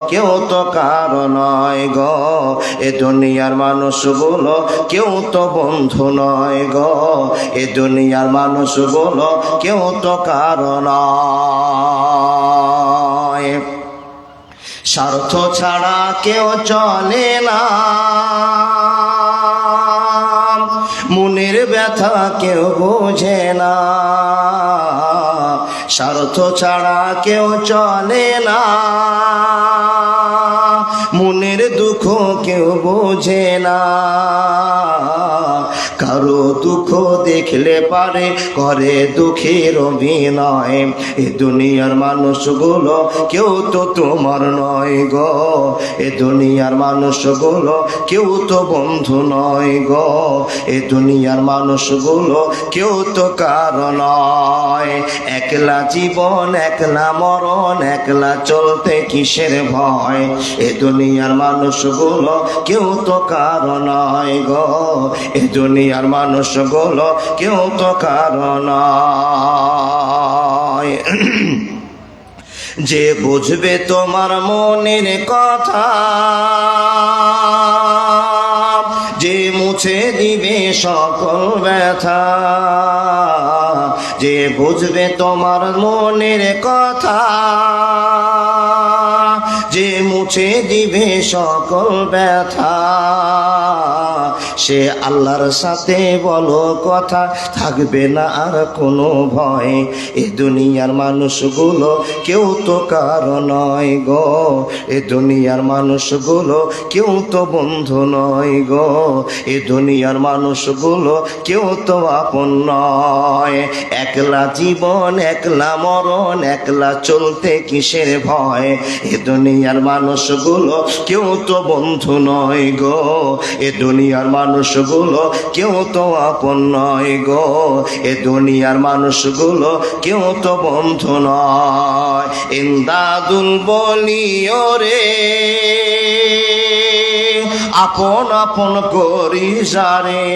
কেউ তো কারো নয় গো, এ দুনিয়ার মানুষগুলো কেউ তো বন্ধু নয় গো, এ দুনিয়ার মানুষগুলো কেউ তো কারো নয়। স্বার্থ ছাড়া কেউ চলে না, মনের ব্যথা কেউ বোঝে না। স্বার্থ ছাড়া কেউ চলে না, মনের দুঃখ কেউ বোঝে না। কারো দুঃখ দেখলে পারে করে দুঃখের অভিনয়, এ দুনিয়ার মানুষগুলো কেউ তো তোমার নয় গো, এ দুনিয়ার মানুষগুলো কেউ তো বন্ধু নয় গো, এ দুনিয়ার মানুষগুলো কেউ তো কারো নয়। একলা জীবন একলা মরণ, একলা চলতে কিসের ভয়, এ দুনিয়ার মানুষগুলো কেউ তো কারো নয় গো, এ দুনিয়ার মানুষগুলো কেউ তো কারো নয়। যে বুঝবে তোমার মনের কথা, যে মুছে দিবে সকল ব্যথা, যে বুঝবে তোমার মনের কথা, যে মুছে দিবে সকল ব্যথা, সে আল্লাহর সাথে বলো কথা, থাকবে না আর কোনো ভয়। এ দুনিয়ার মানুষগুলো কেউ তো কারো নয় গো, এ দুনিয়ার মানুষগুলো কেউ তো বন্ধু নয় গো, এ দুনিয়ার মানুষগুলো কেউ তো আপন নয়। একলা জীবন একলা মরণ, একলা চলতে কিসের ভয়, এ দুনিয়ার মানুষগুলো কেউ তো বন্ধু নয় গো, এ দুনিয়ার মানুষগুলো কেউ তো আপন নয় গো, এ দুনিয়ার মানুষগুলো কেউ তো বন্ধু নয়। ইমদাদুল বলিও রে আপন আপন করি যারে,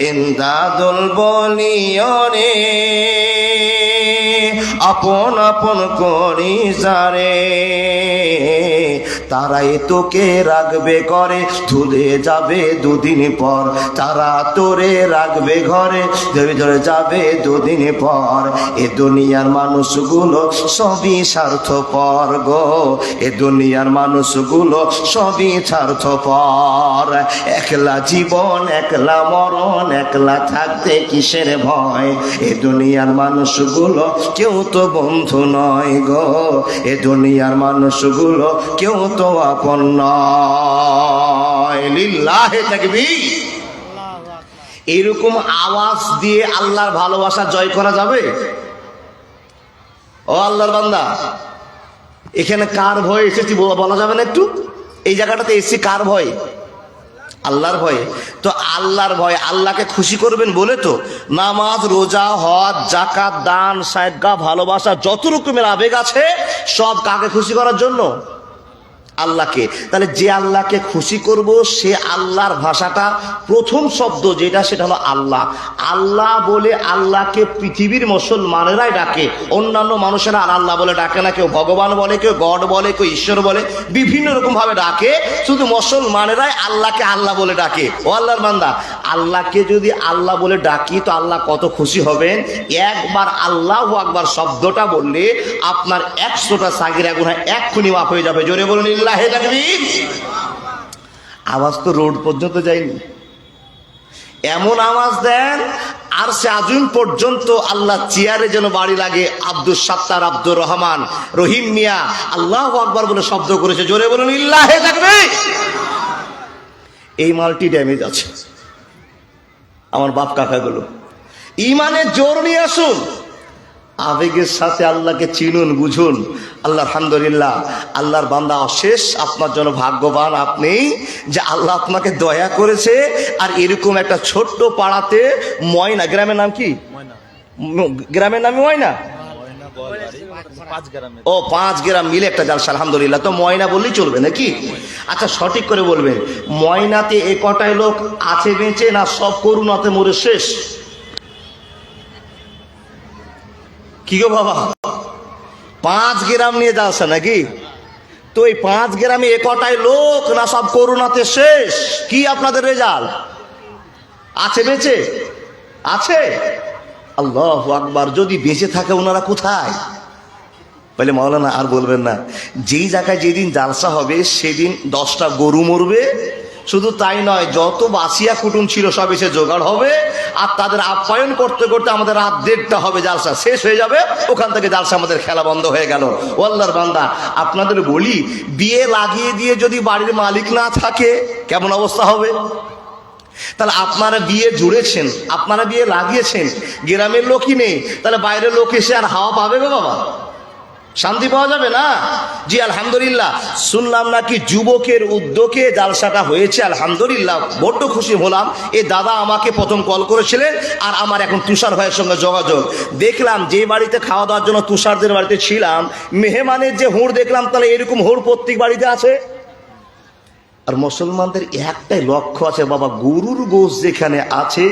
ইমদাদুল বলিও রে আপন আপন করি যারে, তারাই তোকে রাখবে করে ধুলে যাবে দুদিন পর, তারা তোরে রাখবে ঘরে ধরে যাবে দুদিন পর। এ দুনিয়ার মানুষগুলো সবই স্বার্থপর গো, এ দুনিয়ার মানুষগুলো সবই স্বার্থপর। একলা জীবন একলা মরণ, একলা থাকতে কিসের ভয়, এ দুনিয়ার মানুষগুলো কেউ তো বন্ধু নয় গো, এ দুনিয়ার মানুষগুলো কেউ তো আপন নয়। লিল্লাহে তাকবীর। এরকম আওয়াজ দিয়ে আল্লাহর ভালোবাসা জয় করা যাবে? ও আল্লাহর বান্দা, এখানে কার ভয় এসেছি বলা যাবে না একটু? এই জায়গাটাতে এসেছি কার ভয়? আল্লাহর ভয়ে। তো আল্লাহর ভয় আল্লাহকে খুশি করবেন বলে তো নামাজ রোজা হজ যাকাত দান সাদকা ভালোবাসা যত রকমের আবেগ আছে সব কাকে খুশি করার জন্য? আল্লাহকে। তাহলে যে আল্লাহকে খুশি করব সে আল্লাহর ভাষাটা প্রথম শব্দ যেটা সেটা হলো আল্লাহ। আল্লাহ বলে আল্লাহকে পৃথিবীর মুসলমানেরাই ডাকে, অন্যান্য মানুষেরা আর আল্লাহ বলে ডাকে না। কেউ ভগবান বলে, কেউ গড বলে, কেউ ঈশ্বর বলে, বিভিন্ন রকম ভাবে ডাকে। শুধু মুসলমানেরাই আল্লাহকে আল্লাহ বলে ডাকে। ও আল্লাহর বান্দা, আল্লাহকে যদি আল্লাহ বলে ডাকি তো আল্লাহ কত খুশি হবেন। একবার আল্লাহু আকবার শব্দটা বললে আপনার 100টা সাগিরা গুনাহ এক্ষুনি মাফ হয়ে যাবে। জোরে বলুন লিল্লাহে তাকবীর। আওয়াজ তো রোড পর্যন্ত যায়নি, এমন আওয়াজ দেন আর সে আজম পর্যন্ত আল্লাহ চেয়ারে যেন বাড়ি লাগে। আব্দুল সাত্তার, আব্দুর রহমান, রহিম মিয়া আল্লাহু আকবার বলে শব্দ করেছে। জোরে বলুন লিল্লাহে তাকবীর। এই মালটি ড্যামেজ আছে আমার বাপ কাকাগুলো। ইমানের জোর নিয়ে আসুন, আবেগের সাথে আল্লাহকে চিনুন বুঝুন। আল্লাহ আলহামদুলিল্লাহ, আল্লাহর বান্দা অশেষ আপনার জন্য ভাগ্যবান আপনি যে আল্লাহ আপনাকে দয়া করেছে। আর এরকম একটা ছোট্ট পাড়াতে ময়না গ্রামের নাম কি? গ্রামের নাম ময়না। ও 5 গ্রাম মিলে একটা জালসা আলহামদুলিল্লাহ। তো ময়না বললেই চলবে নাকি? আচ্ছা সঠিক করে বলবেন, ময়নাতে এ কটায় লোক আছে বেঁচে না সব করুণাতে মরে শেষ? কি গো বাবা, 5 গ্রাম নিয়ে যাচ্ছে নাকি? তো এই 5 গ্রামে একটাই লোক না সব করোনাতে শেষ? কি আপনাদের রেজাল্ট আছে? বেঁচে আছে? আল্লাহু আকবার। যদি বেঁচে থাকে ওনারা কোথায়? বলে মাওলানা আর বলবেন না, যেই জায়গায় যেদিন জালসা হবে সেদিন 10টা গরু মরবে। শুধু তাই নয়, যত বাসিয়া কুটুম ছিল সব এসে জোগাড় হবে, আর তাদের আপ্যায়ন করতে করতে আমাদের রাত 1:30টা হবে, জালসা শেষ হয়ে যাবে। ওখান থেকে জালসা আমাদের খেলা বন্ধ হয়ে গেল। ও আল্লাহর বান্দা, আপনাদের বলি, বিয়ে লাগিয়ে দিয়ে যদি বাড়ির মালিক না থাকে কেমন অবস্থা হবে? তাহলে আপনারা বিয়ে জুড়েছেন, আপনারা বিয়ে লাগিয়েছেন, গ্রামের লোকই নেই, তাহলে বাইরের লোক এসে আর হাওয়া পাবে গো বাবা? শান্তি পাওয়া যাবে না? জি আলহামদুলিল্লাহ। শুনলাম নাকি যুবকের উদ্যোগে জালসাটা হয়েছে, আলহামদুলিল্লাহ, বড্ড খুশি হলাম। এই দাদা আমাকে প্রথম কল করেছিলেন, আর আমার এখন তুষার ভাইয়ের সঙ্গে যোগাযোগ। দেখলাম যে বাড়িতে খাওয়া দাওয়ার জন্য তুষারদের বাড়িতে ছিলাম, মেহমানের যে হুড় দেখলাম, তাহলে এরকম হুড় প্রত্যেক বাড়িতে আছে। আর মুসলমানদের একটাই লক্ষ্য আছে বাবা, গরুর গোশ যেখানে আছে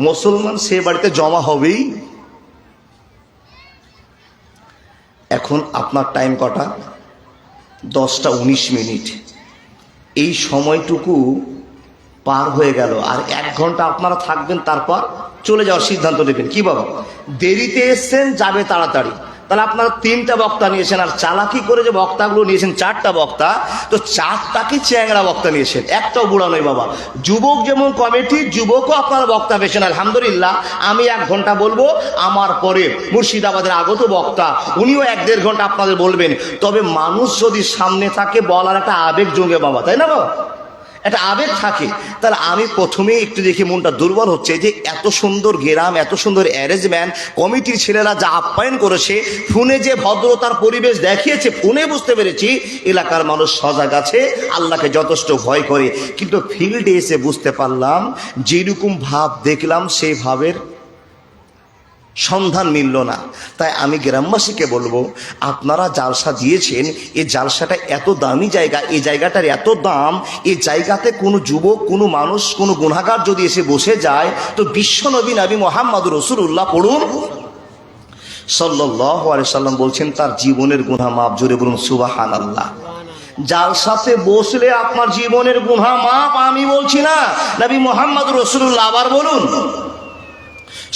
মুসলমান সে বাড়িতে জমা হবেই। এখন আপনার টাইম কটা? 10:19। এই সময়টুকু পার হয়ে গেল, আর 1 ঘন্টা আপনারা থাকবেন, তারপর চলে যাওয়ার সিদ্ধান্ত নেবেন। কি বাবা, দেরিতে এসছেন, যাবে তাড়াতাড়ি। তাহলে আপনারা 3টা বক্তা নিয়েছেন, আর চালাকি করে যে বক্তাগুলো নিয়েছেন 4টা বক্তা, তো 4টাকে চ্যাংড়া বক্তা নিয়েছেন, একটাও বুড়া নয় বাবা। যুবক যেমন কমিটি, যুবকও আপনারা বক্তা পেয়েছেন, আলহামদুলিল্লাহ। আমি 1 ঘন্টা বলবো, আমার পরে মুর্শিদাবাদের আগত বক্তা উনিও 1-1.5 ঘন্টা আপনাদের বলবেন। তবে মানুষ যদি সামনে থাকে, বলার একটা আবেগ জমে বাবা, তাই না বাবা? একটা আবেগ থাকে। তাহলে আমি প্রথমেই একটু দেখে মনটা দুর্বল হচ্ছে যে এত সুন্দর গ্রাম, এত সুন্দর অ্যারেঞ্জমেন্ট, কমিটির ছেলেরা যা আপ্যায়ন করেছে, ফোনে যে ভদ্রতার পরিবেশ দেখিয়েছে, ফোনে বুঝতে পেরেছি এলাকার মানুষ সজাগ আছে, আল্লাহকে যথেষ্ট ভয় করে। কিন্তু ফিল্ডে এসে বুঝতে পারলাম, যেরকম ভাব দেখলাম সেই ভাবের সন্ধান মিলল না। তাই আমি গ্রামবাসীকে বলবো, আপনারা জালসা দিয়েছেন, এই জালসাটা এত দামি জায়গা, এই জায়গাটার এত দাম, এই জায়গাতে কোনো যুবক, কোনো মানুষ, কোনো গুনাহগার যদি এসে বসে যায়, তো বিশ্বনবী নবী মুহাম্মদুর রাসূলুল্লাহ পড়ুন সাল্লাল্লাহু আলাইহি সাল্লাম বলছেন তার জীবনের গুনাহ মাফ। জোরে বলুন সুবহানাল্লাহ। জালসাতে বসলে আপনার জীবনের গুনাহ মাফ, আমি বলছি না, নবী মুহাম্মদুর রাসূলুল্লাহ। আবার বলুন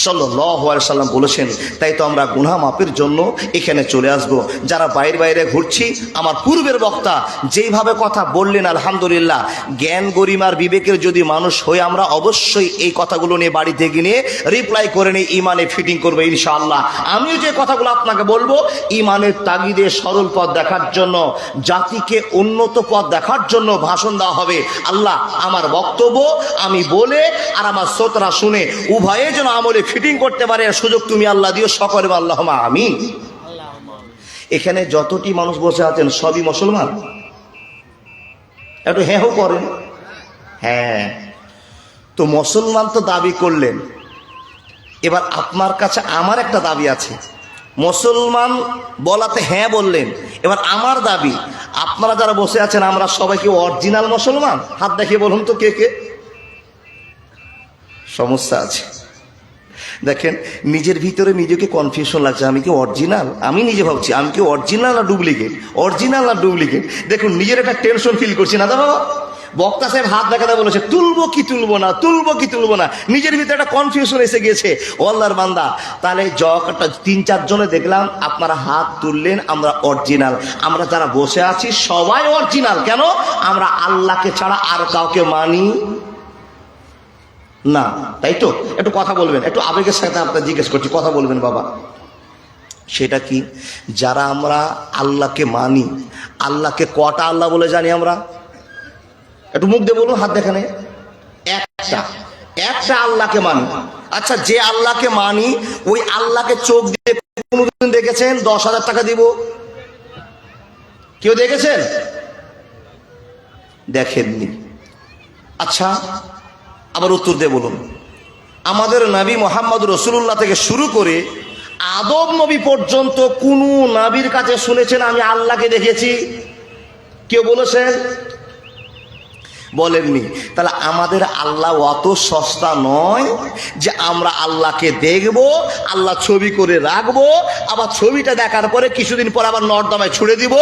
সাল্লাল্লাহু আলাইহি সাল্লাম বলেছেন। তাই তো আমরা গুনাহ মাপের জন্য এখানে চলে আসব। যারা বাইরে ঘুরছি, আমার পূর্বের বক্তা যেইভাবে কথা বললেন, আলহামদুলিল্লাহ, জ্ঞান গরিমার বিবেকের যদি মানুষ হই, আমরা অবশ্যই এই কথাগুলো নিয়ে বাড়িতে গিয়ে রিপ্লাই করে নিয়ে ইমানে ফিটিং করবো ইনশাআল্লাহ। আমিও যে কথাগুলো আপনাকে বলবো, ইমানের তাগিদে সরল পথ দেখার জন্য, জাতিকে উন্নত পথ দেখার জন্য ভাষণ দেওয়া হবে। আল্লাহ আমার বক্তব্য আমি বলে আর আমার শ্রোতারা শুনে উভয়ে যেন আমলে ফিটিং করতে পারে, সুযোগ তুমি আল্লাহ দিও, সকলে আল্লাহুম্মা আমিন। এখানে যতটি মানুষ বসে আছেন সবই মুসলমান? একটু হ্যাঁ করেন। হ্যাঁ, তো মুসলমান তো দাবি করলেন, এবার আপনার কাছে আমার একটা দাবি আছে। মুসলমান বলাতে হ্যাঁ বললেন, এবার আমার দাবি, আপনারা যারা বসে আছেন আমরা সবাই কি অরিজিনাল মুসলমান? হাত দেখিয়ে বলুন তো কে কে। সমস্যা আছে। দেখেন, নিজের ভিতরে নিজেকে কনফিউশন লাগছে, আমি কি অরিজিনাল? আমি নিজে ভাবছি আমি কি অরিজিনাল না ডুপ্লিকেট, অরিজিনাল না ডুপ্লিকেট। দেখুন, নিজের একটা টেনশন ফিল করছি না দাদা। বক্তা সাহেব হাত দেখাতে বলেছে, তুলবো কি তুলবো না, তুলবো কি তুলবো না, নিজের ভিতরে একটা কনফিউশন এসে গেছে। ও আল্লাহর বান্দা, তাহলে একটা 3-4 জনে দেখলাম আপনারা হাত তুললেন, আমরা অরিজিনাল। আমরা যারা বসে আছি সবাই অরিজিনাল। কেন? আমরা আল্লাহকে ছাড়া আর কাউকে মানি না, তাই তো? একটু কথা বলবেন, একটু আবেগের সাথে আপনার জিজ্ঞেস করছি, কথা বলবেন বাবা। সেটা কি? যারা আমরা আল্লাহকে মানি, আল্লাহকে কটা আল্লাহ বলে জানি আমরা? একটু মুখ দিয়ে বলুন, হাত দেখানে। একটা আল্লাহকে মানি। আচ্ছা, যে আল্লাহকে মানি, ওই আল্লাহকে চোখ দিয়ে কোনদিন দেখেছেন 10,000 টাকা দিব? কেউ দেখেছেন? দেখেননি। আচ্ছা, আবার উত্তর দিয়ে বলুন। আমাদের নবী মুহাম্মদ রাসূলুল্লাহ থেকে শুরু করে আদম নবী পর্যন্ত কোন নবীর কাছে শুনেছেন আমি আল্লাহকে দেখেছি? কেউ বলেছেন? বলেননি। তাহলে আমাদের আল্লাহ অত সস্তা নয় যে আমরা আল্লাহকে দেখব, আল্লাহ ছবি করে রাখবো, আবার ছবিটা দেখার পরে কিছুদিন পর আবার নর্দমায় ছুড়ে দিব।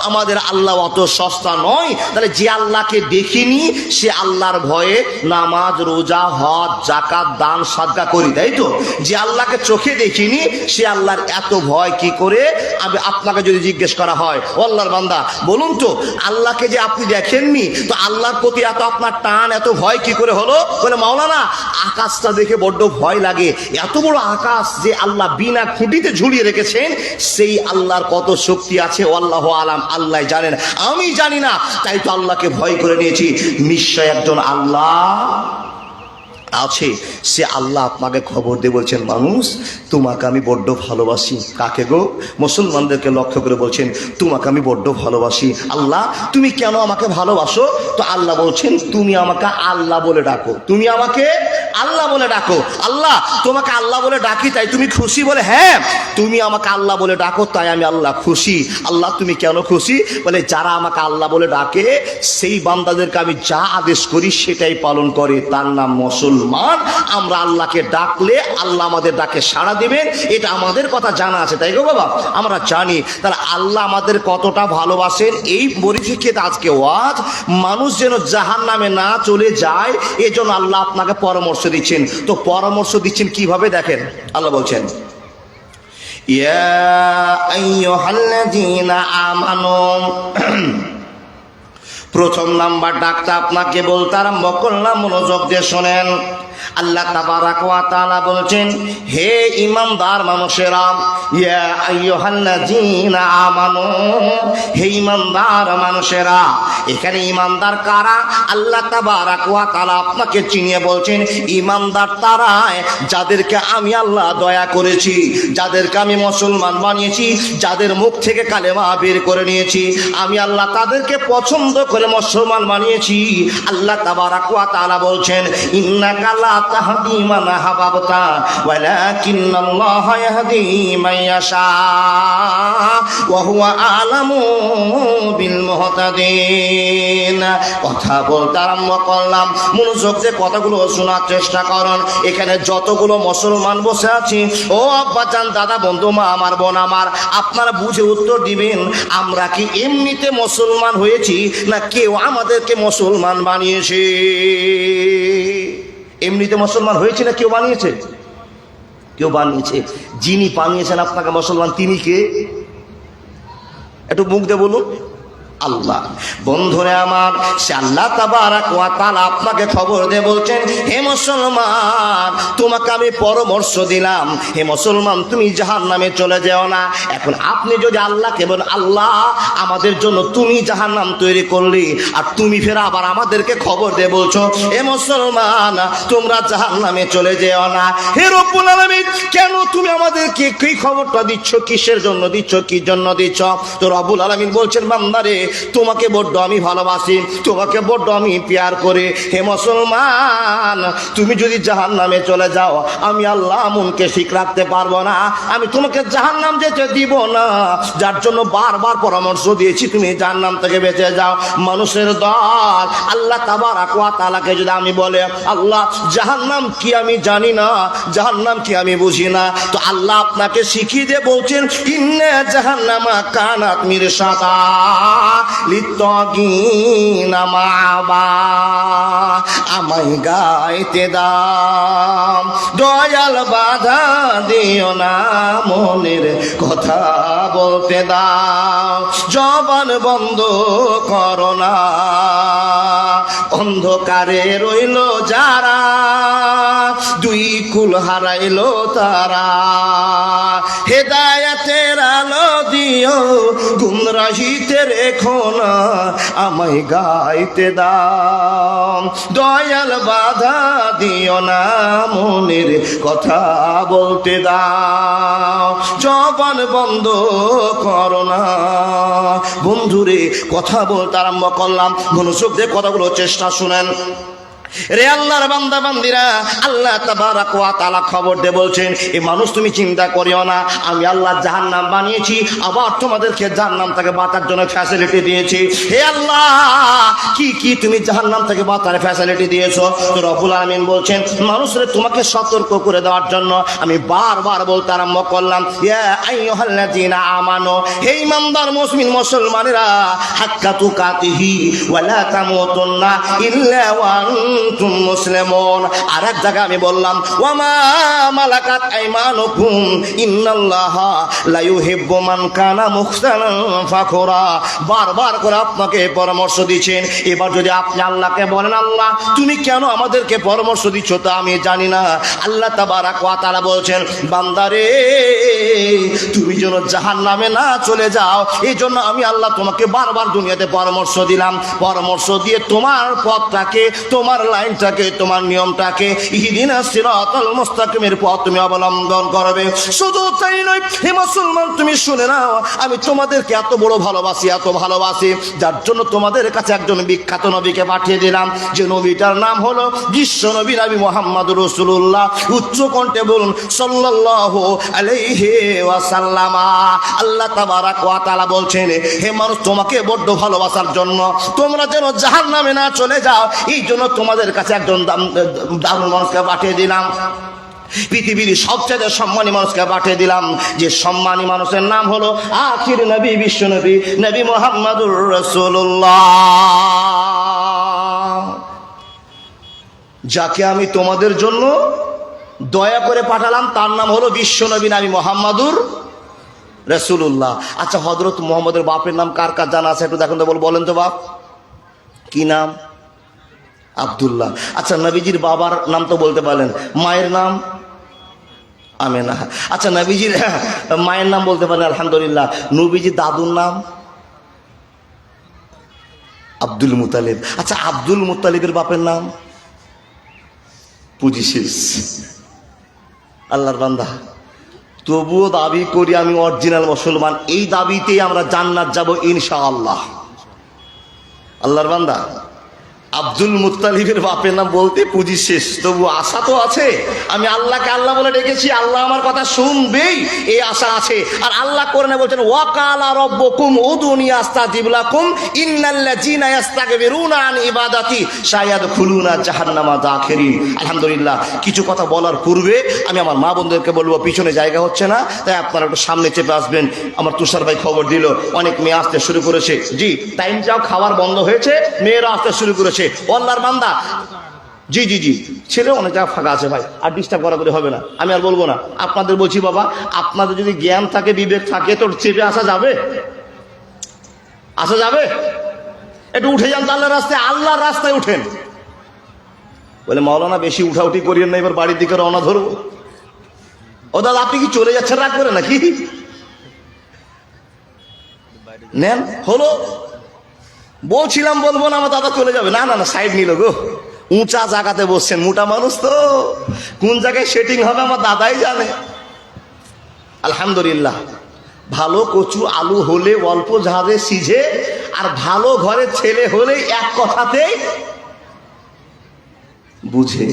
আমাদের আল্লাহ অত সস্তা নয়। তাহলে যে আল্লাহকে দেখিনি সে আল্লাহর ভয়ে নামাজ, রোজা, হজ, যাকাত, দান, সাদকা করি, তাই তো? যে আল্লাহকে চোখে দেখিনি সে আল্লাহর এত ভয় কি করে? আমি আপনাকে যদি জিজ্ঞেস করা হয়, ও আল্লাহর বান্দা বলুন তো, আল্লাহকে যে আপনি দেখেননি তো আল্লাহর প্রতি এত আপনার টান, এত ভয় কি করে হলো? বলে মাওলানা আকাশটা দেখে বড্ড ভয় লাগে। এত বড় আকাশ যে আল্লাহ বিনা খুঁটিতে ঝুলিয়ে রেখেছেন, সেই আল্লাহর কত শক্তি আছে আল্লাহ আলাম, আল্লাহ জানেন, আমি জানি না, তাই তো আল্লাহকে ভয় করে নিয়েছি। নিশ্চয় একজন আল্লাহ আছে, সে আল্লাহ আপনাকে খবর দিয়ে বলছেন, মানুষ তোমাকে আমি বড্ড ভালোবাসি। কাকে গো? মুসলমানদেরকে লক্ষ্য করে বলছেন, তোমাকে আমি বড্ড ভালোবাসি। আল্লাহ তুমি কেন আমাকে ভালোবাসো? তো আল্লাহ বলছেন, তুমি আমাকে আল্লাহ বলে ডাকো, তুমি আমাকে আল্লাহ বলে ডাকো। আল্লাহ তোমাকে আল্লাহ বলে ডাকি তাই তুমি খুশি? বলে হ্যাঁ, তুমি আমাকে আল্লাহ বলে ডাকো তাই আমি আল্লাহ খুশি। আল্লাহ তুমি কেন খুশি? বলে যারা আমাকে আল্লাহ বলে ডাকে সেই বান্দাদেরকে আমি যা আদেশ করি সেটাই পালন করে, তার নাম মুসলমান। আমরা আল্লাহকে ডাকলে আল্লাহ আমাদের ডাকে সাড়া দিবেন, এটা আমাদের কথা জানা আছে, তাই গো বাবা? আমরা জানি। তাহলে আল্লাহ আমাদের কতটা ভালোবাসেন এই পরিপ্রেক্ষিতে আজকে ওয়াজ, মানুষ যেন জাহান্নামে না চলে যায় এজন্য আল্লাহ আপনাকে পরামর্শ দিচ্ছেন। তো পরামর্শ দিচ্ছেন কিভাবে দেখেন, আল্লাহ বলছেন, ইয়া আইয়ুহাল্লাযীনা আমানু। প্রথম নাম্বার ডাকটা আপনাকে বলতে আরম্ভ করলাম, মনোযোগ দিয়ে শোনেন। আল্লাহ তাবারাক ওয়া তাআলা বলছেন, হে ঈমানদার মানুষেরা, ইয়া আইয়ুহাল্লাযীনা আমানু, হে ঈমানদার মানুষেরা। এখানে ঈমানদার কারা? আল্লাহ তাবারাক ওয়া তাআলা আপনাকে চিনিয়ে বলছেন, ঈমানদার তারাই যাদেরকে আমি আল্লাহ দয়া করেছি, যাদেরকে আমি মুসলমান বানিয়েছি, যাদের মুখ থেকে কালেমা বের করে নিয়েছি, আমি আল্লাহ তাদেরকে পছন্দ করে মুসলমান বানিয়েছি। আল্লাহ তাবারাক ওয়া তাআলা বলছেন, ইন্নাকা লা তাহদি মান আহবাবতা ওয়ালাকিন্নাল্লাহা ইয়াহদি মান ইয়াশা ওয়া হুয়া আ'লামু বিল মুহতাদিন। কথা বলতে আরম্ভ করলাম, মনোযোগ দিয়ে কথাগুলো শোনার চেষ্টা করুন। এখানে যতগুলো মুসলমান বসে আছি, ও আব্বাজান, দাদা, বন্ধু, মা আমার, বোন আমার, আপনারা বুঝে উত্তর দিবেন, আমরা কি এমনিতে মুসলমান হয়েছি না কেউ আমাদেরকে মুসলমান বানিয়েছে? এমনিতে মুসলমান হয়েছে না কেউ বানিয়েছে? কেউ বানিয়েছে। যিনি বানিয়েছেন আপনাকে মুসলমান তিনি কে? একটু মুখ দিয়ে বলুন। আল্লাহ। বন্ধুরে আমার, সে আল্লাহ তাবারাক ওয়া তাআলা আপনাকে খবর দিয়ে বলছেন, হে মুসলমান, তোমাকে আমি পরামর্শ দিলাম, হে মুসলমান তুমি জাহান্নামে চলে যেও না। এখন আপনি যদি আল্লাহকে বলেন, আল্লাহ আমাদের জন্য তুমি জাহান্নাম তৈরি করলি, আর তুমি ফের আবার আমাদেরকে খবর দিয়ে বলছো, হে মুসলমান তোমরা জাহান্নামে চলে যেও না। হে রব্বুল আলামিন, কেন তুমি আমাদেরকে কি খবরটা দিচ্ছ? কিসের জন্য দিচ্ছ? কি জন্য দিচ্ছ? তো রব্বুল আলামিন বলছেন, বান্দারে তোমাকে বড্ড আমি ভালোবাসি, তোমাকে বড্ড আমি প্যার করে। হে মুসলমান, তুমি যদি জাহান্নামে চলে যাও, আমি আল্লাহ মনকে ঠিক রাখতে পারবো না, আমি তোমাকে জাহান্নাম যেতে দিব না। যার জন্য বারবার পরামর্শ দিয়েছি তুমি জাহান্নাম থেকে বেঁচে যাও। মানুষের দল আল্লাহ তাবারাক ওয়া তাআলাকে যদি আমি বলে, আল্লাহ জাহান্নাম কি আমি জানি না, জাহান্নাম কি আমি বুঝি না, তো আল্লাহ আপনাকে শিখিয়ে দিয়ে বলছেন, ইন্না জাহান্নামা কানাত মিরসাদা লিত্তাগিনা মাআবা। আমায় গাইতে দাও দয়াল, বাধা দিও না, মনের কথা বলতে দাও, জবান বন্ধ করো না। অন্ধকারে রইল যারা, দুই কুল হারাইলো তারা, হেদায়েতের আলো দিও, গুমরাহিতে রেখো না, আমায় গাইতে দাও দয়াল, বাধা দিও না, মনের কথা বলতে দাও, জবান বন্ধ করো না। বন্ধুরে কথা বলতে আরম্ভ করলাম, মনোযোগ দিয়ে কথাগুলো চেষ্টা শুনেন। রে আল্লাহর বান্দা বান্দিরা, আল্লাহ তাবারাক ওয়া তাআলা খবর দিয়ে বলছেন, এই মানুষ তুমি চিন্তা করিও না, আমি আল্লাহ জাহান্নাম বানিয়েছি, আবার তোমাদেরকে জাহান্নাম থেকে বাঁচার জন্য ফ্যাসিলিটি দিয়েছি। হে আল্লাহ, কি কি তুমি জাহান্নাম থেকে বাঁচার ফ্যাসিলিটি দিয়েছো? তো রব্বুল আলামিন বলছেন, মানুষরে তোমাকে সতর্ক করে দেওয়ার জন্য আমি বারবার বলতে আরম্ভ করলাম, ইয়া আইয়ুহাল্লাযীনা আমানু, হে ঈমানদার মুসলিম মুসলমানেরা, হাক্কা তুকাতিহি ওয়া লা তামুতুন্না ইল্লা ওয়া আনতুম মুসলিমুন। আর এক জায়গায় আমি বললাম, ওয়া মা মালাকাত আইমানুকুম ইন্নাল্লাহা লা ইউহিব্বু মান কানা মুখতালান ফাখুরা। বারবার করে আপনাকে পরামর্শ দিচ্ছেন। এবার যদি আপনি আল্লাহকে বলেন, আল্লাহ তুমি কেন আমাদেরকে পরামর্শ দিচ্ছ তা আমি জানি না। আল্লাহ তাবারাক ওয়া তাআলা বলছেন, বান্দারে তুমি যেন জাহান্নামে না চলে যাও, এই জন্য আমি আল্লাহ তোমাকে বারবার দুনিয়াতে পরামর্শ দিলাম। পরামর্শ দিয়ে তোমার পথটাকে, তোমার লাইনটাকে, তোমার নিয়মটাকে, ইহদিনাস সিরাতাল মুস্তাকিমের পথ তুমি অবলম্বন করবে। শুধু তাই নয়, হে মুসলমান তুমি শুনে নাও, আমি তোমাদেরকে এত বড় ভালোবাসি, এত ভালোবাসি, যার জন্য তোমাদের কাছে একজন বিখ্যাত নবীকে পাঠিয়ে দিলাম, যে নবীটার নাম হলো বিশ্ব নবী, নবী মুহাম্মদুর রাসূলুল্লাহ। উচ্চ কণ্ঠে বলুন, সাল্লাল্লাহু আলাইহি ওয়াসাল্লাম। আল্লাহ তাবারাক ওয়া তাআলা বলছেন, হে মানুষ, তোমাকে বড্ড ভালোবাসার জন্য, তোমরা যেন জাহান্নামে না চলে যাও, এই জন্য তোমাদের কাছে একজন দারুণ মানুষকে পাঠিয়ে দিলাম। পৃথিবীর সবচেয়ে সম্মানী মানুষকে পাঠিয়ে দিলাম, যে সম্মানী মানুষের নাম হলো আখির নবী, বিশ্ব নবী, নবী মুহাম্মদুর রাসূলুল্লাহ, যাকে আমি তোমাদের জন্য দয়া করে পাঠালাম, তার নাম হলো বিশ্ব নবী, নবী মুহাম্মদুর রাসূলুল্লাহ। আচ্ছা, হযরত মুহাম্মদের বাপের নাম কার কার জানা আছে? একটু দেখুন তো, বলেন তো বাপ কি নাম? আব্দুল্লাহ। আচ্ছা, নবীজির বাবার নাম তো বলতে পারলেন, মায়ের নাম আমেনা। আচ্ছা, নবীজির মায়ের নাম বলতে পারেন আলহামদুলিল্লাহ। নবীজির দাদুর নাম আব্দুল মুতালিব। আচ্ছা, আব্দুল মুতালিবের বাপের নাম পুজিশিস। আল্লাহর বান্দা, তবুও দাবি করি আমি অরিজিনাল মুসলমান, এই দাবিতেই আমরা জান্নাত যাব ইনশাআল্লাহ। আল্লাহর বান্দা, আব্দুল মুত্তালিবের বাপের নাম বলতে পুঁজি শেষ, তবু আশা তো আছে। আমি আল্লাহকে আল্লাহ বলে ডেকেছি, আল্লাহ আমার কথা শুনবেই, এই আশা আছে। আর আল্লাহ কোরআনে বলছেন, ওয়াকালা রাব্বুকুম উদুনি আস্তাজিব লাকুম ইন্নাল্লাযীনা ইস্তাকবিরুনা আন ইবাদাতি সায়াদখুলুনা জাহান্নামা দাখিরিন। আলহামদুলিল্লাহ, কিছু কথা বলার পূর্বে আমি আমার মা বোনদেরকে বলবো, পিছনে জায়গা হচ্ছে না, তাই আপনারা একটু সামনে চেপে আসবেন। আমার তুষার ভাই খবর দিল অনেক মেয়ে আসতে শুরু করেছে। জি, টাইমটাও খাবার বন্ধ হয়েছে, মেয়েরা আসতে শুরু করেছে। আল্লাহর বান্দা, জি জি জি, ছেলে অনেক জায়গা ফাঁকা আছে ভাই, আর ডিস্টার্ব করা করে হবে না, আমি আর বলবো না। আপনাদের বলছি, বাবা আপনাদের যদি জ্ঞান থাকে, বিবেক থাকে, তো চেপে আসা যাবে, আসা যাবে। একটু উঠে যান তো আল্লাহর রাস্তায়, আল্লাহর রাস্তায় উঠেন। বলে মাওলানা বেশি উঠাউঠি করিয়েন না, এবার বাড়ির দিকে রওনা ধরবো। ও দাদা, আপনি কি চলে যাচ্ছেন রাগ করে নাকি? নেন, হলো বলছিলাম বলবো না, আমার দাদা চলে যাবে। না না না, সাইড নিল গো, উঁচা জায়গাতে বসছেন, মোটা মানুষ তো, কোন জায়গায় সেটিং হবে আমার দাদাই জানে। আলহামদুলিল্লাহ, ভালো কচু আলু হলে অল্প ঝাঁঝে সিঝে, আর ভালো ঘরের ছেলে হলে এক কথাতেই বুঝে।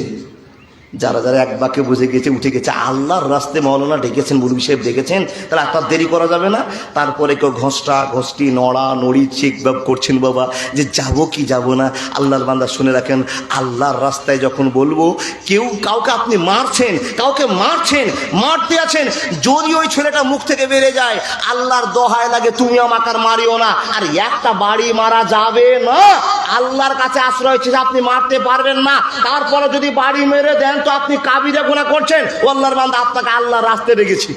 যারা যারা এক বাক্যে বুঝে গেছে, উঠে গেছে, আল্লাহর রাস্তায় মাওলানা ডেকেছেন, মুলবি সাহেব ডেকেছেন, তাহলে আপনার দেরি করা যাবে না। তারপরে কেউ ঘষ্টা ঘষ্টি নড়া নড়ি চেক বাব করছেন বাবা, যে যাব কি যাব না। আল্লাহর বান্দা শুনে রাখেন, আল্লাহর রাস্তায় যখন বলবো, কেউ কাউকে আপনি মারছেন, কাউকে মারছেন, মারতে আছেন, যদি ওই ছেলেটা মুখ থেকে বেড়ে যায়, আল্লাহর দোহায় লাগে তুমি আমাকে আর মারিও না। আর একটা বাড়ি মারা যাবে না, আল্লাহর কাছে আশ্রয় হচ্ছে, আপনি মারতে পারবেন না, তারপরে যদি বাড়ি মেরে দেন তো আপনি কাবিরা গুনাহ করছেন। ও আল্লাহর বান্দা, আপনাকে আল্লাহর রাস্তায় রেখেছি,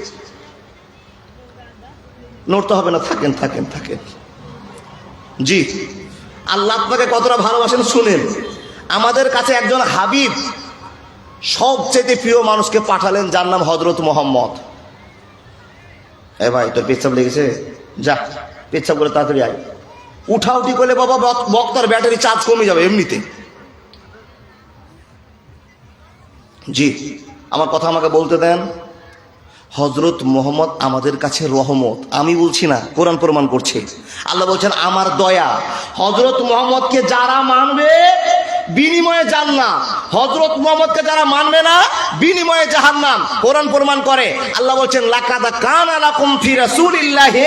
নড়তে হবে না, থাকেন থাকেন থাকেন। জি, আল্লাহ আপনাকে কতটা ভালোবাসেন শুনেন। আমাদের কাছে একজন হাবিব, সবচেয়ে প্রিয় মানুষকে পাঠালেন, যার নাম হযরত মুহাম্মদ। এ ভাই, তোর পেচ্ছাপ লেগেছে, যা পেচ্ছাপ করে তাড়াতাড়ি আয়। উঠাউটি করলে বাবা বক্তার ব্যাটারি চার্জ কমে যাবে এমনিতে। জি, আমার কথা আমাকে বলতে দেন। হযরত মুহাম্মদ আমাদের কাছে রহমত, আমি বলছি না, কোরআন প্রমাণ করছে। আল্লাহ বলছেন আমার দয়া। হযরত মুহাম্মদকে যারা মানবে বিনিময়ে জান্নাত। হযরত মুহাম্মদকে যারা মানবে না বিনিময়ে জাহান্নাম। কোরআন প্রমাণ করে, আল্লাহ বলছেন লাকাদ কানা লাকুম ফি রাসূলিল্লাহি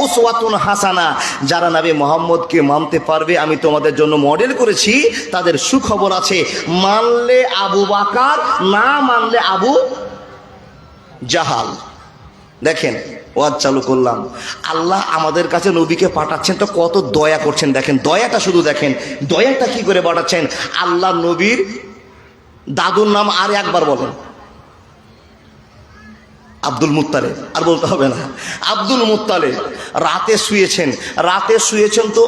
উসওয়াতুন হাসানা। যারা নবী মুহাম্মদকে মানতে পারবে আমি তোমাদের জন্য মডেল করেছি, তাদের সুখবর আছে। মানলে আবু বকর, না মানলে আবু জাহাল। দেখেন ওয়াজ চালু করলাম, আল্লাহ আমাদের কাছে নবীকে পাঠাচ্ছেন তো কত দয়া করছেন। দেখেন দয়াটা, শুধু দেখেন দয়াটা কি করে পাঠাচ্ছেন। আল্লাহ নবীর দাদুর নাম আর একবার বলেন, আব্দুল মুত্তালিব। আর বলতে হবে না, আব্দুল মুত্তালিব। রাতে শুয়েছেন তো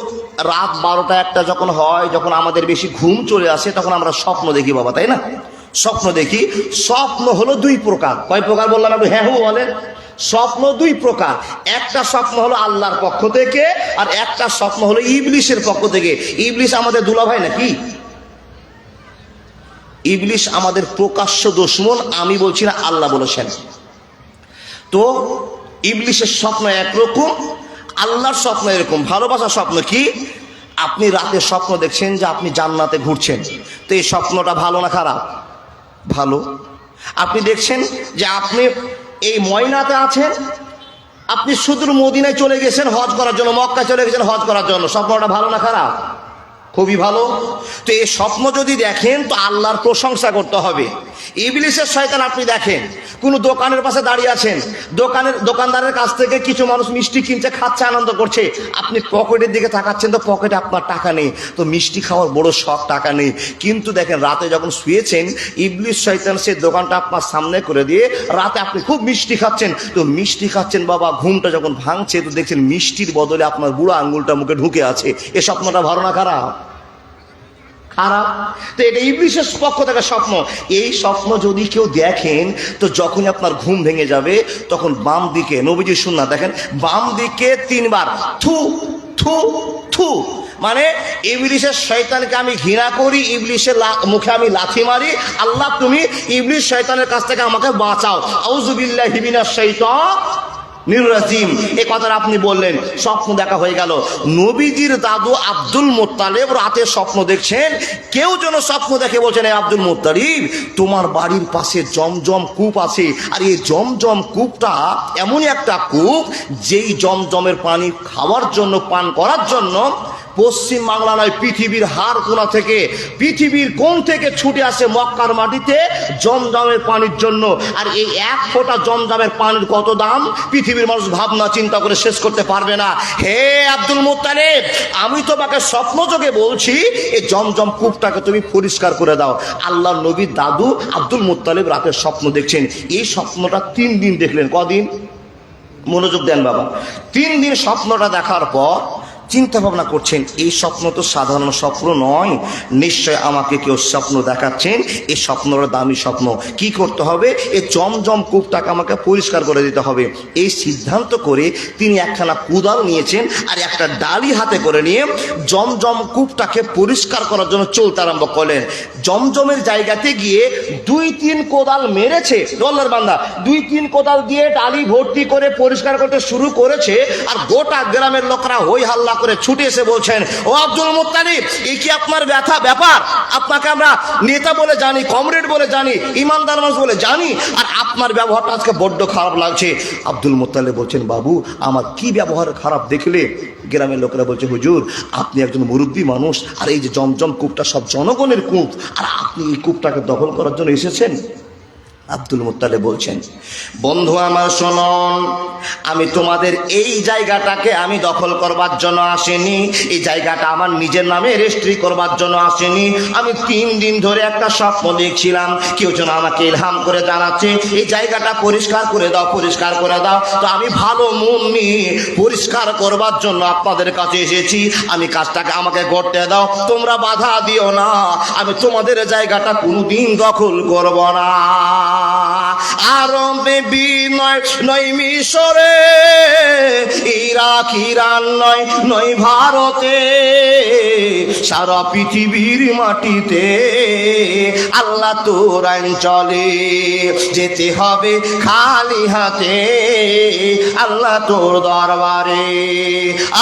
রাত 12টা 1টা যখন হয়, যখন আমাদের বেশি ঘুম চলে আসে, তখন আমরা স্বপ্ন দেখি বাবা, তাই না? স্বপ্ন দেখি। স্বপ্ন হলো 2 প্রকার। কয় প্রকার বললাম একটু হ্যাঁ বলেন। স্বপ্ন 2 প্রকার। একটা স্বপ্ন হলো আল্লাহর পক্ষ থেকে, আর একটা স্বপ্ন হলো ইবলিশের পক্ষ থেকে। ইবলিশ আমাদের দুলাভাই নাকি? ইবলিশ আমাদের প্রকাশ্য দুশমন। আমি বলছি না, আল্লাহ বলেছেন। তো ইবলিশের স্বপ্ন একরকম, আল্লাহর স্বপ্ন এরকম। ভালোবাসার স্বপ্ন কি? আপনি রাতে স্বপ্ন দেখছেন যে আপনি জান্নাতে ঘুরছেন, তো এই স্বপ্নটা ভালো না খারাপ? ভালো। আপনি দেখছেন যে আপনি এই ময়নাতে আছেন, আপনি সুদূর মদিনায় চলে গেছেন হজ করার জন্য, মক্কায় চলে গেছেন হজ করার জন্য। স্বপ্নটা ভালো না খারাপ? খুবই ভালো। তো এই স্বপ্ন যদি দেখেন তো আল্লাহর প্রশংসা করতে হবে। ইবলিশের শয়তান আপনি দেখেন, কোনো দোকানের পাশে দাঁড়িয়ে আছেন, দোকানদারের কাছ থেকে কিছু মানুষ মিষ্টি কিনছে, খাচ্ছে, আনন্দ করছে। আপনি পকেটের দিকে তাকাচ্ছেন তো পকেটে আপনার টাকা নেই, তো মিষ্টি খাওয়ার বড় শখ, টাকা নেই। কিন্তু দেখেন রাতে যখন শুয়েছেন, ইবলিশ শয়তান সে দোকানটা আপনার সামনে করে দিয়ে রাতে আপনি খুব মিষ্টি খাচ্ছেন। তো মিষ্টি খাচ্ছেন বাবা, ঘুমটা যখন ভাঙছে তো দেখছেন মিষ্টির বদলে আপনার বুড়ো আঙ্গুলটা মুখে ঢুকে আছে। এ স্বপ্নটা ভালো না খারাপ? খারাপ। তো এটা ইবলিশের পক্ষ থেকে স্বপ্ন। এই স্বপ্ন যদি কেউ দেখেন তো যখনই আপনার ঘুম ভেঙে যাবে তখন বাম দিকে, নবীজি সুন্নাত দেখেন, বাম দিকে 3 বার থু থু থু, মানে ইবলিশের শয়তানকে আমি ঘৃণা করি, ইবলিশের মুখে আমি লাথি মারি, আল্লাহ তুমি ইবলিশ শয়তানের কাছ থেকে আমাকে বাঁচাও, আউযু বিল্লাহি মিনাশ শাইতানির রাজিম। এই কথাটা আপনি বললেন, স্বপ্ন দেখা হয়ে গেল। নবীজির দাদু আব্দুল মুত্তালিব রাতে স্বপ্ন দেখছেন। কেউ যেন স্বপ্ন দেখে বলছেন, এই আব্দুল মুত্তালিব তোমার বাড়ির পাশে জমজম কূপ আছে, আর এই জমজম কূপটা এমনই একটা কূপ যেই জমজমের পানি খাওয়ার জন্য, পান করার জন্য পশ্চিম বাংলা নয়, পৃথিবীর হার কোণা থেকে, পৃথিবীর কোণ থেকে ছুটে আসে মক্কার মাটিতে জমজমের পানির জন্য। আর এই 1 ফোঁটা জমজমের পানির কত দাম পৃথিবীর মানুষ ভাবনা চিন্তা করে শেষ করতে পারবে না। হে আব্দুল মুত্তালিব, আমি তোমাকে স্বপ্নযোগে বলছি এই জমজম কূপটাকে তুমি পরিষ্কার করে দাও। আল্লাহ নবীর দাদু আব্দুল মুত্তালিব রাতের স্বপ্ন দেখছেন। এই স্বপ্নটা 3 দিন দেখলেন। কদিন? মনোযোগ দেন বাবা। 3 দিন স্বপ্নটা দেখার পর চিন্তা ভাবনা করছেন, এই স্বপ্ন তো সাধারণ স্বপ্ন নয়, নিশ্চয় আমাকে কেউ স্বপ্ন দেখাচ্ছেন, এই স্বপ্নটা দামি স্বপ্ন। কি করতে হবে? এই জমজম কূপটাকে আমাকে পরিষ্কার করে দিতে হবে। এই সিদ্ধান্ত করে তিনি একখানা কুদাল নিয়েছেন আর একটা ডালি হাতে করে নিয়ে জমজম কূপটাকে পরিষ্কার করার জন্য চলতে আরম্ভ করলেন। জমজমের জায়গাতে গিয়ে 2-3 কোদাল মেরেছে, আল্লাহর বান্দা 2-3 কোদাল দিয়ে ডালি ভর্তি করে পরিষ্কার করতে শুরু করেছে। আর গোটা গ্রামের লোকরা হই হাল্লা করে ছুটে এসে বলছেন, ও আব্দুল মুত্তালিব, এই কি আপনার ব্যাপার? আপনাকে আমরা নেতা বলে জানি, কমরেড বলে জানি, ইমানদার মানুষ বলে জানি, আর আপনার ব্যবহারটা আজকে বড্ড খারাপ লাগছে। আব্দুল মুত্তালিব বলছেন, বাবু আমার কি ব্যবহার খারাপ দেখলে? গ্রামের লোকেরা বলছে, হুজুর আপনি একজন মুরব্বী মানুষ, আর এই যে জমজম কূপটা সব জনগণের কূপ, আর আপনি এই কূপটাকে দখল করার জন্য এসেছেন। আব্দুল মুত্তালিব বলছেন, বন্ধু আমার শুনুন, আমি তোমাদের এই জায়গাটাকে আমি দখল করবার জন্য আসিনি, এই জায়গাটা আমার নিজের নামে রেজিস্ট্রি করবার জন্য আসিনি। আমি 3 দিন ধরে একটা স্বপ্ন দেখছিলাম, কেউ যেন আমাকে ইলহাম করে জানাচ্ছে এই জায়গাটা পরিষ্কার করে দাও, পরিষ্কার করে দাও। তো আমি ভালো মন নিয়ে পরিষ্কার করবার জন্য আপনাদের কাছে এসেছি। আমি কাজটাকে আমাকে করতে দাও, তোমরা বাধা দিও না, আমি তোমাদের জায়গাটা কোনোদিন দখল করব না। আরবে নয় মিশরে, ইরাক ইরান নয় ভারতে, সারা পৃথিবীর মাটিতে আল্লাহ তোর আইন চলে। যেতে হবে খালি হাতে আল্লাহ তোর দরবারে।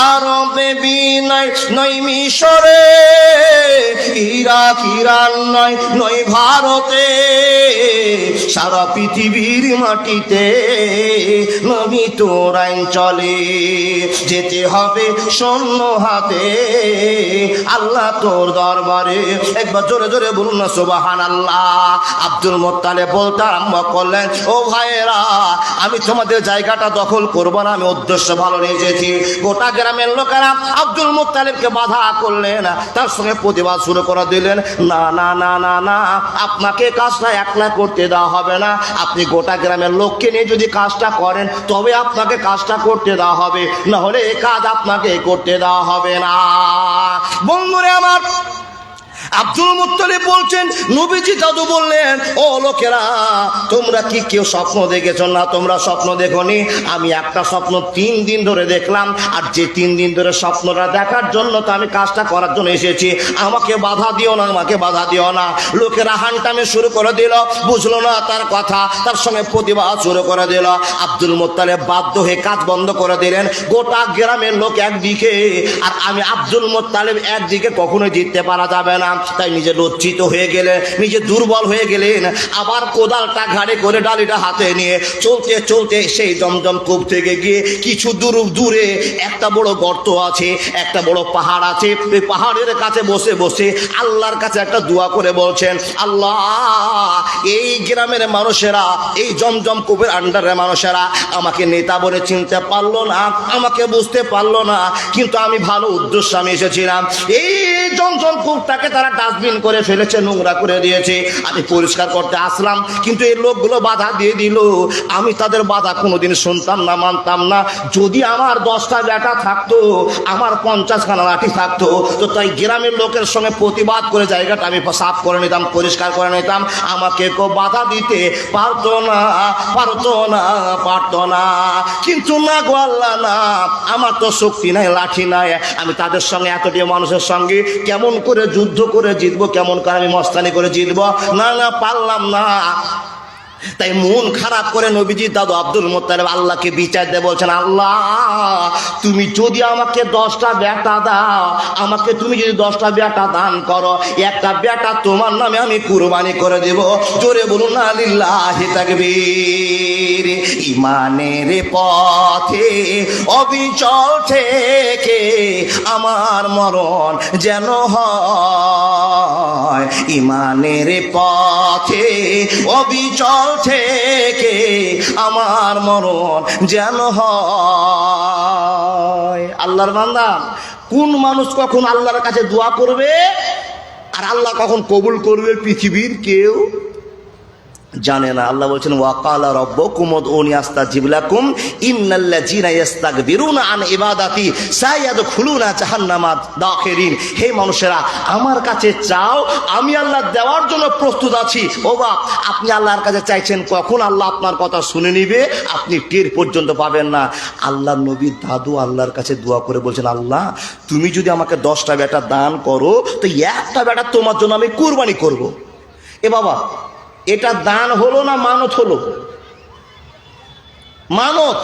আরবে বিনয় নয় মিশরে, ইরাক ইরান নয় নয় ভারতে, সারা পৃথিবীর মাটিতে নবী তোর আইন চলে। যেতে হবে শূন্য হাতে আল্লাহ তোর দরবারে। একবার জোরে জোরে বলুন না সুবহানাল্লাহ। আব্দুল মুত্তালিব বলতে আরম্ভ করলেন, ও ভাইয়েরা, আমি তোমাদের জায়গাটা দখল করবো না, আমি উদ্দেশ্য ভালো নিয়ে এসেছি। গোটা গ্রামের লোকেরা আব্দুল মুত্তালিবকে বাধা করলেন, তার সঙ্গে প্রতিবাদ শুরু করে দিলেন, না না না না না, আপনাকে কাজটা একলা করতে দেওয়া হবে না, আপনি গোটা গ্রামের লোককে নিয়ে যদি কাজটা করেন তবে আপনাকে কাজটা করতে দেওয়া হবে, না হলে এই কাজ আপনাকে করতে দেওয়া হবে না। বন্ধুরে আমার, আব্দুল মুত্তালিব বলছেন, নবীজি দাদু বললেন, ও লোকেরা, তোমরা কি কেউ স্বপ্ন দেখেছো? না, তোমরা স্বপ্ন দেখোনি। আমি একটা স্বপ্ন 3 দিন ধরে দেখলাম, আর যে 3 দিন ধরে স্বপ্নটা দেখার জন্য তো আমি কাজটা করার জন্য এসেছি। আমাকে বাধা দিও না, আমাকে বাধা দিও না। লোকেরা হানটামে শুরু করে দিল, বুঝলো না তার কথা, তার সঙ্গে প্রতিবাদ শুরু করে দিল। আব্দুল মুত্তালিব বাধ্য হয়ে কাজ বন্ধ করে দিলেন। গোটা গ্রামের লোক একদিকে, আর আমি আব্দুল মুত্তালিব একদিকে, কখনোই জিততে পারা যাবে না। তাই নিজে লজ্জিত হয়ে গেলেন, নিজে দুর্বল হয়ে গেলেন। আবার কোদালটা ঘাড়ে করে ডালিটা হাতে নিয়ে চলতে চলতে সেই জমজম কূপ থেকে গিয়ে কিছু দূরে একটা বড় গর্ত আছে, একটা বড় পাহাড় আছে। এই পাহাড়ের কাছে বসে বসে আল্লাহর কাছে একটা দোয়া করে বলছেন, আল্লাহ, এই গ্রামের মানুষেরা, এই জমজম কূপের আন্ডারের মানুষেরা আমাকে নেতা বলে চিনতে পারলো না, আমাকে বুঝতে পারলো না, কিন্তু আমি ভালো উদ্দেশ্য আমি এসেছিলাম। এই জমজম কূপটাকে তারা ডাস্টবিন করে ফেলেছে, নোংরা করে দিয়েছে, আমি পরিষ্কার করতে আসলাম, কিন্তু এই লোকগুলো বাধা দিয়ে দিল। আমি তাদের বাধা কোনোদিন শুনতাম না, মানতাম না। যদি আমার 10টা বেটা থাকতো, আমার 50খানা লাঠি থাকতো, তো তাই গ্রামের লোকের সঙ্গে প্রতিবাদ করে জায়গাটা আমি সাফ করে নিতাম, পরিষ্কার করে নিতাম। আমাকে কেউ বাধা দিতে পারতো না, পারতো না, পারতো না। কিন্তু না গো আল্লাহ, না, আমার তো শক্তি নাই, লাঠি নাই। আমি তাদের সঙ্গে, এতটি মানুষের সঙ্গে কেমন করে যুদ্ধ করে জিতবো, কেমন করে আমি মস্তানি করে জিতবো? না না, পারলাম না। তাই মন খারাপ করে নবীজি দাদু আব্দুল মুত্তালিব আল্লাহকে বিচার দিয়ে বলছেন, আল্লাহ, তুমি যদি আমাকে 10টা বেটা দাও, আমাকে তুমি যদি 10টা বেটা দান করো, একটা বেটা তোমার নামে আমি কুরবানি করে দেব। জোরে বলুন না লিল্লাহি তাকবীর। ইমানের পথে অবিচল থেকে আমার মরণ যেন হয়, ইমানের পথে অবিচল থেকে আমার মরণ যেন হয়। আল্লাহর বান্দা, কোন মানুষ কখন আল্লাহর কাছে দোয়া করবে আর আল্লাহ কখন কবুল করবে পৃথিবীর কেউ জানে না। আল্লাহ বলছেন, ওয়াকালা রাব্বুকুম উদউনি আস্তাজিব লাকুম ইন্নাল্লাযীনা ইস্তাকবিরুনা আন ইবাদাতি সায়াদখুলুনা জাহান্নামা দাখিরিন। হে মানুষেরা, আমার কাছে চাও, আমি আল্লাহ দেওয়ার জন্য প্রস্তুত আছি। ও বাপ, আপনি আল্লাহর কাছে চাইছেন, কখন আল্লাহ আপনার কথা শুনে নিবে আপনি টের পর্যন্ত পাবেন না। আল্লাহ নবীর দাদু আল্লাহর কাছে দোয়া করে বলছেন, আল্লাহ, তুমি যদি আমাকে 10টা বেটা দান করো, তো একটা বেটা তোমার জন্য আমি কুরবানি করব। এ বাবা, এটা দান হলো না মানত হলো? মানত।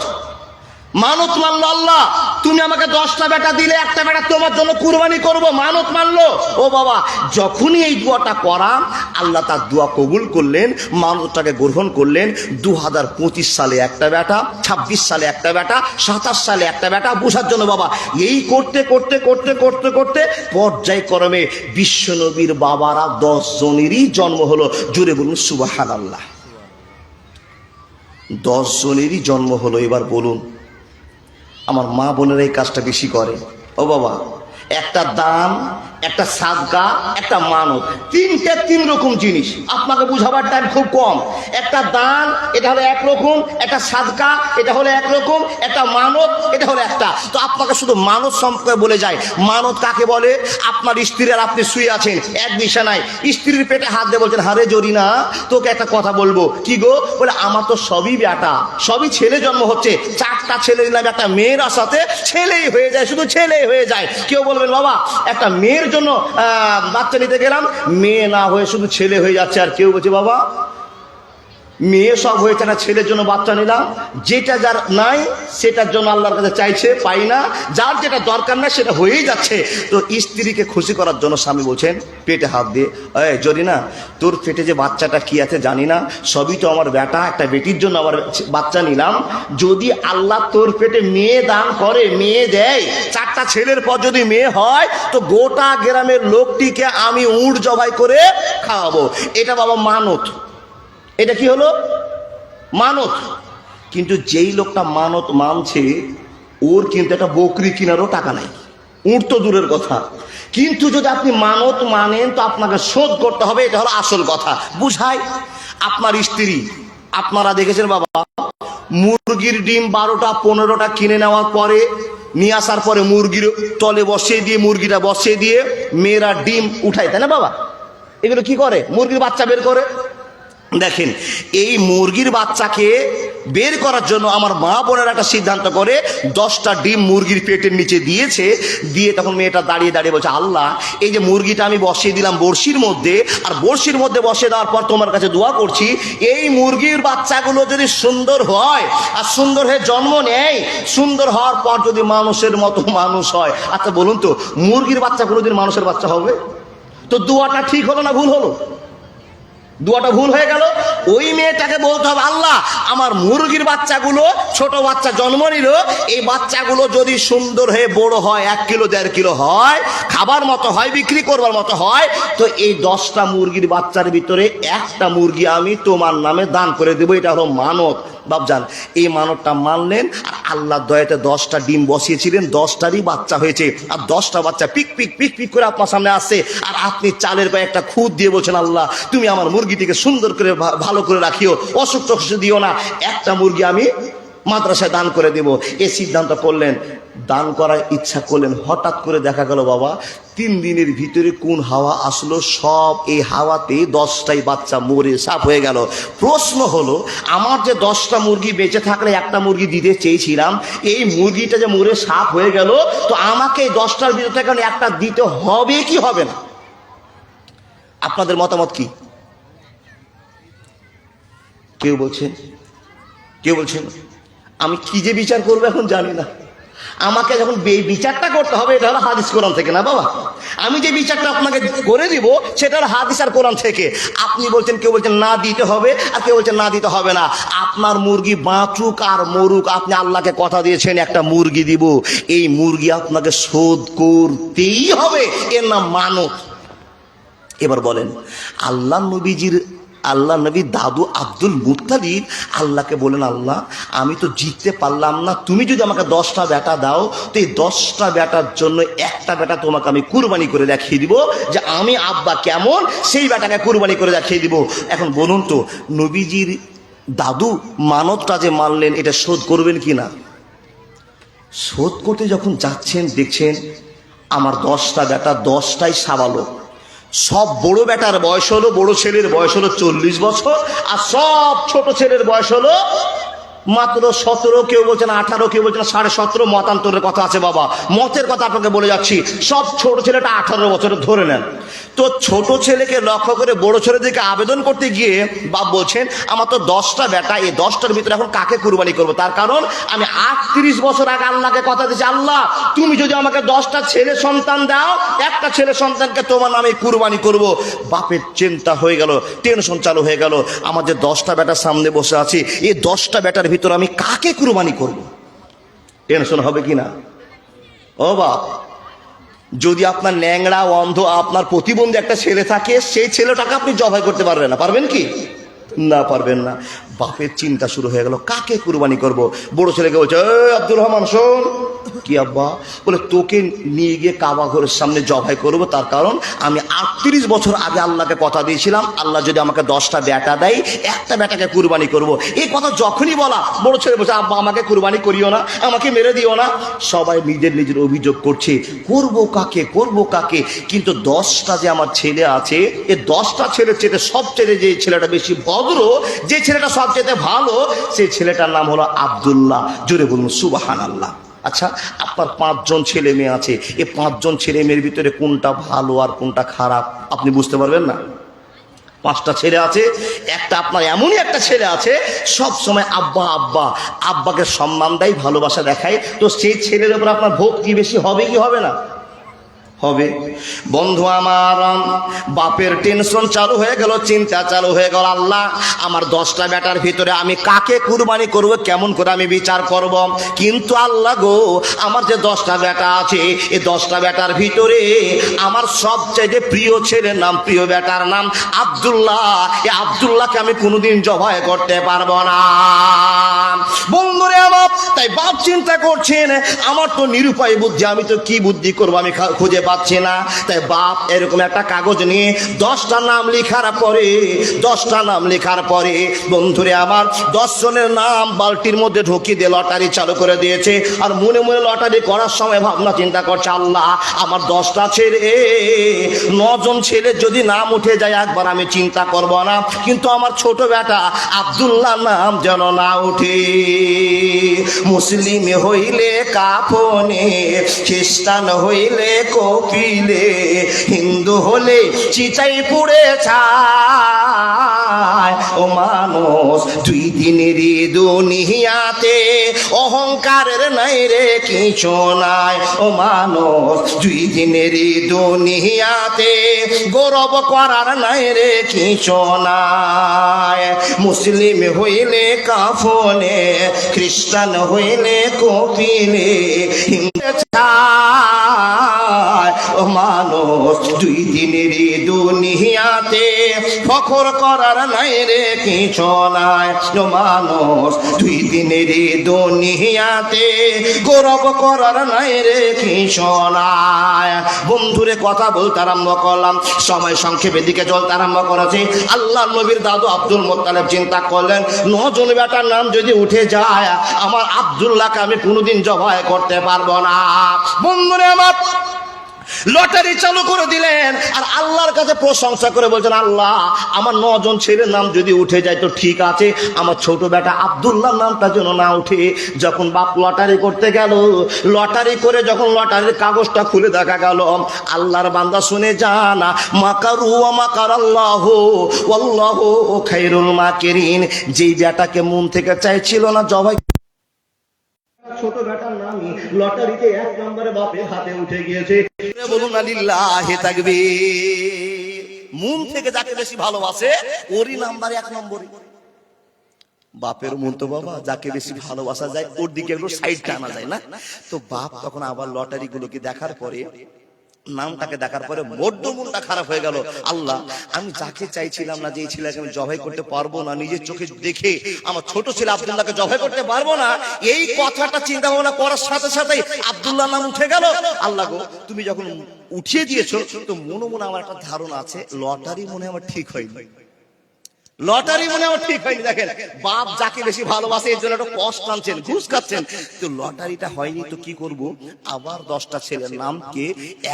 মানত মানলো আল্লাহ, তুমি আমাকে 10টা বেটা দিলে, একটা বেটা তোমার জন্য কুরবানি করব, মানত মানলো। ও বাবা, যখনই এই দোয়াটা করা, আল্লাহ তার দোয়া কবুল করলেন, মানতটাকে গ্রহণ করলেন। 2025 সালে একটা বেটা, 26 সালে একটা বেটা, 27 সালে একটা বেটা, বোঝার জন্য বাবা। এই করতে করতে করতে করতে করতে পর্যায়ক্রমে বিশ্বনবীর বাবারা 10 জনেরই জন্ম হলো। জোরে বলুন সুবহানাল্লাহ। 10 জনেরই জন্ম হলো। এবার বলুন, আমার মা বোনেরা এই কাজটা বেশি করে। ও বাবা, একটা দান, একটা সাদকা, একটা মানত, 3 রকম জিনিস। আপনাকে বুঝাবার টাইম খুব কম। একটা দান, এটা হলো একরকম, একটা সাদকা, এটা হলো একরকম, একটা মানত, এটা হলো একটা। তো আপনাকে শুধু মানত সম্পর্কে বলে যায়। মানত কাকে বলে? আপনার স্ত্রী আর আপনি শুয়ে আছেন এক বিছানায়, স্ত্রীর পেটে হাত দিয়ে বলছেন, হারে জরিনা, তোকে একটা কথা বলবো। কি গো? বলে, আমার তো সবই বেটা, সবই ছেলে জন্ম হচ্ছে, 4টা ছেলে দিলাম, একটা মেয়ের আশাতে ছেলেই হয়ে যায়, শুধু ছেলেই হয়ে যায়। কেউ বলবে, বলবেন বাবা একটা মেয়ের জন্য বাচ্চা নিতে গেলাম, মেয়ে না হয়ে শুধু ছেলে হয়ে যাচ্ছে। আর কেউ বলছে বাবা মেয়ে সব হয়েছে না, ছেলের জন্য বাচ্চা নিলাম। যেটা যার নাই সেটার জন্য আল্লাহর কাছে চাইছে, পাই না। যার যেটা দরকার না সেটা হয়েই যাচ্ছে। তো স্ত্রীকে খুশি করার জন্য স্বামী বলছেন পেটে হাত দিয়ে, যদি না তোর পেটে যে বাচ্চাটা কি আছে জানি না, সবই তো আমার বেটা, একটা বেটির জন্য আবার বাচ্চা নিলাম। যদি আল্লাহ তোর পেটে মেয়ে দান করে, মেয়ে দেয়, 4টা ছেলের পর যদি মেয়ে হয়, তো গোটা গ্রামের লোকটিকে আমি উট জবাই করে খাওয়াবো। এটা বাবা মানত, এটা কি হলো মানত। কিন্তু যেই লোকটা মানত মানছে ওর কিন্তু একটা বকরি কিনারও টাকা নাই, উঠ তো দূরের কথা। কিন্তু যদি আপনি মানত মানেন তো আপনাকে শোধ করতে হবে, এটা হলো আসল কথা। বুঝাই আপনার স্ত্রী, আপনারা দেখেছেন বাবা মুরগির ডিম 12টা 15টা কিনে নেওয়ার পরে নিয়ে আসার পরে মুরগির তলে বসিয়ে দিয়ে, মুরগিটা বসিয়ে দিয়ে মেয়েরা ডিম উঠায়, তাই না বাবা? এগুলো কি করে? মুরগির বাচ্চা বের করে। দেখেন এই মুরগির বাচ্চাকে বের করার জন্য আমার মা বোনেরা একটা সিদ্ধান্ত করে 10টা ডিম মুরগির পেটের নিচে দিয়েছে। দিয়ে তখন মেয়েটা দাঁড়িয়ে দাঁড়িয়ে বলছে, আল্লাহ এই যে মুরগিটা আমি বসিয়ে দিলাম বড়শির মধ্যে, আর বড়শির মধ্যে বসিয়ে দেওয়ার পর তোমার কাছে দোয়া করছি এই মুরগির বাচ্চাগুলো যদি সুন্দর হয় আর সুন্দর হয়ে জন্ম নেয়, সুন্দর হওয়ার পর যদি মানুষের মতো মানুষ হয়। আচ্ছা বলুন তো মুরগির বাচ্চা কোনোদিন মানুষের বাচ্চা হবে? তো দোয়াটা ঠিক হলো না ভুল হলো? দোয়াটা ভুল হয়ে গেল। ওই মেয়েটাকে বলতে হবে, আল্লাহ আমার মুরগির বাচ্চাগুলো ছোট বাচ্চা জন্ম নিল, এই বাচ্চাগুলো যদি সুন্দর হয়ে বড় হয়, 1 কিলো 1.5 কিলো হয়, খাবার মতো হয়, বিক্রি করবার মতো হয়, তো এই 10টা মুরগির বাচ্চার ভিতরে একটা মুরগি আমি তোমার নামে দান করে দেবো। এটা হলো মানত। বাপজান এই মানতটা মানলেন, আর আল্লাহর দয়াতে 10টা ডিম বসিয়েছিলেন, 10টারই বাচ্চা হয়েছে, আর 10টা বাচ্চা পিক পিক পিক পিক করে আপনার সামনে আসছে। আর আপনি চালের পায়ে একটা খুদ দিয়ে বলছেন, আল্লাহ তুমি আমার মুরগিটিকে সুন্দর করে ভালো করে রাখিও, অসুখ টসুখ দিও না, একটা মুরগি আমি মাদ্রাসায় দান করে দেব। এই সিদ্ধান্ত করলেন, দান করার ইচ্ছা করলেন। হঠাৎ করে দেখা গেল বাবা 3 দিনের ভিতরে কোন হাওয়া আসলো, সব এই হাওয়াতে 10টাই বাচ্চা মরে সাফ হয়ে গেল। প্রশ্ন হলো আমার যে 10টা মুরগি বেঁচে থাকলে একটা মুরগি দিতে চেয়েছিলাম, এই মুরগিটা যে মরে সাফ হয়ে গেল, তো আমাকে এই 10টার ভিতর থেকে একটা দিতে হবে কি হবে না? আপনাদের মতামত কি? কেউ বলছেন, কেউ বলছেন আমি কি যে বিচার করবো এখন জানি না। আমাকে যখন বিচারটা করতে হবে, এটা হলো হাদিস কোরআন থেকে, না বাবা? আমি যে বিচারটা আপনাকে করে দিব সেটা হলো হাদিস আর কোরআন থেকে। আপনি বলছেন, কেউ বলছেন না দিতে হবে, আর কেউ বলছেন না দিতে হবে না। আপনার মুরগি বাঁচুক আর মরুক, আপনি আল্লাহকে কথা দিয়েছেন একটা মুরগি দিব, এই মুরগি আপনাকে শোধ করতেই হবে, এর নাম মানত। এবার বলেন আল্লাহ নবী দাদু আব্দুল মুত্তালিব আল্লাহকে বলেন, আল্লাহ আমি তো জিততে পারলাম না, তুমি যদি আমাকে 10টা বেটা দাও, তো এই 10টা বেটার জন্য একটা বেটা তোমাকে আমি কুরবানি করে দেখিয়ে দিব যে আমি আব্বা কেমন, সেই বেটাকে কুরবানি করে দেখিয়ে দিব। এখন বলুন তো নবীজির দাদু মানতটা যে মানলেন, এটা শোধ করবেন কি না? শোধ করতে যখন যাচ্ছেন দেখছেন আমার 10টা বেটা 10টাই সাবালক। সব বড় বেটার বয়স হলো, বড় ছেলের বয়স হলো 40 বছর, আর সব ছোট ছেলের বয়স হলো মাত্র 17, কেউ বলছেন 18, কেউ বলছেন 17.5। মতান্তরের কথা আছে বাবা, মতের কথা আপনাকে বলে যাচ্ছি। সব ছোট ছেলেটা 18 বছরের ধরে নেন। তো ছোট ছেলেকে লক্ষ্য করে বড় ছেলেদেরকে আবেদন করতে গিয়ে বাপ বলছেন, আমার তো 10টা বেটা, এই 10টার ভিতরে এখন কাকে কুরবানি করবো? তার কারণ আমি 38 বছর আগে আল্লাহকে কথা দিয়েছি, আল্লাহ তুমি যদি আমাকে 10টা ছেলে সন্তান দাও, একটা ছেলে সন্তানকে তোমার নামে কুরবানি করব। বাপের চিন্তা হয়ে গেল, টেনশন চালু হয়ে গেল, আমার যে 10টা বেটার সামনে বসে আছি, এই 10টা বেটার ভিতরে আমি কাকে কুরবানি করব? টেনশন হবে কিনা? ও বাপ, যদি আপনার ন্যাংরা অন্ধ আপনার প্রতিবন্ধী একটা ছেলে থাকে, সেই ছেলেটাকে আপনি জবাই করতে পারবেন না, পারবেন কি না? পারবেন না। বাপের চিন্তা শুরু হয়ে গেল, কাকে কুরবানি করব? বড় ছেলেকে বলছে, আব্দুর রহমান শোন। কি আব্বা? বলে তোকে নিয়ে গিয়ে কাবা ঘরের সামনে জবাই করবো, তার কারণ আমি 38 বছর আগে আল্লাহকে কথা দিয়েছিলাম, আল্লাহ যদি আমাকে 10টা বেটা দেয়, একটা বেটাকে কুরবানি করব। এই কথা যখনই বলা, বড় ছেলে বলছে, আব্বা আমাকে কুরবানি করিও না, আমাকে মেরে দিও না। সবাই নিজের নিজের অভিযোগ করছে, করব কাকে, করব কাকে? কিন্তু 10টা যে আমার ছেলে আছে, এই 10টা ছেলের চেয়ে সবচেয়ে যে ছেলেটা বেশি ভদ্র, যে ছেলেটা সবচেয়ে ভালো, সেই ছেলেটার নাম হলো আব্দুল্লাহ। জোরে বলুন সুবহানাল্লাহ। আচ্ছা, আপনার 5 জন ছেলে মেয়ে আছে, এই 5 জন ছেলে মেয়ের ভিতরে কোনটা ভালো আর কোনটা খারাপ আপনি বুঝতে পারবেন না। 5টা ছেলে আছে, একটা আপনার এমনই একটা ছেলে আছে সব সময় আব্বা আব্বা আব্বাকে সম্মান দেয়, ভালোবাসা দেখায়, তো সেই ছেলের উপর আপনার ভক্তি বেশি হবে কি হবে না? হবে। বন্ধু আমার, বাপের টেনশন চালু হয়ে গেল, চিন্তা চালু হয়ে গেল, আল্লাহ আমার 10টা বেটার ভিতরে আমি কাকে কুরবানি করব, কেমন করে আমি বিচার করব। কিন্তু আল্লাহ গো, আমার যে 10টা বেটা আছে, এই 10টা বেটার ভিতরে আমার সবচেয়ে প্রিয় ছেলের নাম, প্রিয় বেটার নাম আব্দুল্লাহ। এই আব্দুল্লাহকে আমি কোনোদিন জবাই করতে পারবো না। বন্ধুরে আমার, তাই বাপ চিন্তা করছেন আমার তো নিরুপায় বুদ্ধি, আমি তো কি বুদ্ধি করবো আমি খুঁজে পাচ্ছি না। তাই বাপ এরকম একটা কাগজ নিয়ে 10টা নাম লেখার পরে বন্ধুরে আমার 10 জনের নাম বালতির মধ্যে ঢুকিয়ে দিয়ে লটারি চালু করে দিয়েছে। আর মনে মনে লটারি করার সময় ভাবনা চিন্তা করছে, আল্লাহ আমার 10টা ছেলে, 9 জন ছেলে যদি নাম উঠে যায় একবার আমি চিন্তা করব না, কিন্তু আমার ছোট বেটা আব্দুল্লাহ নাম যেন না উঠে। মুসলিম হইলে কাফনে, খ্রিস্টান হইলে কপিলে, হিন্দু হলে চিতাই পুড়ে ছায়। ও মানুষ, 2 দিনের দুনিয়াতে অহংকারের নাই রে কিছু নাই। ও মানুষ, 2 দিনের দুনিয়াতে গৌরব করার নাই রে কিছু নাই। মুসলিম হইলে কাফনে, খ্রিস্টান হইলে কপিলে, হিন্দু ও মানুষ, 2 দিনের দুনিয়াতে ফখর করার নাই রে কিছু নাই। ও মানুষ, 2 দিনের দুনিয়াতে গৌরব করার নাই রে কিছু নাই। বন্ধুরে কথা বলতে আরম্ভ করলাম, সময় সংক্ষেপে দিকে চলতে আরম্ভ করেছে। আল্লাহ নবীর দাদু আব্দুল মোত্তালেব চিন্তা করলেন, 9 জন বেটার নাম যদি উঠে যায় আমার আব্দুল্লাহকে আমি কোনোদিন জবাই করতে পারবো না। বন্ধুরে আমার, লটারি চালু করে দিলেন আর আল্লাহর কাছে প্রশংসা করে বলছেন, আল্লাহ আমার 9 জন ছেলের নাম যদি উঠে যায় তো ঠিক আছে, আমার ছোট বেটা আব্দুল্লাহর নামটা যেন না উঠে। যখন বাপ লটারি করতে গেল, লটারি করে যখন লটারির কাগজটা খুলে দেখা গেল, আল্লাহর বান্দা শুনে জানা, মাকারু ওয়া মাকারাল্লাহু ওয়াল্লাহু খায়রুল মাকিরিন। যেই বেটাকে মন থেকে চাইছিল না জবাই, ছোট বেটার নামই লটারিতে 1 নম্বরে বাপের হাতে উঠে গিয়েছে। বলুন আলিল্লাহি তাকবীর। মন থেকে যাকে বেশি ভালোবাসে ওরই নাম্বার 1 নম্বরে। বাপের মন তো বাবা, যাকে বেশি ভালোবাসা যায় ওর দিকে একটু সাইড টানা যায় না। তো বাপ তখন আবার লটারি গুলোকে দেখার পরে, নামটাকে দেখার পরে বড্ড মনটা খারাপ হয়ে গেল। আল্লাহ, আমি যাকে চাইছিলাম না, যে ছেলেকে আমি জবাই করতে পারবো না, নিজের চোখে দেখে আমার ছোট ছেলে আব্দুল্লাহকে জবাই করতে পারবো না, এই কথাটা চিন্তা ভাবনা করার সাথে সাথে আব্দুল্লাহ নাম উঠে গেল। আল্লাহ গো, তুমি যখন উঠিয়ে দিয়েছো তো মনে মনে আমার একটা ধারণা আছে, লটারি মনে আমার ঠিক হয়নি, লটারি মনে আমার ঠিক হয়নি। দেখেন, বাপ যাকে বেশি ভালোবাসে এর জন্য একটা কষ্ট আনছেন, ঘুষ খাচ্ছেন, তো লটারিটা হয়নি তো কি করব? আবার 10টা ছেলের নামকে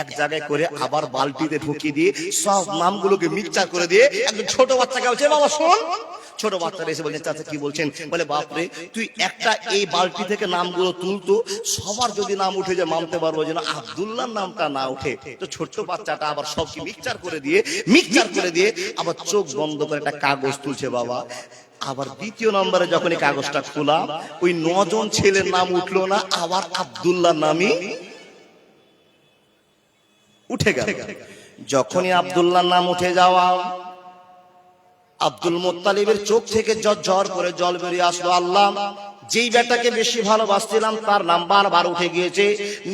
এক জায়গায় করে আবার বালতিতে ঢুকিয়ে দিয়ে সব নামগুলোকে মিক্সচার করে দিয়ে একজন ছোট বাচ্চাকে বলছে, বাবা শোন। ছোট বাচ্চারা এসে বলছেন, চাচা কি বলছেন? বলে, বাপরে তুই একটা এই বালতি থেকে নামগুলো তুলতো, সবার যদি নাম উঠে যায় মানতে পারবো, যেন আব্দুল্লাহর নামটা না উঠে। তো ছোট্ট বাচ্চাটা আবার সবকে মিক্সচার করে দিয়ে আবার চোখ বন্ধ করে একটা কাগজ তুলছে বাবা। আবার 2য় নম্বরে যখন এই কাগজটা খোলা, ওই 9 জন ছেলের নাম উঠলো না, আবার আব্দুল্লাহর নামই উঠে গেল। যখনই আব্দুল্লাহর নাম উঠে যাওয়া, আব্দুল মোত্তালিবের চোখ থেকে ঝরঝর করে জল বেরিয়ে আসলো। আল্লাহ, যেই বেটাকে বেশি ভালোবাসছিলাম তার নাম বারবার উঠে গিয়েছে,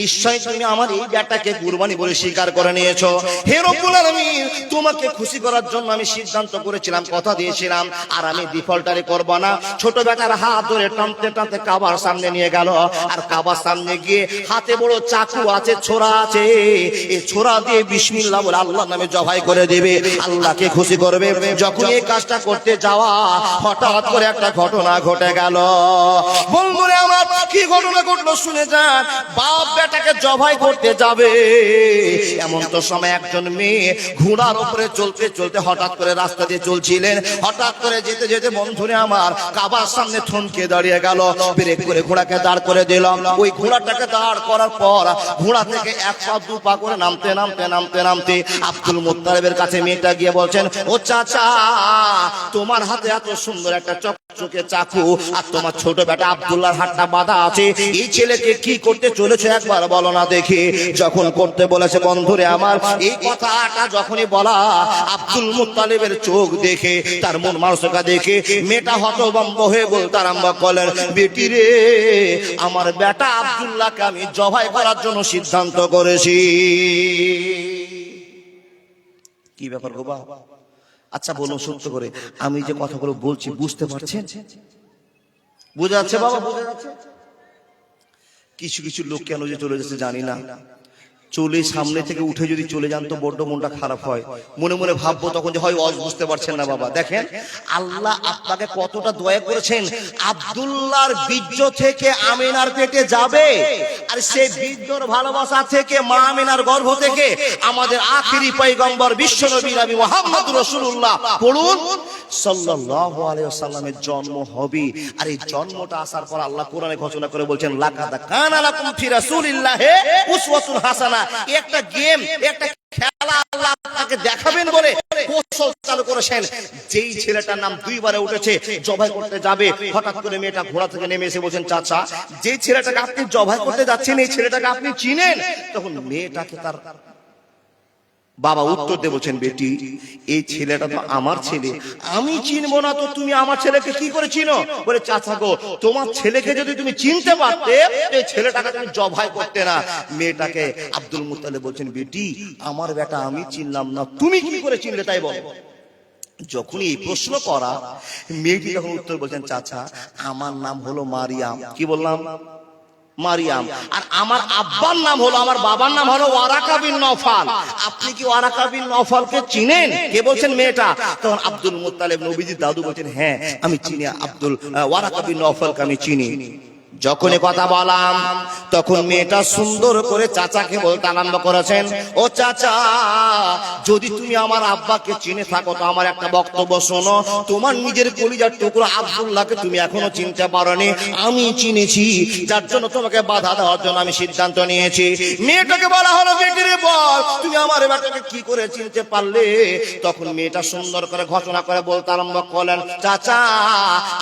নিশ্চয় তুমি আমার এই বেটাকে কুরবানি বলে স্বীকার করে নিয়েছো। হে রব্বুল আলামিন, তোমাকে খুশি করার জন্য আমি সিদ্ধান্ত করেছিলাম, কথা দিয়েছিলাম, আর আমি ডিফল্টারে করব না। ছোট বেটার হাত ধরে টানতে টানতে কাবার সামনে নিয়ে গেল, আর কাবার সামনে গিয়ে হাতে বড় চাকু আছে, ছোরা আছে, এই ছোরা দিয়ে বিসমিল্লাহ বলে আল্লাহর নামে জবাই করে দেবে, আল্লাহকে খুশি করবে। যখন এই কাজটা করতে যাওয়া, হঠাৎ করে একটা ঘটনা ঘটে গেল। বন্ধুরে আমার কি ঘটনা ঘটলো শুনে যান। বাপ বেটাকে জবাই করতে যাবে, এমন তো সময় একজন মেয়ে ঘোড়ার উপরে চলতে চলতে হঠাৎ করে রাস্তা দিয়ে চলছিলেন। হঠাৎ করে যেতে যেতে বন্ধুরে আমার কাবার সামনে থমকে দাঁড়িয়ে গেল। ব্রেক করে ঘোড়াকে দাঁড় করে দিলাম। ওই ঘোড়াটাকে দাঁড় করার পর ঘোড়া থেকে এক পা দু পা করে নামতে নামতে নামতে নামতে আব্দুল মুত্তালিবের কাছে মেয়েটা গিয়ে বলছেন, ও চাচা, তোমার হাতে এত সুন্দর একটা চকচকে চাকু, আর তোমার ছোট বেটা আব্দুল্লাহর হাতটা বাঁধা আছে, এই ছেলেকে কি করতে চলেছে একবার বলো না দেখি। যখন করতে বলেছে বন্ধুরে আমার, এই কথাটা যখনই বলা, আব্দুল মুত্তালিবের চোখ দেখে, তার মন মানসিকতা দেখে মেয়েটা হতভম্ব হয়ে বলতে আরম্ভ করলেন, বেটি রে, আমার বেটা আব্দুল্লাহকে আমি জবাই করার জন্য সিদ্ধান্ত করেছি। কি ব্যাপার গো বাবা? আচ্ছা বলুন সত্য করে, আমি যে কথাগুলো বলছি বুঝতে পারছেন? বুঝা যাচ্ছে বাবা? বুঝা যাচ্ছে? কিছু কিছু লোক কেন যে চলে যাচ্ছে জানি না। চলে সামনে থেকে উঠে যদি চলে যান তো বড্ড মনটা খারাপ হয়। মনে মনে ভাববো তখন যে হয় ওয়াজ বুঝতে পারছেন না। বাবা দেখেন, আল্লাহ আপনাকে কতটা দয়া করেছেন। আব্দুল্লাহর বীর্য থেকে আমিনার পেটে যাবে, আর সেই বীর্যর ভালোবাসা থেকে মা আমিনার গর্ভ থেকে আমাদের আখিরি পয়গম্বর বিশ্বনবী নবী মুহাম্মদ রাসূলুল্লাহ পড়ুন সাল্লাল্লাহু আলাইহি ওয়াসাল্লামের জন্ম হবে। আর এই জন্মটা আসার পর আল্লাহ কোরআনে ঘোষণা করে বলছেন, লাকাদ কানা লাকুম ফি রাসূলিল্লাহি উসওয়াতুন হাসানাহ। একটা গেম, একটা খেলা আল্লাহ আপনাকে দেখাবেন বলে কৌশল চালু করেছেন। যেই ছেলেটার নাম দুইবারে উঠেছে জবাই করতে যাবে, হঠাৎ করে মেয়েটা ঘোড়া থেকে নেমে এসে বলছেন, চাচা, যে ছেলেটাকে আপনি জবাই করতে যাচ্ছেন এই ছেলেটাকে আপনি চিনেন? তখন মেয়েটাকে তার বাবা উত্তর দিয়ে বলছেন, বেটি, এই ছেলেটা তো আমার ছেলে, আমি চিনবো না তো তুমি আমার ছেলেকে কি করে চিনো? বলে, চাচা গো, তোমার ছেলেকে যদি তুমি চিনতে পারতে এই ছেলেটাকে তুমি জবাই করতে না। মেয়েটাকে আব্দুল মুত্তালিব বলছেন, বেটি, আমার বেটা আমি চিনলাম না, তুমি কি করে চিনলে তাই বল। যখনই এই প্রশ্ন করা, মেয়েটি তখন উত্তর বলছেন, চাচা, আমার নাম হলো মারিয়াম। কি বললাম? মারিয়াম। আর আমার আব্বার নাম হলো, আমার বাবার নাম হলো ওয়ারাকা বিন নওফাল। আপনি কি ওয়ারাকা বিন নওফালকে চিনেন? কে বলছেন? মেয়েটা। তখন আব্দুল মুত্তালিব নবীজির দাদু বলছেন, হ্যাঁ আমি চিনি, ওয়ারাকা বিন নওফালকে আমি চিনি। যখনই কথা বললাম তখন মেয়েটা সুন্দর করে চাচাকে বলতে আরম্ভ করেছেন, ও চাচা, যদি তুমি আমার আব্বাকে চিনে থাকো তো আমার একটা বক্তব্য শোনো। তোমার নিজের কলিজার টুকরো আব্দুল্লাহকে তুমি এখনো চিনতে পারোনি, আমি চিনেছি, যার জন্য তোমাকে বাধা দেওয়ার জন্য আমি সিদ্ধান্ত নিয়েছি। মেয়েটাকে বলা হলো, বেটিরে বল, তুমি আমার বেটাকে কি করে চিনতে পারলে? তখন মেয়েটা সুন্দর করে ঘোষণা করে বলতে আরম্ভ করলেন, চাচা,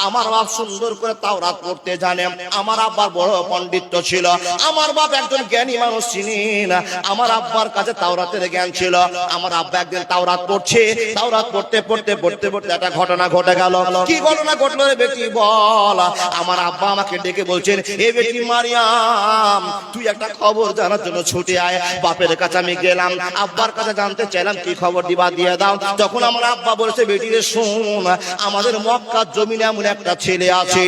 আমার বাপ সুন্দর করে তাওরাত পড়তে জানে, আমার আব্বার বড় পণ্ডিত্য ছিল, আমার বাপ একজন জ্ঞানী মানুষ ছিলেন, আমার আব্বার কাছে তাওরাতের জ্ঞান ছিল। আমার আব্বা একদিন তাওরাত পড়ছে, তাওরাত পড়তে পড়তে পড়তে পড়তে একটা ঘটনা ঘটে গেল। কি ঘটনা ঘটলো রে বেটি বল? আমার আব্বা আমাকে ডেকে বলছেন, এ বেটি মারিয়াম, তুই একটা খবর জানার জন্য ছুটে আয়। বাপের কাছে আমি গেলাম, আব্বার কাছে জানতে চাইলাম কি খবর দিবা, দিয়ে দাও। তখন আমার আব্বা বলেছে, বেটি রে শোন, আমাদের মক্কার জমিনে এমন একটা ছেলে আছে,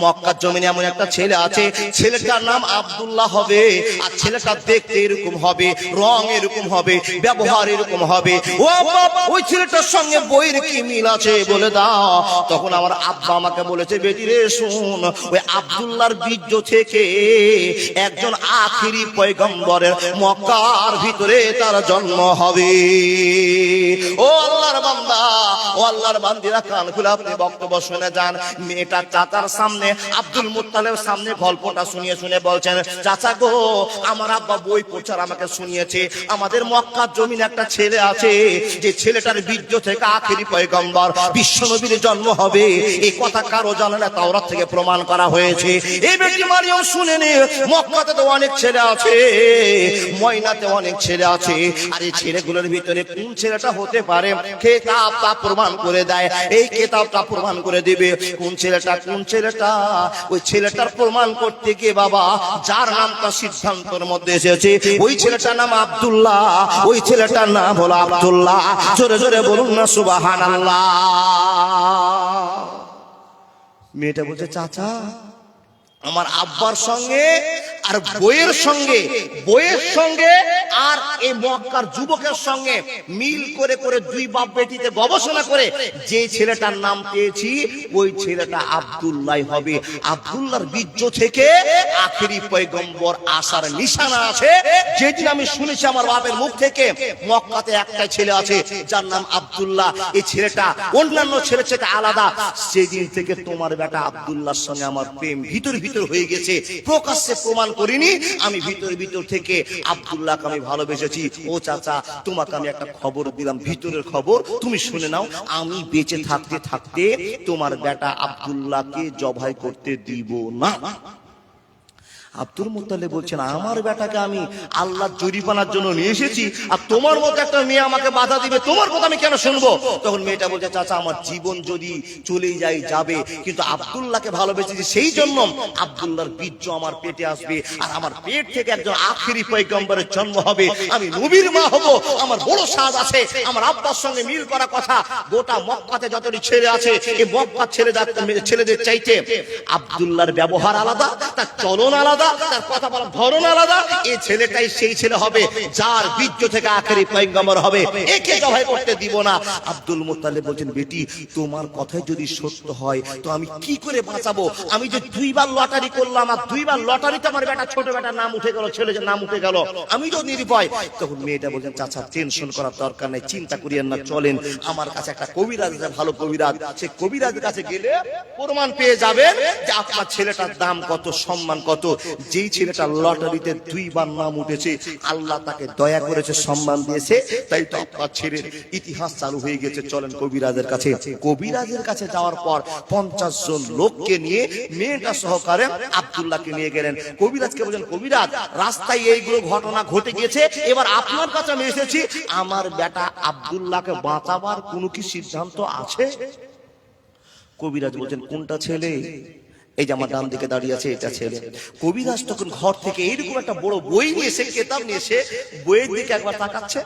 মক্কার জমিনে এমন একটা ছেলে আছে, ছেলেটার নাম আব্দুল্লাহ হবে, আর ছেলেটা দেখতে এরকম হবে, রং এরকম হবে, ব্যবহার এরকম হবে। ও বাপ, ওই ছেলেটার সঙ্গে বইয়ের কি মিল আছে বলে দাও। তখন আমার আব্বা আমাকে বলেছে, বেটি রে শোন, ওই আব্দুল্লাহর বীর্য থেকে একজন আখিরি পয়গম্বরের মক্কার ভিতরে তার জন্ম হবে। ও আল্লাহর বান্দা, ও আল্লাহর বান্দিরা, কান খুলে আপনি বক্তব্য শুনে যান। মেয়েটা চাচার সামনে, আব্দুল মুত্তালিবের সামনে গল্পটা শুনিয়ে শুনে বলছেন, চাচা গো, আমার আব্বা বই পড়ার আমাকে শুনিয়েছে, আমাদের মক্কার জমিনে একটা ছেলে আছে, যে ছেলেটার বীর্য থেকে আখিরি পয়গম্বর বিশ্বনবীর জন্ম হবে। এই কথা কারো জানে না, তাওরাত থেকে প্রমাণ করা হয়েছে। এই বেটি মারিয়াম শুনে নে, মক্কাতে তো অনেক ছেলে আছে, ময়নাতে অনেক ছেলে আছে, আর এই ছেলেগুলোর ভিতরে কোন ছেলেটা হতে পারে, কিতাবটা প্রমাণ করে দেয়। এই কিতাবটা প্রমাণ করে দিবে কোন ছেলেটা কোন ছেলেটা। ওই ছেলেটার প্রমাণ করতে গিয়ে বাবা, যার নামটা সিদ্ধান্তের মধ্যে এসেছে, ওই ছেলেটার নাম আব্দুল্লাহ, ওই ছেলেটার নাম হলো আব্দুল্লাহ। জোরে জোরে বলুন না সুবহানাল্লাহ। মেয়েটা বলছে, চাচা, আমার আব্বার সঙ্গে আর বইয়ের সঙ্গে আর এই মক্কার যুবকের সঙ্গে মিল করে করে দুই বাপ বেটিতে গবেষণা করে যে ছেলেটার নাম পেয়েছি ওই ছেলেটা আব্দুল্লাহ হবে। আব্দুল্লাহর বীর্য থেকে আখেরি পয়গম্বর আসার নিশানা আছে। যেদিন আমি শুনেছি আমার বাপের মুখ থেকে মক্কাতে একটা ছেলে আছে যার নাম আব্দুল্লাহ, এই ছেলেটা অন্যান্য ছেলের থেকে আলাদা, সেদিন থেকে তোমার বেটা আব্দুল্লাহর সঙ্গে আমার প্রেম ভিতর ভিতর হয়ে গেছে। প্রকাশ্যে প্রমাণ করিনি, আমি ভিতর ভিতর থেকে আব্দুল্লাহকে আমি ভালোবেসেছি। ও চাচা, তোমাকে আমি একটা খবর দিলাম, ভিতরের খবর, তুমি শুনে নাও। আমি বেঁচে থাকতে থাকতে তোমার বেটা আব্দুল্লাহকে জবাই করতে দিব না। আব্দুল মুত্তালিব বলছেন, আমার বেটাকে আমি আল্লাহর জরিমানার জন্য নিয়ে এসেছি, আর তোমার মতো একটা মেয়ে আমাকে বাধা দিবে, তোমার কথা আমি কেন শুনবো? তখন মেয়েটা বলছে, চাচা আমার জীবন যদি চলে যায় যাবে, কিন্তু আব্দুল্লাহকে ভালোবেসেছি, সেই জন্য আব্দুল্লাহর বীর্য আমার পেটে আসবে, আর আমার পেট থেকে একজন আখেরি পয়গম্বরের জন্ম হবে, আমি নবীর মা হব। আমার বড় সাজ আছে, আমার আব্বার সঙ্গে মিল করা কথা। গোটা মক্কাতে যতটি ছেলে আছে, এই মক্কার ছেলেদের চাইতে আব্দুল্লাহর ব্যবহার আলাদা, তার চলন আলাদা, তার কথা বলার ধরন আলাদা। এই ছেলেটাই সেই ছেলে হবে যার বীর্য থেকে আখেরি পয়গম্বর হবে, একে জবাই করতে দিব না। আব্দুল মুত্তালিব বলছেন, বেটি তোমার কথাই যদি সত্য হয় তো আমি কি করে বাঁচাবো? আমি যে দুইবার লটারি করলাম, আর দুইবার লটারিতে আমার বেটা ছোট বেটার নাম উঠে গেল, ছেলের নাম উঠে গেল, আমি তো নিরুপায়। তখন মেয়েটা বলছেন, চাচা টেনশন করার দরকার নেই, চিন্তা করিয়েন না, চলেন আমার কাছে একটা কবিরাজ আছে, ভালো কবিরাজ, সে কবিরাজের কাছে গেলে প্রমাণ পেয়ে যাবেন যে আপনার ছেলেটার দাম কত, সম্মান কত। যেই ছেলেটা লটারিতে দুইবার নাম উঠেছে, আল্লাহ তাকে দয়া করেছে, সম্মান দিয়েছে, তাই তো আপনার ছেলের ইতিহাস চালু হয়ে গেছে। চলেন কবিরাজের কাছে। কবিরাজের কাছে যাওয়ার পর 50 জন লোককে নিয়ে মেয়েটা সহকারে আব্দুল্লাহকে নিয়ে গেলেন। কবিরাজকে বললেন, কবিরাজ রাস্তায় এইগুলো ঘটনা ঘটে গিয়েছে, এবার আপনার কাছে আমি এসেছি, আমার বেটা আব্দুল্লাহকে বাঁচাবার কোনো কি সিদ্ধান্ত আছে? কবিরাজ বলছেন, কোনটা ছেলে? এই যে আমার ডান দিকে দাঁড়িয়ে আছে এটা ছেলে। কবিরাজ তখন ঘর থেকে এইরকম একটা বড় বই নিয়ে এসে, কেতাব নিয়ে এসে বইয়ের দিকে একবার তাকাচ্ছে,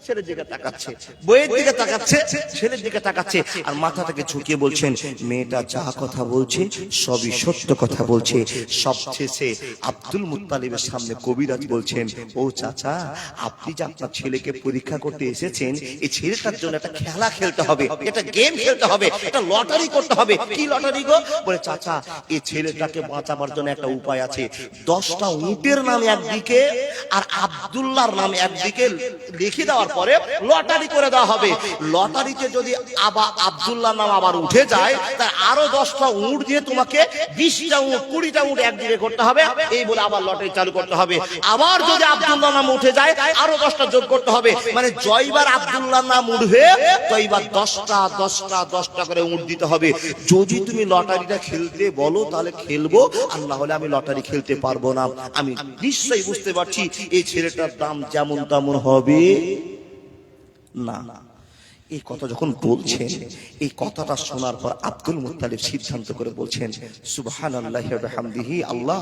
ছেলের দিকে তাকাচ্ছে, বইয়ের দিকে তাকাচ্ছে, ছেলের দিকে তাকাচ্ছে, আর মাথাটাকে ঝুঁকিয়ে বলছেন, মেয়েটা যা কথা বলছে সবই সত্য কথা বলছে। সবশেষে আব্দুল মুত্তালিবের সামনে কবিরাজ বলছেন, ও চাচা, আপনি যে আপনার ছেলেকে পরীক্ষা করতে এসেছেন, এই ছেলেটার জন্য একটা খেলা খেলতে হবে, একটা গেম খেলতে হবে, একটা লটারি করতে হবে। কি লটারি গো? বলে, চাচা এই ছেলেটাকে বাঁচাবার জন্য একটা উপায় আছে। 10টা উটের নাম একদিকে আর আব্দুল্লাহর নাম একদিকে লিখে দেওয়ার পরে লটারি করে দেওয়া হবে। লটারিতে যদি আবার আব্দুল্লাহর নাম আবার উঠে যায়, তার আরো 10টা উট দিয়ে তোমাকে 20টা উট, 20টা উট একদিকে করতে হবে, এই বলে আবার লটারি চালু করতে হবে। আবার যদি আব্দুল্লাহর নাম উঠে যায়, আরো 10টা যোগ করতে হবে। মানে জয়বার আব্দুল্লাহর নাম উঠবে তো এইবার 10টা করে উট দিতে হবে। যদি তুমি লটারিটা খেলতে বলো তাহলে খেলবো, আর না হলে আমি লটারি খেলতে পারবো না। আমি নিশ্চয়ই বুঝতে পারছি এই ছেলেটার দাম যেমন তেমন হবে না। এই কথা যখন বলছেন, এই কথাটা শোনার পর আব্দুল মুত্তালিব সিদ্ধান্ত করে বলছেন, সুবহানাল্লাহি ওয়া বিহামদিহি, আল্লাহ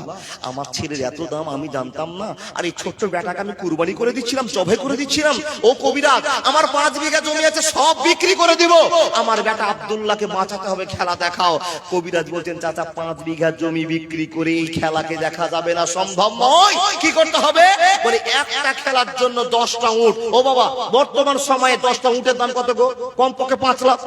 আমার ছেলের এত দাম আমি জানতাম না, আর এই ছোট্ট বেটাকে আমি কুরবানি করে দিচ্ছিলাম, জবাই করে দিচ্ছিলাম। ও কবিরাজ, আমার 5 বিঘা জমি আছে, সব বিক্রি করে দিব, আমার বেটা আব্দুল্লাহকে বাঁচাতে হবে, খেলা দেখাও। কবিরাজ বলছেন, চাচা 5 বিঘা জমি বিক্রি করে এই খেলাকে দেখা যাবে না, সম্ভব নয়। কি করতে হবে? বলে, একটা খেলার জন্য 10টা উট। ও বাবা, বর্তমান সময়ে 10টা উটের দাম কত? কমপক্ষে 5 লাখ।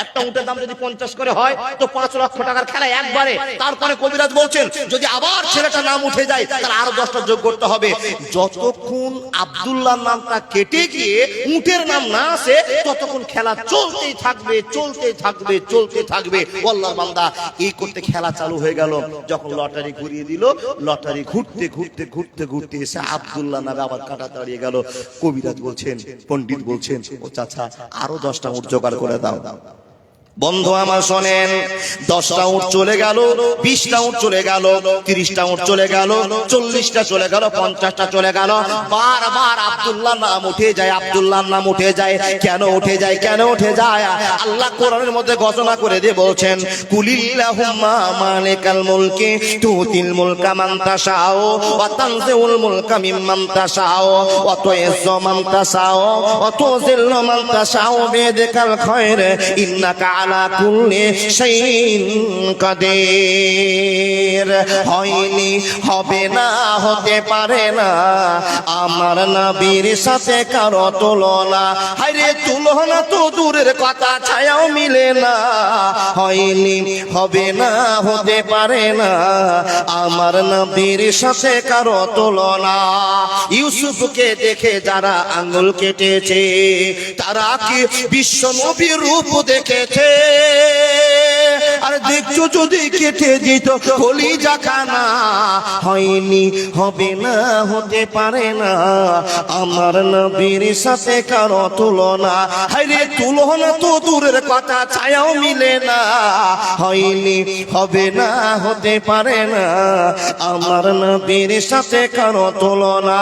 একটা উটের দাম যদি 50 করে হয় তো 5 লক্ষ টাকার খেলা একবারে। তারপরে কবিরাজ বলছেন, যদি আবার ছেলেটা নাম উঠে যায় তার আরো 10টা যোগ করতে হবে। যতক্ষণ আব্দুল্লাহর নামটা কেটে গিয়ে উটের নাম না আসে, ততক্ষণ খেলা চলতেই থাকবে, চলতেই থাকবে, চলতে থাকবে। আল্লাহর বান্দা এই করতে খেলা চালু হয়ে গেল। যখন লটারি ঘুরিয়ে দিল, লটারি ঘুরতে ঘুরতে ঘুরতে ঘুরতে এসে আব্দুল্লাহ নামে আবার কাটা দাঁড়িয়ে গেল। কবিরাজ বলছেন, পণ্ডিত বলছেন, ও চাচা আরো 10টা উট জোগাড় করে দাও। বন্ধু আমার শোনেন, 10টা উট চলে গেল, 20টা উট চলে গেল, 30টা উট চলে গেল, 40টা চলে গেল, 50টা চলে গেল। বারবার আব্দুল্লাহর নাম উঠে যায়, আব্দুল্লাহর নাম উঠে যায়। কেন উঠে যায়? কেন উঠে যায়? আল্লাহ কোরআনের মধ্যে ঘোষণা করে দিয়ে বলছেন, কুলিল্লাহুম্মা মালিকাল মুলকি তুতিল মুলকা মান তাশাউ ওয়া তানজিউল মুলকা মিম্মান তাশাউ ওয়া তুইজ্জু মান তাশাউ ওয়া তুযিল্লু মান তাশাউ বিয়াদিকাল খায়র ইন্নাকা আলা কুল্লি শাইইন কাদির। হয়নি, হবে না, হতে পারে না আমার নবীর সাথে কারো তুলনা। হায়রে তুলনা তো দূরের কথা, ছায়াও মিলে না। হয়নি, হবে না, হতে পারে না আমার নবীর সাথে কারো তুলনা। ইউসুফকে দেখে যারা আঙ্গুল কেটেছে তারা কি বিশ্ব নবীর রূপ দেখেছে? আর দেখছো যদি কেটে দিত কলিজা খানা। হয়নি, হবে না, হতে পারে না আমার নবীর সাথে কারো তুলনা। হায়রে তুলনা তো দূরের কথা, ছায়াও মিলে না। হয়নি, হবে না, হতে পারে না আমার নবীর সাথে কারো তুলনা।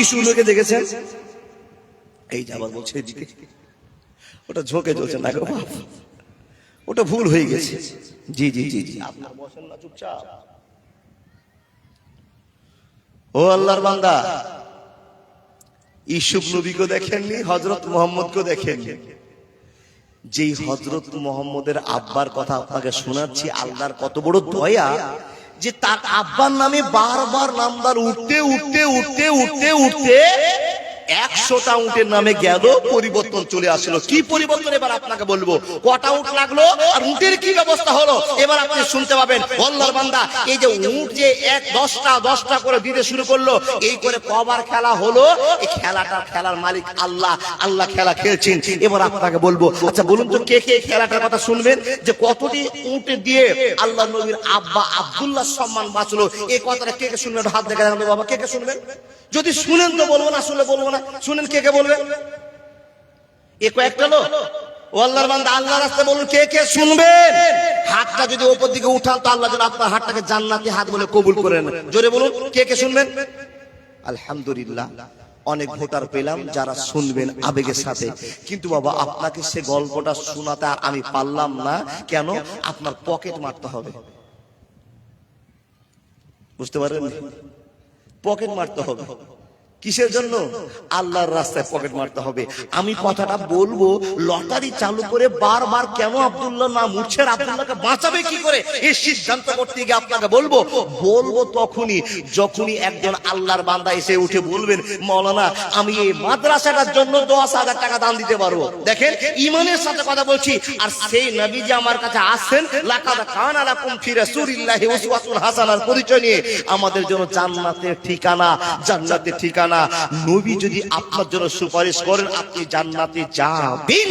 ইসুফকে দেখেছেন? এই যে আবার বলছে এদিকে, ওটা ঝোঁকে চলছে না গো বাপ, ওটা ভুল হয়ে গেছে। জি জি জি জি, আপনার বসেন না চুপচাপ। ও আল্লাহর বান্দা, ইউসুফ নবীকে দেখেননি, হযরত মুহাম্মদকে দেখেননি। যেই হযরত মুহাম্মদের আব্বার কথা আপনাকে শোনাচ্ছি, আল্লাহর কত বড় দয়া যে তার আব্বার নামে বারবার নামদার উঠতে উঠতে উঠতে উঠতে উঠতে 100টা উটের নামে গেল, পরিবর্তন চলে আসলো। কি পরিবর্তন এবার আপনাকে বলবো। কটা উট লাগলো আর উটের কি ব্যবস্থা হলো এবার আপনি শুনতে পাবেন। আল্লাহর বান্দা, এই যে উট যে 10টা করে দিতে শুরু করলো, এই করে কবার খেলা হলো। এই খেলার মালিক আল্লাহ। আল্লাহ খেলা খেলছেন। এবার আপনাকে বলবো, আচ্ছা বলুন তো কে কে খেলাটার কথা শুনবেন? যে কতটি উট দিয়ে আল্লাহ নবীর আব্বা আব্দুল্লাহ সম্মান বাঁচলো, এই কথাটা কে কে শুনবেন? হাত দেখে দেখাবেন বাবা, কে কে শুনবেন? যদি শুনেন তো বলবো, না শুনলে বলবো না। শুনেন, কে কে বলবেন? এ কয়েকটা লোক। ও আল্লাহর বান্দা, আল্লাহর রাস্তায় বলুন কে কে শুনবেন। হাতটা যদি উপর দিকে উঠান তো আল্লাহ যেন আপনার হাতটাকে জান্নাতি হাত বলে কবুল করে নেন। জোরে বলুন কে কে শুনবেন। আলহামদুলিল্লাহ, অনেক ভোটার পেলাম যারা শুনবেন আবেগের সাথে। কিন্তু বাবা আপনাকে সে গল্পটা শোনাতে আমি পারলাম না। কেন? আপনার পকেট মারতে হবে। বুঝতে পারেন? পকেট মারতে হবে। কিসের জন্য? আল্লাহর রাস্তায় পকেট মারতে হবে। আমি কথাটা বলবো, লটারি চালু করে বারবার কেন আব্দুল্লাহ নাম উঠছে, আব্দুল্লাহকে বাঁচাবে কি করে, এই সিদ্ধান্ত করতে গিয়ে আপনাকে বলবো তখনই যখনই একজন আল্লাহর বান্দা এসে উঠে বলবেন, মাওলানা আমি এই মাদ্রাসাটার জন্য 10,000 টাকা দান দিতে পারবো। দেখেন ঈমানের সাথে কথা বলছি। আর সেই নবী যে আমার কাছে আসছেন, লাকাদ কানা লাকুম ফি রাসূলিল্লাহি উসওয়াতুন হাসানার পরিচয় নিয়ে আমাদের জন্য জান্নাতের ঠিকানা, জান্নাতের ঠিকানা। নবী যদি আপনার জন্য সুপারিশ করেন, আপনি জান্নাতে যাবেন।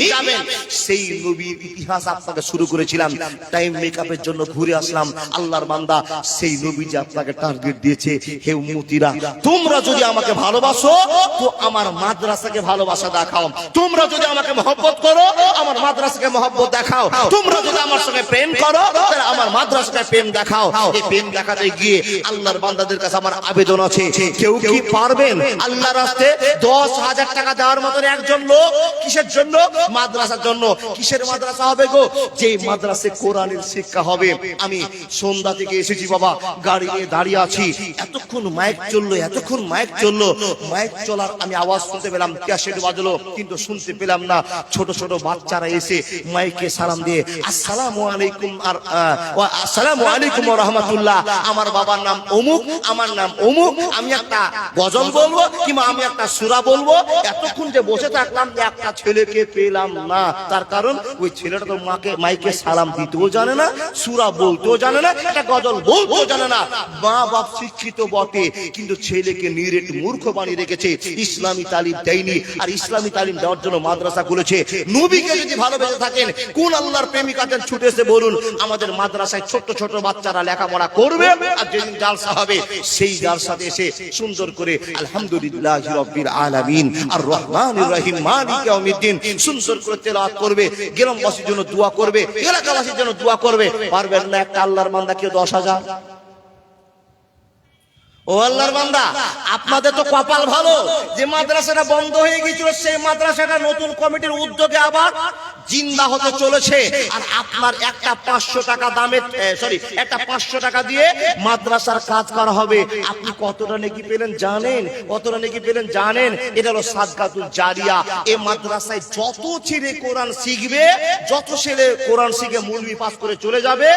সেই নবীর ইতিহাস আপনাকে শুরু করেছিলাম, টাইম মেকআপের জন্য ঘুরে আসলাম। আল্লাহর বান্দা, সেই নবী যে আপনাকে টার্গেট দিয়েছে, হে উম্মতিরা তোমরা যদি আমাকে ভালোবাসো তো আমার মাদ্রাসাকে ভালোবাসা দেখাও। তোমরা যদি আমাকে মহব্বত করো, আমার মাদ্রাসাকে মহব্বত দেখাও। তোমরা যদি আমার সঙ্গে প্রেম করো, তাহলে আমার মাদ্রাসাকে প্রেম দেখাও। এই প্রেম দেখাতে গিয়ে আল্লাহর বান্দাদের কাছে আমার আবেদন আছে, কেউ কি পারবেন আল্লাহর রাস্তায় 10,000 টাকা দেওয়ার মতন একজন লোক? কিসের জন্য? মাদ্রাসার জন্য। কিসের মাদ্রাসা হবে গো? যে মাদ্রাসায় কোরআনের শিক্ষা হবে। আমি সন্ধ্যা থেকে এসেছি বাবা, গাড়ি নিয়ে দাঁড়িয়ে আছি, এতক্ষণ মাইক চললো, মাইক চলার আমি আওয়াজ শুনতে পেলাম, ক্যাসেট বাজলো, কিন্তু শুনতে পেলাম না। ছোট ছোট বাচ্চারা এসে মাইকে সালাম দিয়ে আসসালামু আলাইকুম আর আসসালামু আলাইকুম ওয়া রাহমাতুল্লাহ, আমার বাবার নাম অমুক, আমার নাম অমুক, আমি একটা গজল বলবো কিংবা আমি একটা সূরা বলবো। এতক্ষণ যে বসে থাকলাম, একটা ছেলেকে পেলাম না। তার কারণ ওই ছেলেটা তো মাইকে সালাম দিতেও জানে না, সূরা বলতেও জানে না, একটা গজল বলতেও জানে না। মা বাপ শিক্ষিত বটে, কিন্তু ছেলেকে নিরেট মূর্খ বানিয়ে রেখেছে, ইসলামী তালিম দেয়নি। আর ইসলামী তালিম দেওয়ার জন্য মাদ্রাসা খুলেছে। নবীকে যদি ভালোবেসে থাকেন, কোন আল্লাহর প্রেমিক আছেন ছুটে এসে বলুন, আমাদের মাদ্রাসায় ছোট ছোট বাচ্চারা লেখাপড়া করবে। আর যেদিন জালসা হবে, সেই জালসাতে এসে সুন্দর করে আলহামদুলিল্লাহি রাব্বিল আলামিন আর রহমানির রহিম মালিক ইয়াউমিদ্দিন সুন্দর করে তেলাওয়াত করবে, গ্রামবাসীর জন্য দোয়া করবে, এলাকাবাসীর জন্য দোয়া করবে। পারবেন না একটা আল্লাহর বান্দাকে 10,000? ও আল্লাহর বান্দা, আপনাদের তো কপাল ভালো যে মাদ্রাসাটা বন্ধ হয়ে গিয়েছিল, সেই মাদ্রাসাটা নতুন কমিটির উদ্যোগে আবার জিন্দা হতে চলেছে, আর আপনার একটা 500 টাকা দামের একটা 500 টাকা দিয়ে মাদ্রাসার কাজ করা হবে। আপনি কতটা নেকি পেলেন জানেন? কতটা নেকি পেলেন জানেন? এটা হলো সাদকাতুল জারিয়া। এই মাদ্রাসায় যত ছেলে কোরআন শিখবে, যত ছেলে কোরআন শিখে মৌলভী পাস করে চলে যাবে,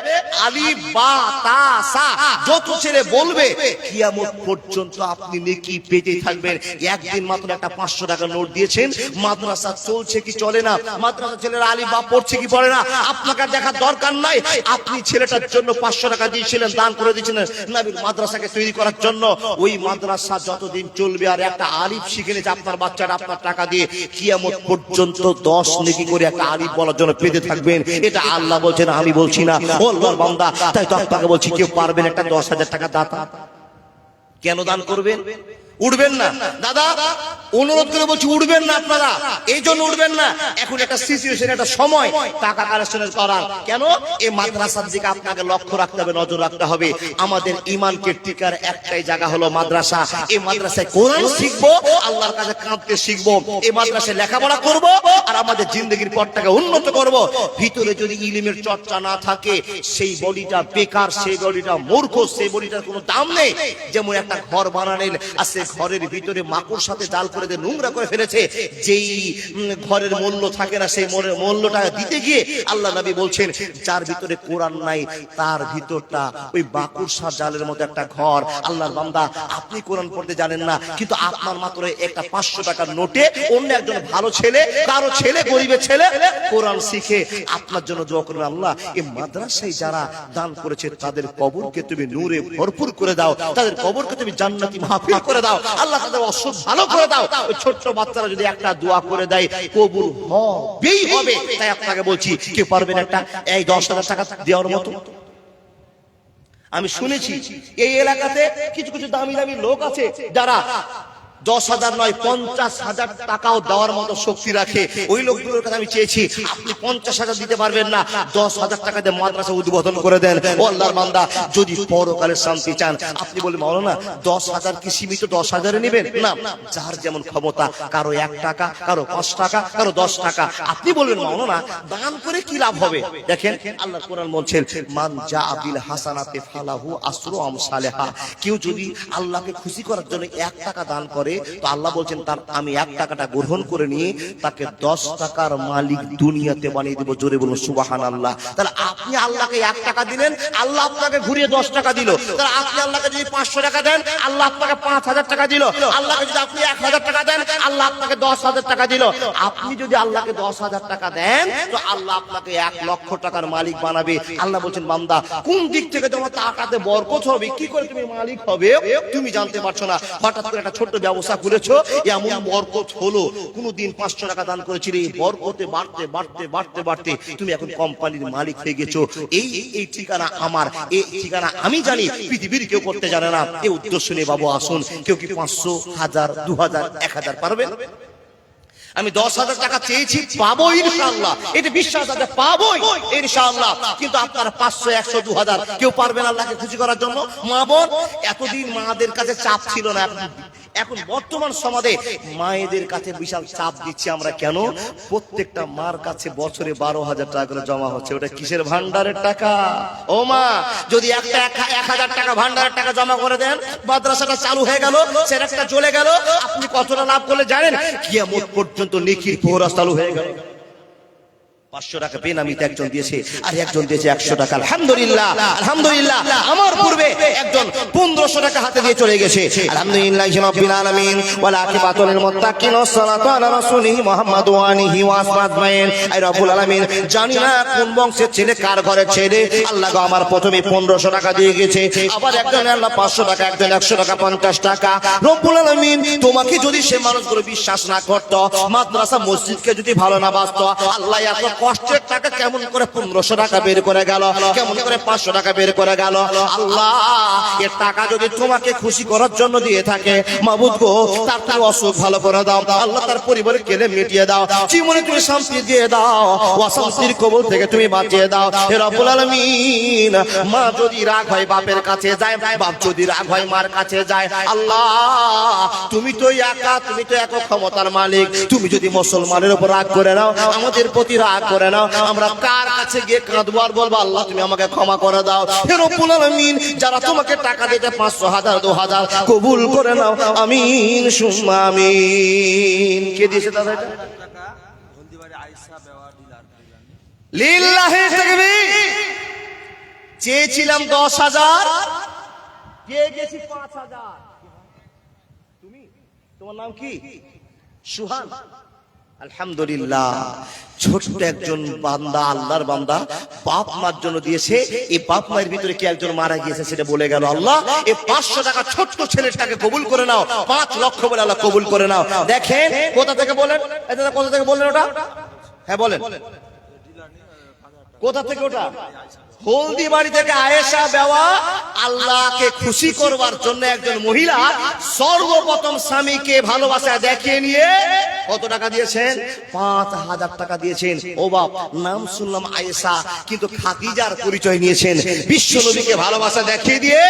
আলিফ বা তা সা যত ছেলে বলবে, কিয়ামত পর্যন্ত আপনি নেকি পেতেই থাকবেন। একদিন মাত্র একটা 500 টাকা নোট দিয়েছেন, মাদ্রাসা চলছে কি চলে না, মাদ্রাসা ছেলেরা আলিফ বা পড়ছে কি পড়ে না, আপনাকে দেখার দরকার নাই। আপনি ছেলেটার জন্য 500 টাকা দিয়েছিলেন, দান করে দিয়েছিলেন নবীর মাদ্রাসাকে তৈরি করার জন্য। ওই মাদ্রাসা যতদিন চলবে আর একটা আলিফ শিখে নিয়েছে আপনার বাচ্চাটা আপনার টাকা দিয়ে, কিয়ামত পর্যন্ত 10 নেকি করে একটা আলিফ বলার জন্য পেতে থাকবেন। এটা আল্লাহ বলছেন, আমি বলছি না। ও আল্লাহর বান্দা, তাই তো আপনাকে বলছি, কেউ পারবেন একটা 10,000 টাকা দাতা? কেন দান করবেন? উঠবেন না দাদা, অনুরোধ করে বলছি, উঠবেন না আপনারা। এই জন্য উঠবেন না, এখন একটা সিচুয়েশন, একটা সময় টাকা কালেকশনের করার। কেন? এই মাদ্রাসার দিকে আপনাকে লক্ষ্য রাখতে হবে, নজর রাখতে হবে। আমাদের ইমানকে টিকার একটাই জায়গা হলো মাদ্রাসা। এই মাদ্রাসায় কোরআন শিখবো, আল্লাহর কাছে কাঁদতে শিখবো, এই মাদ্রাসায় লেখাপড়া করব, আর আমাদের জিন্দগির পথটাকে উন্নত করব। ভিতরে যদি ইলমের চর্চা না থাকে, সেই বডিটা বেকার, সেই বডিটা মূর্খ, সেই বডিটার কোনো দাম নেই। যেমন একটা ঘর বানালেন, আর সেই ঘরের ভিতরে মাকুর সাথে জাল করে দিয়ে নোংরা করে ফেলেছে, যেই ঘরের মূল্য থাকে না, সেই মূল্যটা দিতে গিয়ে আল্লাহ নবী বলছেন, যার ভিতরে কোরআন নাই তার ভিতরটা ওই মাকুরসা জালের মতো একটা ঘর। আল্লাহর বান্দা, আপনি কোরআন পড়তে জানেন না, কিন্তু আপনার মাত্র একটা 500 টাকার নোটে অন্য একজন ভালো ছেলে, কারো ছেলে, গরিবের ছেলে কোরআন শিখে আপনার জন্য দোয়া করবেন, আল্লাহ এই মাদ্রাসায় যারা দান করেছে তাদের কবরকে তুমি নূরে ভরপুর করে দাও, তাদের কবরকে তুমি জান্নাতি মাহফিল করে দাও, আল্লাহ তাদের অসুখ ভালো করে দাও। ওই ছোট্ট বাচ্চারা যদি একটা দোয়া করে দেয়, কবুল হবেই হবে। তাই আপনাকে বলছি, কে পারবেন একটা এই 10,000 টাকা দেওয়ার মতো? আমি শুনেছি এই এলাকাতে কিছু কিছু দামি দামি লোক আছে যারা 10,000 নয় 50,000 টাকাও দেওয়ার মতো শক্তি রাখে। ওই লোকগুলোর কাছে আমি চেয়েছি, আপনি 50,000 দিতে পারবেন না, 10,000 টাকা দিয়ে মাদ্রাসা উদ্বোধন করে দেন। ও আল্লাহর বান্দা, যদি পরকালের শান্তি চান, আপনি বলবেন মাওলানা 10,000 কি সীমিত 10,000 নেবেন? না, যার যেমন ক্ষমতা, কারো 1 টাকা, কারো 5 টাকা, কারো 10 টাকা। আপনি বলবেন মাওলানা দান করে কি লাভ হবে? দেখেন আল্লাহর কোরআন বলছেন, মান জাআ বিল হাসানাতি ফালাহু আসরু আমসালিহা। কেউ যদি আল্লাহকে খুশি করার জন্য 1 টাকা দান করে, তো আল্লাহ বলছেন, তার আমি 1 টাকাটা গ্রহণ করে নিয়ে তাকে 10 টাকার মালিক দুনিয়াতে বানিয়ে দেব। জোরে বলুন সুবহানাল্লাহ। তাহলে আপনি আল্লাহকে 1 টাকা দিলেন, আল্লাহ আপনাকে ঘুরিয়ে 10 টাকা দিল। তাহলে আপনি আল্লাহকে যদি 500 টাকা দেন, আল্লাহ আপনাকে 5,000 টাকা দিল। আল্লাহকে যদি আপনি 1,000 টাকা দেন, আল্লাহ আপনাকে 10,000 টাকা দিল। আপনি যদি আল্লাহকে 10,000 টাকা দেন, তো আল্লাহ আপনাকে 1 লক্ষ টাকার মালিক বানাবে। আল্লাহ বলছেন, বান্দা কোন দিক থেকে তোমার টাকাতে বরকত হবে, কি করে তুমি মালিক হবে তুমি জানতে পারছো না। হঠাৎ করে একটা ছোট্ট ব্যবসা করেছো, এমন বরকত হলো। কোনদিন 500 টাকা দান করেছিলে, এই বরকতে বাড়তে বাড়তে বাড়তে বাড়তে তুমি এখন কোম্পানির মালিক হয়ে গেছো। এই ঠিকানা আমার, এই ঠিকানা আমি জানি, পৃথিবীর কেউ করতে জানে না। এই উদ্দেশ্য নিয়ে বাবু আসুন, কেউ কি 500, 1000, 2000, 1000 পারবেন? আমি 10,000 টাকা চেয়েছি, পাবো ইনশাআল্লাহ, এটা বিশ্বাস আছে, পাবো ইনশাআল্লাহ। কিন্তু আপনারা 500, 100, 2000 কেউ পারবেন আল্লাহকে খুশি করার জন্য? মা বোন, এতদিন মাদের কাছে চাপ ছিল না, এখন বর্তমান সমাজে মায়েদের কাছে বিশাল চাপ দিচ্ছি আমরা। কেন? প্রত্যেকটা মার কাছে বছরে 12,000 টাকা করে জমা হচ্ছে। ওটা কিসের ভান্ডারের টাকা? ও মা, যদি একটা 1,000 টাকা ভান্ডারের টাকা জমা করে দেন, মাদ্রাসাটা চালু হয়ে গেল, সেটা একটা চলে গেল, আপনি কতটা লাভ করলে জানেন? কিয়ামত পর্যন্ত নেকির প্রহরা চালু হয়ে গেল। 500 টাকা বেনামিতে একজন দিয়েছে, আর একজন দিয়েছে 100 টাকা। আলহামদুলিল্লাহ, আলহামদুলিল্লাহ। আমার পূর্বে একজন 1500 টাকা হাতে দিয়ে চলে গেছে। আলহামদুলিল্লাহ রাব্বিল আলামিন ওয়াল আকিবাতুল লিল মুত্তাকিন ওয়াসসালাতু আলা রাসূলিহি মুহাম্মাদ ওয়া আলিহি ওয়া আসহাবিহি। আই রব্বুল আলামিন, জানি না কোন বংশের ছেলে, কার ঘরের ছেলে, আল্লাহ গো আমার প্রথমে 1500 টাকা দিয়ে গেছে, আবার একজন আল্লাহ 500 টাকা, একজন 100 টাকা, 50 টাকা। রব্বুল আলামিন, তোমাকে যদি সে মানুষগুলো বিশ্বাস না করত, মাদ্রাসা মসজিদকে যদি ভালো না বাসতো, আল্লাহ এত কষ্টের টাকা কেমন করে 1500 টাকা বের করে গেল, কেমন করে 500 টাকা বের করে গেল? আল্লাহ এর টাকা যদি তোমাকে খুশি করার জন্য দিয়ে থাকে, মাবুদ গো তার অসুখ ভালো করে দাও, আল্লাহ তার পরিবারে কেলে মিটিয়ে দাও, জীবনে তুমি শান্তি দিয়ে দাও, অশান্তির কবল থেকে তুমি বাঁচিয়ে দাও। হে রব্বুল আলামিন, মা যদি রাগ হয় বাপের কাছে যায়, বাপ যদি রাগ হয় মার কাছে যায়, আল্লাহ তুমি তো একা, তুমি তো এক ক্ষমতার মালিক। তুমি যদি মুসলমানের উপর রাগ করে নাও, আমাদের প্রতি রাগ করে নাও। আমরা কার কাছে গিয়ে কাঁদবো আর বলবো আল্লাহ তুমি আমাকে ক্ষমা করে দাও। হে রব্বুল আলামিন, যারা তোমাকে টাকা দিতে 500, 1000, 2000 কবুল করে নাও, আমিন সুম্মা আমিন। কে দিয়েছে দাদা এটা? লিল্লাহি তাকবীর। চেয়েছিলাম 10,000, পেয়ে গেছি 5,000। তুমি, তোমার নাম কি? সুহান। আলহামদুলিল্লাহ। ছোট্ট একজন বান্দা, আল্লাহর বান্দা, বাপ মার জন্য দিয়েছে। এই বাপ মায়ের ভিতরে কি একজন মারা গিয়েছে সেটা বলে গেল আল্লাহ এই 500 টাকা ছোট্ট ছেলেটাকে কবুল করে নাও, 5 লক্ষ বলে আল্লাহ কবুল করে নাও। দেখেন কোথা থেকে বলেন, এটা কোথা থেকে বললেন ওটা? হ্যাঁ বলেন, কোথা থেকে ওটা? হলদিবাড়ি থেকে আয়েশা বেওয়া। আল্লাহকে খুশি করবার জন্য একজন মহিলা সর্বপ্রথম স্বামীকে ভালোবাসা দেখিয়ে নিয়ে কত টাকা দিয়েছেন? 5,000 টাকা দিয়েছেন। ও বাপ, নাম শুনলাম আয়েশা, কিন্তু খাদিজার পরিচয় নিয়েছেন। বিশ্ব নবীকে ভালোবাসা দেখিয়ে দিয়ে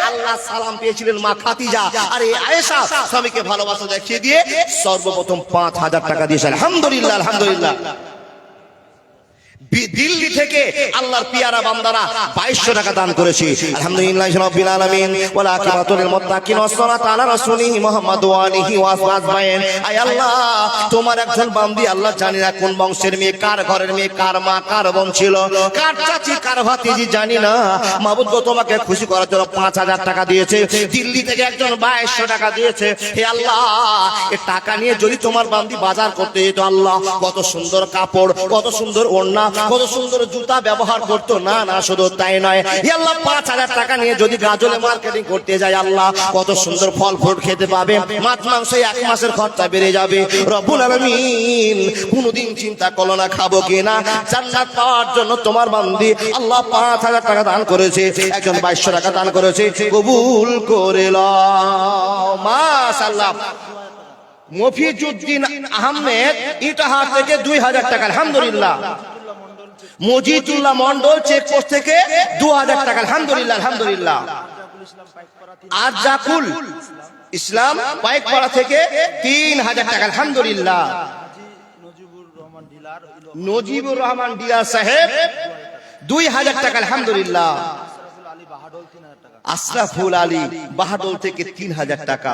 আল্লাহ সালাম পেয়েছিলেন মা খাদিজা, আর এই আয়েশা স্বামীকে ভালোবাসা দেখিয়ে দিয়ে সর্বপ্রথম 5,000 টাকা দিয়েছেন। আলহামদুলিল্লাহ, আলহামদুলিল্লাহ। দিল্লি থেকে আল্লাহর পিয়ারা বান্দারা 2200 টাকা দান করেছে। আলহামদুলিল্লাহি রাব্বিল আলামিন ওয়া আকিবাতুল মুত্তাকিন ওয়াস সালাতু আলা রাসূলিহি মুহাম্মদ ওয়া আলিহি ওয়া আসহাবিহি। আয় আল্লাহ, তোমার একজন বান্দি আল্লাহ, জানি না কোন বংশের মেয়ে, কার ঘরের মেয়ে, কার মা, কার বোন ছিল, কার চাচি, কার ভাতিজি, জানি না। মাবুদ গো, তোমাকে খুশি করার জন্য 5,000 টাকা দিয়েছে। দিল্লি থেকে একজন 2200 টাকা দিয়েছে। হে আল্লাহ, এই টাকা নিয়ে যদি তোমার বান্দি বাজার করতে যেত, আল্লাহ কত সুন্দর কাপড়, কত সুন্দর ওড়না, কত সুন্দর জুতা ব্যবহার করতো। না না, শুধু তাই নয়, আল্লাহ 5,000 টাকা নিয়ে যদি গাজলে মার্কেটিং করতে যায়, আল্লাহ কত সুন্দর ফল ফ্রুট খেতে পাবে, মাছ মাংস 1 মাসের খরচা বেড়ে যাবে। রব্বুল আলামিন কোনদিন চিন্তা করলো না খাবো কিনা। জান্নাত পাওয়ার জন্য তোমার বান্দি আল্লাহ 5,000 টাকা দান করেছে, একজন 2200 টাকা দান করেছে। কবুল করে নাও। মাশাআল্লাহ। মফিজউদ্দিন আহমেদ ইটাহার থেকে 2000 টাকা। আলহামদুলিল্লাহ। মজিদুল্লাহ মন্ডল চেকপোস্ট থেকে 2000 টাকা। আলহামদুলিল্লাহ, আলহামদুলিল্লাহ। আরজাকুল ইসলাম পাইকপাড়া থেকে 3000 টাকা। আলহামদুলিল্লাহ। নজিবুর রহমান ডিলার সাহেব 2000 টাকা। আলহামদুলিল্লাহ। আশরাফুল আলী বাহাদুর থেকে 3000 টাকা।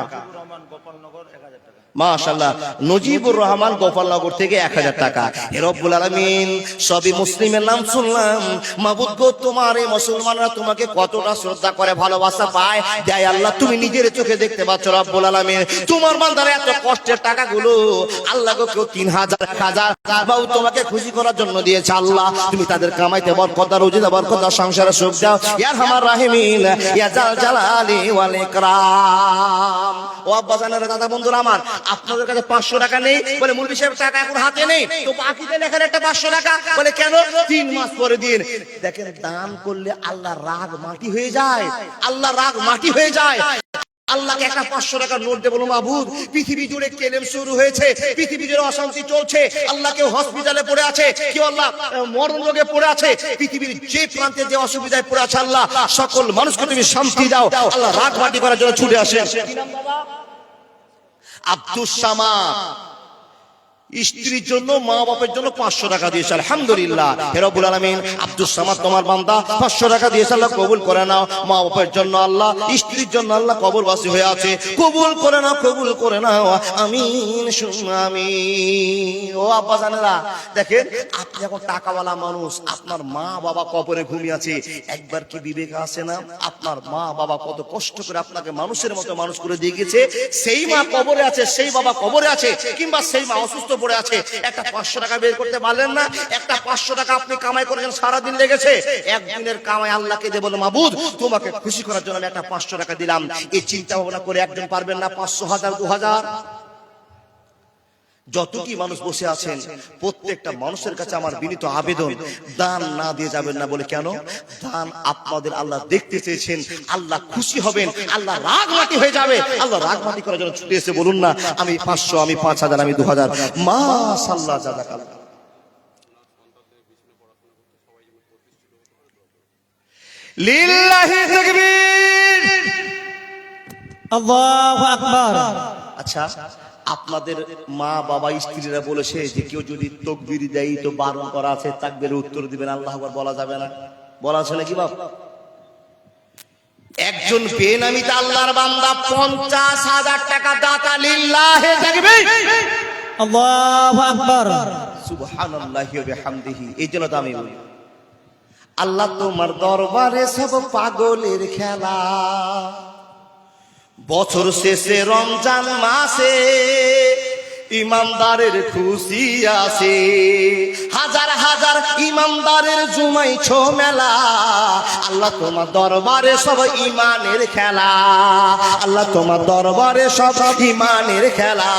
মাশাআল্লাহ। নজিবুর রহমান গোপালনগর থেকে 1000 টাকা। হে রব্বুল আলামিন, সবই মুসলিমের নাম শুনলাম। মাবুদ গো, তোমার এই মুসলমানরা তোমাকে কতটা শ্রদ্ধা করে, ভালোবাসা পায় দেয়, আল্লাহ তুমি নিজের চোখে দেখতে পাচ্ছ। রব্বুল আলামিন, তোমার বান্দারা এত কষ্টের টাকাগুলো আল্লাহ গো, কেউ 3000, 1000 বাবু তোমাকে খুশি করার জন্য দিয়েছে। আল্লাহ তুমি তাদের কামাইতে বরকত দাও, রুজিতে বরকত দাও, সংসারে সুখ দাও। ইয়া আরহামার রাহিমিন, ইয়া জাল জালালি ওয়াল ইকরাম। ও আব্বা জানেরা, দাদা বন্ধুরা আমার, আপনাদের কাছে 500 টাকা নেই বলে মৌলভী সাহেব টাকা এখন হাতে নেই, তো বাকিতে লেখেন একটা 500 টাকা বলে কেন? 3 মাস পরে দিন। দেখেন, দান করলে আল্লাহ রাগ মাটি হয়ে যায়, আল্লাহ রাগ মাটি হয়ে যায়। আল্লাহকে একটা 500 টাকার নোট দিয়ে বলো, মাবুদ পৃথিবী জুড়ে কেলেম শুরু হয়েছে, পৃথিবী জুড়ে অশান্তি চলছে, আল্লাহ কেউ হসপিটালে পড়ে আছে, কেউ আল্লাহ মরণ রোগে পড়ে আছে, পৃথিবীর যে প্রান্তে যে অসুবিধায় পড়ে আছে, আল্লাহ সকল মানুষকে তুমি শান্তি দাও। আল্লাহ রাগ মাটি করার জন্য ছুটে আসে। আব্দুস সামাদ স্ত্রীর জন্য, মা বাপের জন্য 500 টাকা দিয়েছে। আলহামদুলিল্লাহ। হে রব্বুল আলামিন, আব্দুস সামাদ তোমার বান্দা 500 টাকা দিয়েছে, আল্লাহ কবুল করে নাও। মা বাপের জন্য আল্লাহ, স্ত্রীর জন্য আল্লাহ কবরবাসী হয়ে আছে, কবুল করে নাও, কবুল করে নাও, আমিন সুম্মা আমিন। ও আব্বা জানেরা, দেখেন আপনি এখন টাকাওয়ালা মানুষ, আপনার মা বাবা কবরে ঘুমিয়ে আছে, একবার কি বিবেক আসে না? আপনার মা বাবা কত কষ্ট করে আপনাকে মানুষের মতো মানুষ করে দিয়ে গেছে, সেই মা কবরে আছে, সেই বাবা কবরে আছে, কিংবা সেই মা অসুস্থ পড়ে আছে, একটা 500 টাকা বের করতে পারলেন না। একটা 500 টাকা আপনি কামাই করেছেন, সারাদিন লেগেছে, একদিনের কামাই আল্লাহকে দিয়ে বলো, মাবুদ তোমাকে খুশি করার জন্য আমি একটা 500 টাকা দিলাম। এই চিন্তা ভাবনা করে একজন পারবেন না? 500, 1000, 2000 যত কি মানুষ বসে আছেন, প্রত্যেকটা মানুষের কাছে আমার বিনীত আবেদন, দান না দিয়ে যাবেন না। বলে কেন? দান আপনাদের আল্লাহ দেখতে চেয়েছেন, আল্লাহ খুশি হবেন, আল্লাহ রাগ মাটি হয়ে যাবে। আল্লাহ রাগ মাটি করার জন্য ছুটে এসে বলুন না, আমি 500, আমি 5000, আমি 2000। মাশাআল্লাহ, জাযাকাল্লাহ। লিল্লাহি তাকবীর, আল্লাহু আকবার। আচ্ছা, আপনাদের মা বাবা স্ত্রীরা বলেছে যে কেউ যদি তাকবীর দেয় তো বারণ করা আছে, তাকবীরের উত্তর দিবেন, আল্লাহু আকবার বলা যাবে না, বলা আছে নাকি বাপ? একজন বেনামিতে আল্লাহর বান্দা 50,000 টাকা দাতা লিল্লাহি তাকবীর, আল্লাহু আকবার, সুবহানাল্লাহি ওয়া বিহামদিহি। এই জন্য তো আমি বলি আল্লাহ তোমার দরবারে সব পাগলের খেলা, বছর শেষে রমজান মাসে ইমানদারের খুশি আছে, হাজার হাজার ইমানদারের জুমাইছ মেলা, আল্লাহ তোমার দরবারে সব ইমানের খেলা, আল্লাহ তোমার দরবারে সব ইমানের খেলা।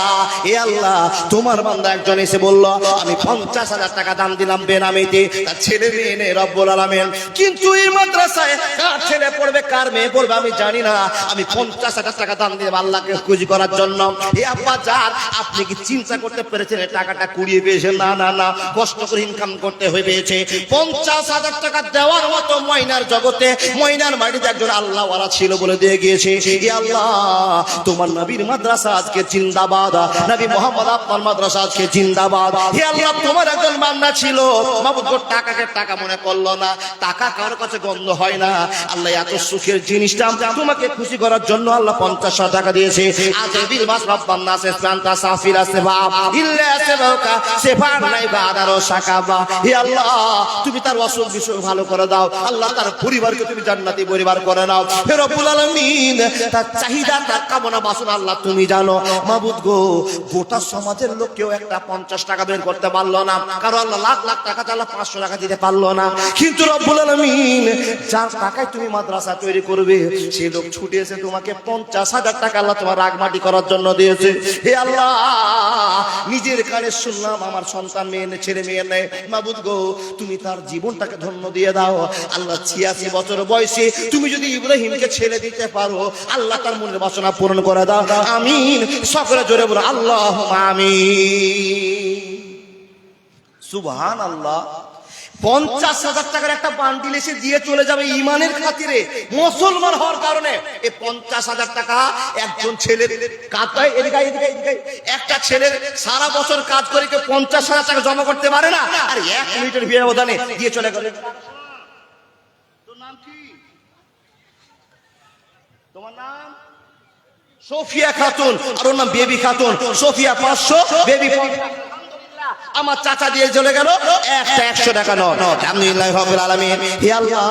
এ আল্লাহ, তোমার বান্দা একজন এসে বলল আমি 50,000 টাকা দান দিলাম বেনামিতে, তার ছেলে মেয়ে নেই রব্বুল আলামিন, কিন্তু এই মাদ্রাসায় কার ছেলে পড়বে কার মেয়ে পড়বে আমি জানি না, আমি 50,000 টাকা দান দিলাম আল্লাহকে খুশি করার জন্য। এ আব্বা যান, আপনি কি চিন্তা করতে পেরেছেন টাকাটা কুড়িয়ে পেয়েছেন? না না না, কষ্ট করে ইনকাম করতে হয়েছে। 50,000 টাকা দেওয়ার মতো ময়নার জগতে, ময়নার বাড়িতে একজন আল্লাহওয়ালা ছিল বলে দিয়ে গিয়েছে। হে আল্লাহ, তোমার নবীর মাদ্রাসা আজকে জিন্দাবাদ, নবী মুহাম্মদ আপনার মাদ্রাসা আজকে জিন্দাবাদ। হে আল্লাহ, তোমার একজন বান্দা ছিল মাবুদ গো, টাকাকে টাকা মনে করলো না, টাকা কারোর কাছে গন্ধ হয় না। আল্লাহ এত সুখের জিনিসটা তোমাকে খুশি করার জন্য আল্লাহ 50,000 টাকা দিয়েছে। আজ বিল মাস রব্বান নাস ইসলামতা সাফিরা সেবা ইল্লা সেবাকা সেবা নাই বাদারো শাকাবা। হে আল্লাহ, তুমি তার অসুখ বিসুখ ভালো করে দাও, আল্লাহ তার পরিবারকে তুমি জান্নাতি পরিবার করে নাও। হে রব্বুল আলামিন, তার চাহিদা তার কামনা বাসনা আল্লাহ তুমি জানো। মাবুদ গো, গোটা সমাজের লোক কেউ একটা 50 টাকা বের করতে পারলো না, কারো আল্লাহ লাখ লাখ টাকা আল্লাহ 500 টাকা দিতে পারলো না, কিন্তু রব্বুল আলামিন যার টাকায় তুমি মাদ্রাসা তৈরি করবে সেই লোক ছুটে এসে তোমাকে 50,000 টাকা আল্লাহ তোমার রাগমাটি করার জন্য দিয়েছে। হে আল্লাহ, নিজের কানে শুনলাম আমার সন্তান মেয়ে ছেলে মেয়ে নেই, মাবুদ গো তুমি তার জীবনটাকে ধন্য দিয়ে দাও। আল্লাহ 86 বছর বয়সে তুমি যদি ইব্রাহিমকে ছেড়ে দিতে পারো, আল্লাহ তার মনের বাসনা পূরণ করে দাও, আমিন। সকলে জোরে বলো আল্লাহুম্মা আমিন, সুবহানাল্লাহ। 50,000 টাকার একটা বান্ডিল এসে দিয়ে চলে যাবে ইমানের খাতিরে, মুসলমান হওয়ার কারণে। এই 50,000 টাকা একজন ছেলের কাতায় একটা ছেলের সারা বছর কাজ করে কেউ 50,000 টাকা জমা করতে পারে না, আর 1 মিনিটের ব্যবধানে দিয়ে চলে গেল। তোর নাম কি? তোমার নাম সোফিয়া খাতুন, আর ওর নাম বেবি খাতুন। Sophia 500, baby 500। আমার চাচা দিয়ে চলে গেল একটা 100 টাকা নোট। আলহামদুলিল্লাহ রাব্বিল আলামিন। হে আল্লাহ,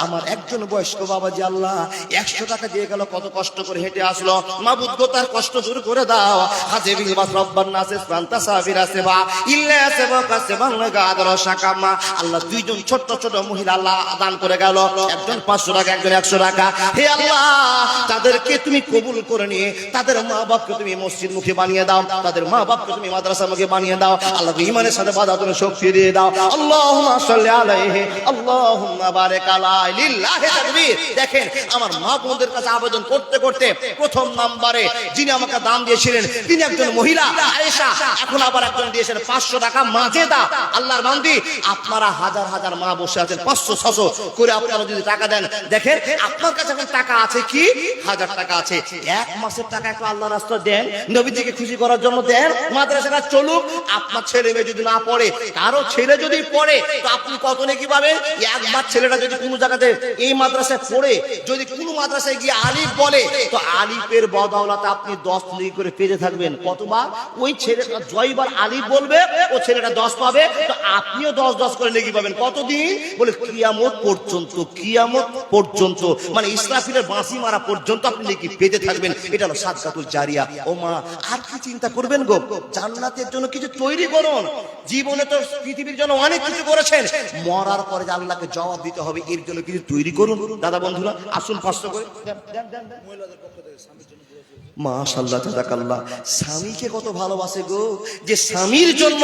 আমার একজন বয়স্ক বাবাজি আল্লাহ 100 টাকা দিয়ে গেল, কত কষ্ট করে হেঁটে আসলো, মাবুদ গো তার কষ্ট দূর করে দাও। হাজিবিল মাস রব্বান নাস ফান্তা সাবিরা সেবা ইল্লা সেবাকা সেবান গাদর শাকামা। আল্লাহ দুইজন ছোট ছোট মহিলা আল্লাহ দান করে গেল, একজন 500 টাকা, একজন 100 টাকা। হে আল্লাহ, তাদেরকে তুমি কবুল করে নিয়ে তাদের মা বাপকে তুমি মসজিদ মুখী বানিয়ে দাও, তাদের মা বাপকে তুমি মাদ্রাসা মুখী বানিয়ে দাও। আল্লাহ ঈমানের সাথে বাদা তুমি শক্তি দিয়ে দাও। আল্লাহুম্মা সাল্লি আলাইহি আল্লাহুম্মা বারিক আলাইহি লিল্লাহি তাকবীর। দেখেন, আমার মা বোনদের কাছে আবেদন করতে করতে প্রথম নম্বরে যিনি আমাকে দান দিয়েছিলেন তিনি একজন মহিলা আয়েশা, এখন আবার একজন দিয়েছেন 500 টাকা মাজেদা। আল্লাহর বান্দি, আপনারা হাজার হাজার মা বসে আছেন, 500-600 করে আপনারা যদি টাকা দেন, দেখেন আপনার কাছে এখন টাকা আছে কি 1000 টাকা আছে, 1 মাসের টাকা একটু আল্লাহর রাস্তায় দেন, নবীজিকে খুশি করার জন্য দেন, মাদ্রাসাটা চলুক। আপনার ছেলে মেয়ে যদি না পড়ে, কারো ছেলে যদি পড়ে তো আপনি কত নেকি পাবেন? একবার ছেলেটা যদি কোনো জায়গাতে এই মাদ্রাসায় পড়ে যদি কোনো মাদ্রাসায় গিয়ে আলিফ বলে, তো আলিফের বদৌলতে আপনি 10 নেকি করে পেতে থাকবেন। কতবার ওই ছেলেটা জয়বার আলিফ বলবে, ও ছেলেটা 10 পাবে, তো আপনিও 10 করে নেকি পাবেন। কতদিন? বলে কিয়ামত পর্যন্ত, কিয়ামত পর্যন্ত, মানে ইসরাফিলের বাঁশি মারা পর্যন্ত আপনি নেকি পেতে থাকবেন। এটা হলো সাদকাতুল জারিয়া। ও মা, আর কি চিন্তা করবেন গো? জান্নাতের জন্য কিছু তৈরি করুন। জীবনে তো পৃথিবীর জন্য অনেক কিছু করেছেন, মরার পরে যে আল্লাহকে জবাব দিতে হবে, এর জন্য কিছু তৈরি করুন। দাদা বন্ধুরা আসুন 500 করে মাশাআল্লাহ জাযাকাল্লাহ। স্বামীকে কত ভালোবাসে গো, যে স্বামীর জন্য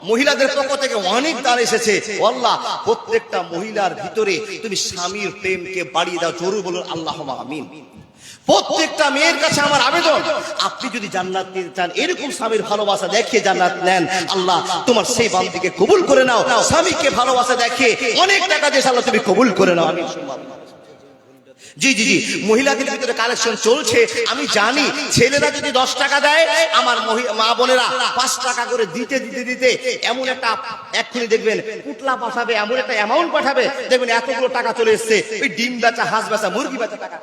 মহিলাদের পক্ষ থেকে অনেক দান এসেছে। আল্লাহ, প্রত্যেকটা মহিলার ভিতরে তুমি স্বামীর প্রেমকে বাড়িয়ে দাও, জোরে বলুন আল্লাহুম্মা আমিন। প্রত্যেকটা মেয়ের কাছে আমার আবেদন, আপনি যদি জান্নাত পেতে চান, এরকম স্বামীর ভালোবাসা দেখিয়ে জান্নাত নেন, আল্লাহ তোমার সেই বান্দিকে কবুল করে নাও। স্বামীকে ভালোবাসা দেখিয়ে অনেক টাকা দিয়ে আল্লাহ তুমি কবুল করে নাও। আমিন। জি জি জি, মহিলাদের ভিতরে কালেকশন চলছে। আমি জানি ছেলেরা যদি 10 টাকা দেয়, আমার মা বোনেরা 5 টাকা করে দিতে দিতে দিতে এমন একটা এক্ষুনি দেখবেন পুটলা পাঠাবে, এমন একটা অ্যামাউন্ট পাঠাবে, দেখবেন এতগুলো টাকা চলে এসছে। ওই ডিম বেচা, হাঁস বেচা, মুরগি বেচা টাকা।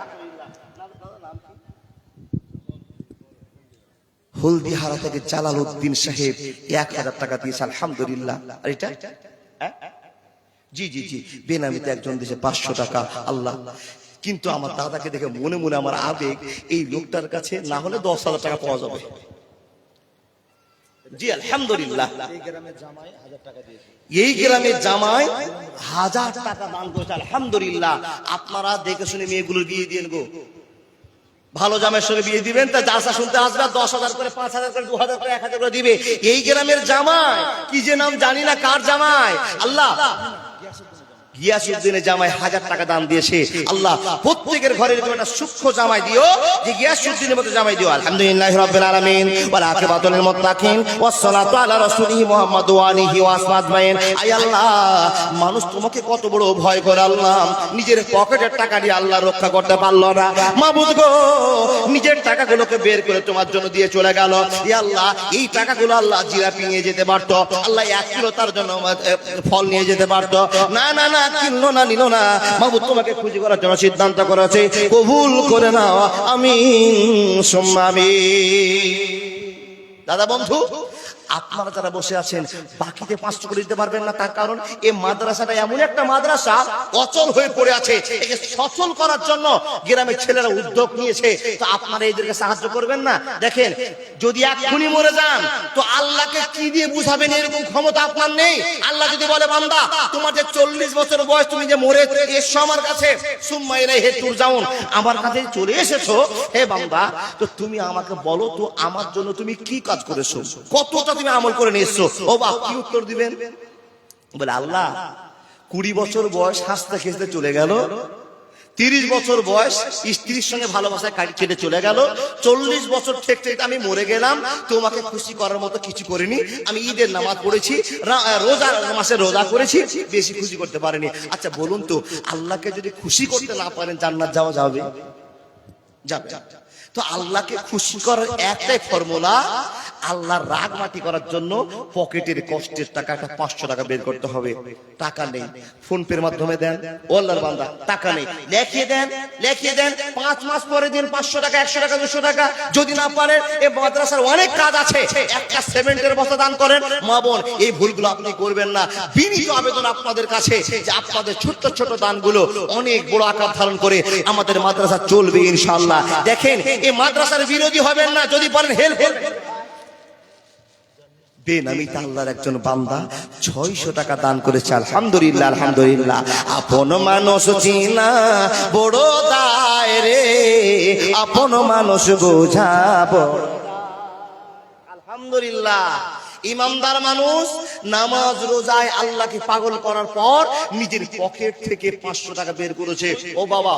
হলদিহারা থেকে জালালউদ্দিন সাহেব 1000 টাকা দিয়েছে, আলহামদুলিল্লাহ। আর এটা জি জি জি, বেনামিতে একজন দিয়েছে 500 টাকা। আল্লাহ, কিন্তু আমার দাদাকে দেখে মনে মনে আমার আবেগ, এই লোকটার কাছে না হলে 10,000 টাকা পাওয়া যাবে। জি আলহামদুলিল্লাহ। এই গ্রামের জামাই 1000 টাকা দান করেছে, আলহামদুলিল্লাহ। আপনারা দেখে শুনে মেয়েগুলোর বিয়ে দিয়ে গো, ভালো জামাইয়ের সঙ্গে বিয়ে দিবেন, তা জালসা শুনতে আসবে, 10,000 করে, 5,000 করে, 2,000 করে, 1,000 করে দিবে। এই গ্রামের জামাই কি যে নাম জানি না, কার জামাই, আল্লাহ গিয়াসউদ্দিনের জামাই 1000 টাকা দান দিয়েছে। আল্লাহ প্রত্যেকের ঘরে এরকম একটা সূক্ষ্ম জামাই দিও, যে গিয়াসউদ্দিনের মতো জামাই দিও। আলহামদুলিল্লাহি রাব্বিল আলামিন ওয়াল আকিবাতুল লিল মুত্তাকিন ওয়াস সালাতু আলা রাসূলিহি মুহাম্মদ ওয়া আলিহি ওয়া আসহাবিহি আজমাইন। আয় আল্লাহ, মানুষ তোমাকে কত বড় ভয় করে আল্লাহ, নিজের পকেটের টাকা দিয়ে আল্লাহ রক্ষা করতে পারলো না। মাবুদ গো, নিজের টাকাগুলোকে বের করে তোমার জন্য দিয়ে চলে গেল। ইয়া আল্লাহ, এই টাকাগুলো আল্লাহ জিলাপি নিয়ে যেতে পারতো, আল্লাহ 1 কিলো তার জন্য ফল নিয়ে যেতে পারতো। না না না, কিনলো না, নিল না। মাবুদ তোমাকে খুশি করার জন্য সিদ্ধান্ত করেছে, কবুল করে নাও, আমিন সুম্মা আমিন। দাদা বন্ধু, আপনারা যারা বসে আছেন বাকিতে 500 করে দিতে পারবেন না, তার কারণ এই মাদ্রাসাটা এমন একটা মাদ্রাসা অচল হয়ে পড়ে আছে। একে সচল করার জন্য গ্রামের ছেলেরা উদ্যোগ নিয়েছে। তো আপনারা এদেরকে সাহায্য করবেন না? দেখেন, যদি এক্ষুনি মরে যান তো আল্লাহকে কি দিয়ে বুঝাবেন? এরকম ক্ষমতা আপনার নেই। আল্লাহ যদি বলে, বান্দা তোমার যে 40 বছর বয়স, তুমি যে মরে এসছো আমার কাছে, সুম্মা ইলাইহি তুরজাউন, আমার কাছে চলে এসেছো, হে বান্দা, তো তুমি আমাকে বলো তো আমার জন্য তুমি কি কাজ করেছো, কতটা তুমি আমল করে নিয়েছো। ও বাপ, কি উত্তর দিবেন? বলে, আল্লাহ 20 বছর বয়স হাসতে খেসতে চলে গেল, 30 বছর বয়স স্ত্রীর সঙ্গে ভালোবাসায় কেটে চলে গেল, 40 বছর থেকে আমি মরে গেলাম, তোমাকে খুশি করার মতো কিছু করিনি। আমি ঈদের নামাজ পড়েছি, রোজা মাসে রোজা করেছি, বেশি খুশি করতে পারিনি। আচ্ছা বলুন তো, আল্লাহকে যদি খুশি করতে না পারেন জান্নাত যাওয়া যাবে? যাবে। তো আল্লাহকে খুশি করার একটাই ফর্মুলা, আল্লাহর রাগ মাটি করার জন্য পকেটের কষ্টের টাকা একটা 500 টাকা বের করতে হবে। টাকা নেই, ফোন পের মাধ্যমে দেন। ও আল্লাহর বান্দা, টাকা নেই, লিখিয়ে দেন, লিখিয়ে দেন, 5 মাস পরে দিন 500 টাকা, 100 টাকা, 200 টাকা। যদি না পারেন, এই মাদ্রাসার অনেক কাজ আছে, একটা সিমেন্টের বস্তা দান করেন। মা বোন, এই ভুলগুলো আপনি করবেন না। বিনীত আবেদন আপনাদের কাছে যে আপনাদের ছোট ছোট দানগুলো অনেক বড় আকার ধারণ করে আমাদের মাদ্রাসা চলবে ইনশাআল্লাহ। দেখেন, এই মাদ্রাসার বিরোধী হবেন না। যদি বলেন হেল্প বেনামিতে আল্লাহর একজন বান্দা 600 টাকা দান করেছে, আলহামদুলিল্লাহ আলহামদুলিল্লাহ। আপন মানুষ চিনা বড় দায় রে, আপন মানুষ বোঝাবো, আলহামদুলিল্লাহ। ইমানদার মানুষ নামাজ রোজায় আল্লাহকে পাগল করার পর নিজের পকেট থেকে 500 টাকা বের করেছে। ও বাবা,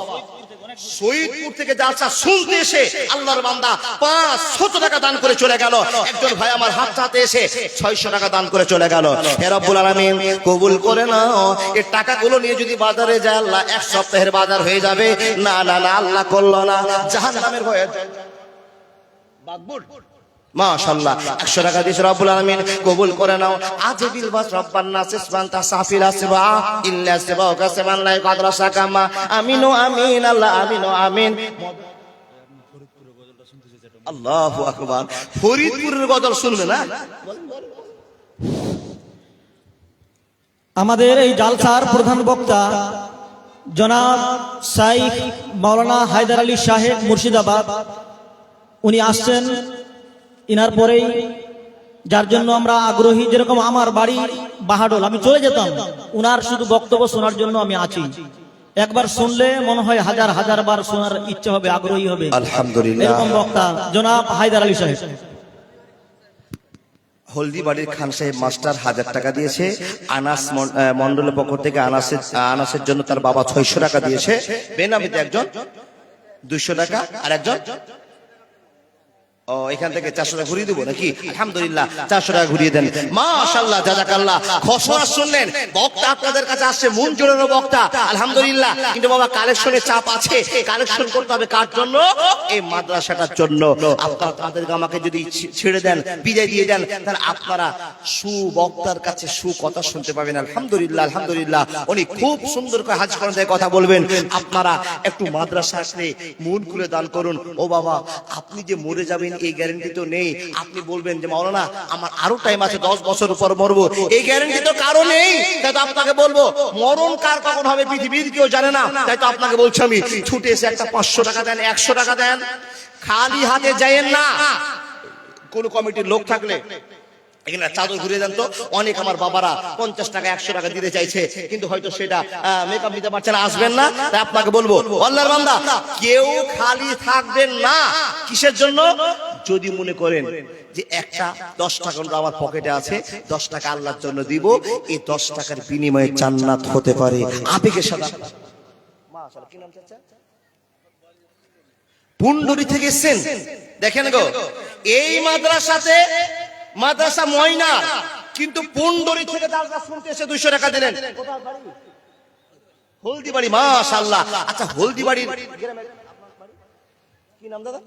শহীদপুর থেকে জালসা শুনতে এসে আল্লাহর বান্দা 500 টাকা দান করে চলে গেল। একজন ভাই আমার হাত হাতে এসে 600 টাকা দান করে চলে গেল। হে রব্বুল আলামিন, কবুল করে নাও। এই টাকাগুলো নিয়ে যদি বাজারে যায়, আল্লাহ 1 সপ্তাহের বাজার হয়ে যাবে। না না না, আল্লাহ করলো না, জাহান্নামের ভয়ে বাগবুট। মাশাআল্লাহ, 100 টাকা দিয়েছে, রব্বুল আলামিন কবুল করে নাও। আজবিল বাস রব্বান নাস ইসবান্তা সাফিল আসবা ইল্লা আসবা কাসমান লাই কাদরাসা কামা। আমিনু আমিন, আল্লাহ আমিনু আমিন। আল্লাহু আকবার। ফরিদপুরের গজল শুনবে না? আমাদের এই জালসার প্রধান বক্তা জনাব শাইখ মাওলানা হায়দার আলী সাহেব মুর্শিদাবাদ, উনি আসছেন। ইনার পরেই, যার জন্য আমরা আগ্রহী, যেরকম আমার বাড়ি বাহাডোল, আমি চলে যেতাম, উনার শুধু বক্তব্য শোনার জন্য আমি আছি। একবার শুনলে মনে হয় হাজার হাজার বার শোনার ইচ্ছে হবে, আগ্রহী হবে। আলহামদুলিল্লাহ। এরকম বক্তা জনাব হায়দার আলী সাহেব। হলদিবাড়ির খান সাহেব মাস্টার 1000 টাকা দিয়েছে। আনাস মন্ডলের পক্ষ থেকে আনাসের জন্য তার বাবা 600 টাকা দিয়েছে। বেনামিতে একজন 200 টাকা, আর একজন ও এখান থেকে 400 টাকা ঘুরিয়ে দেবো নাকি? আলহামদুলিল্লাহ 400 টাকা ঘুরিয়ে দেন। মাশাআল্লাহ জাযাকাল্লাহ। ঘোষণা শুনলেন, বক্তা আপনাদের কাছে আসছে, মন জোড়ানো বক্তা, আলহামদুলিল্লাহ। কিন্তু বাবা কালেকশনের চাপ আছে, কালেকশন করতে হবে কার জন্য? এই মাদ্রাসাটার জন্য। আপনারা তাদেরকে আমাকে যদি ছেড়ে দেন, বিদায় দিয়ে দেন, তাহলে আপনারা সুবক্তার কাছে সুকথা শুনতে পাবেন। আলহামদুলিল্লাহ আলহামদুলিল্লাহ। উনি খুব সুন্দর করে হাজ করেন কথা বলবেন। আপনারা একটু মাদ্রাসা আসলে মন খুলে দান করুন। ও বাবা, আপনি যে মরে যাবেন এই গ্যারান্টি তো নেই। আপনি বলবেন যে মাওলানা আমার আরো টাইম আছে, 10 বছর পর মরবো, এই গ্যারান্টি তো কারো নেই। তাই তো আপনাকে বলবো, মরণ কার কখন হবে পৃথিবীর কেউ জানে না। তাই তো আপনাকে বলছি আমি, ছুটে এসে একটা 500 টাকা দেন, 100 টাকা দেন, খালি হাতে যায়েন না। কোন কমিটির লোক থাকলে এখানে চাদর ঘুরিয়ে দেন তো। অনেক আমার বাবারা 50 টাকা 100 টাকা দিতে চাইছে, কিন্তু হয়তো সেটা মেকআপ নিতে পারছে না, আসবেন না। তাই আপনাকে বলবো, আল্লাহর বান্দা কেউ খালি থাকবেন না। কিসের জন্য? যদি মনে করেন যে একটা 10 টাকা আমার পকেটে আছে, 10 টাকা আল্লাহর জন্য দিব, এই 10 টাকার বিনিময়ে জান্নাত হতে পারে। আবেগের সাথে মাশাআল্লাহ। কি নাম চাচা? পুন্ডরি থেকে এসেছেন। দেখেন গো, এই মাদ্রাসা ময়না, কিন্তু পুন্ডরি থেকে দাদা শুনতে এসে 200 টাকা দিলেন। হলদিবাড়ি। মাশাআল্লাহ। আচ্ছা, হলদিবাড়ির কি নাম দাদা?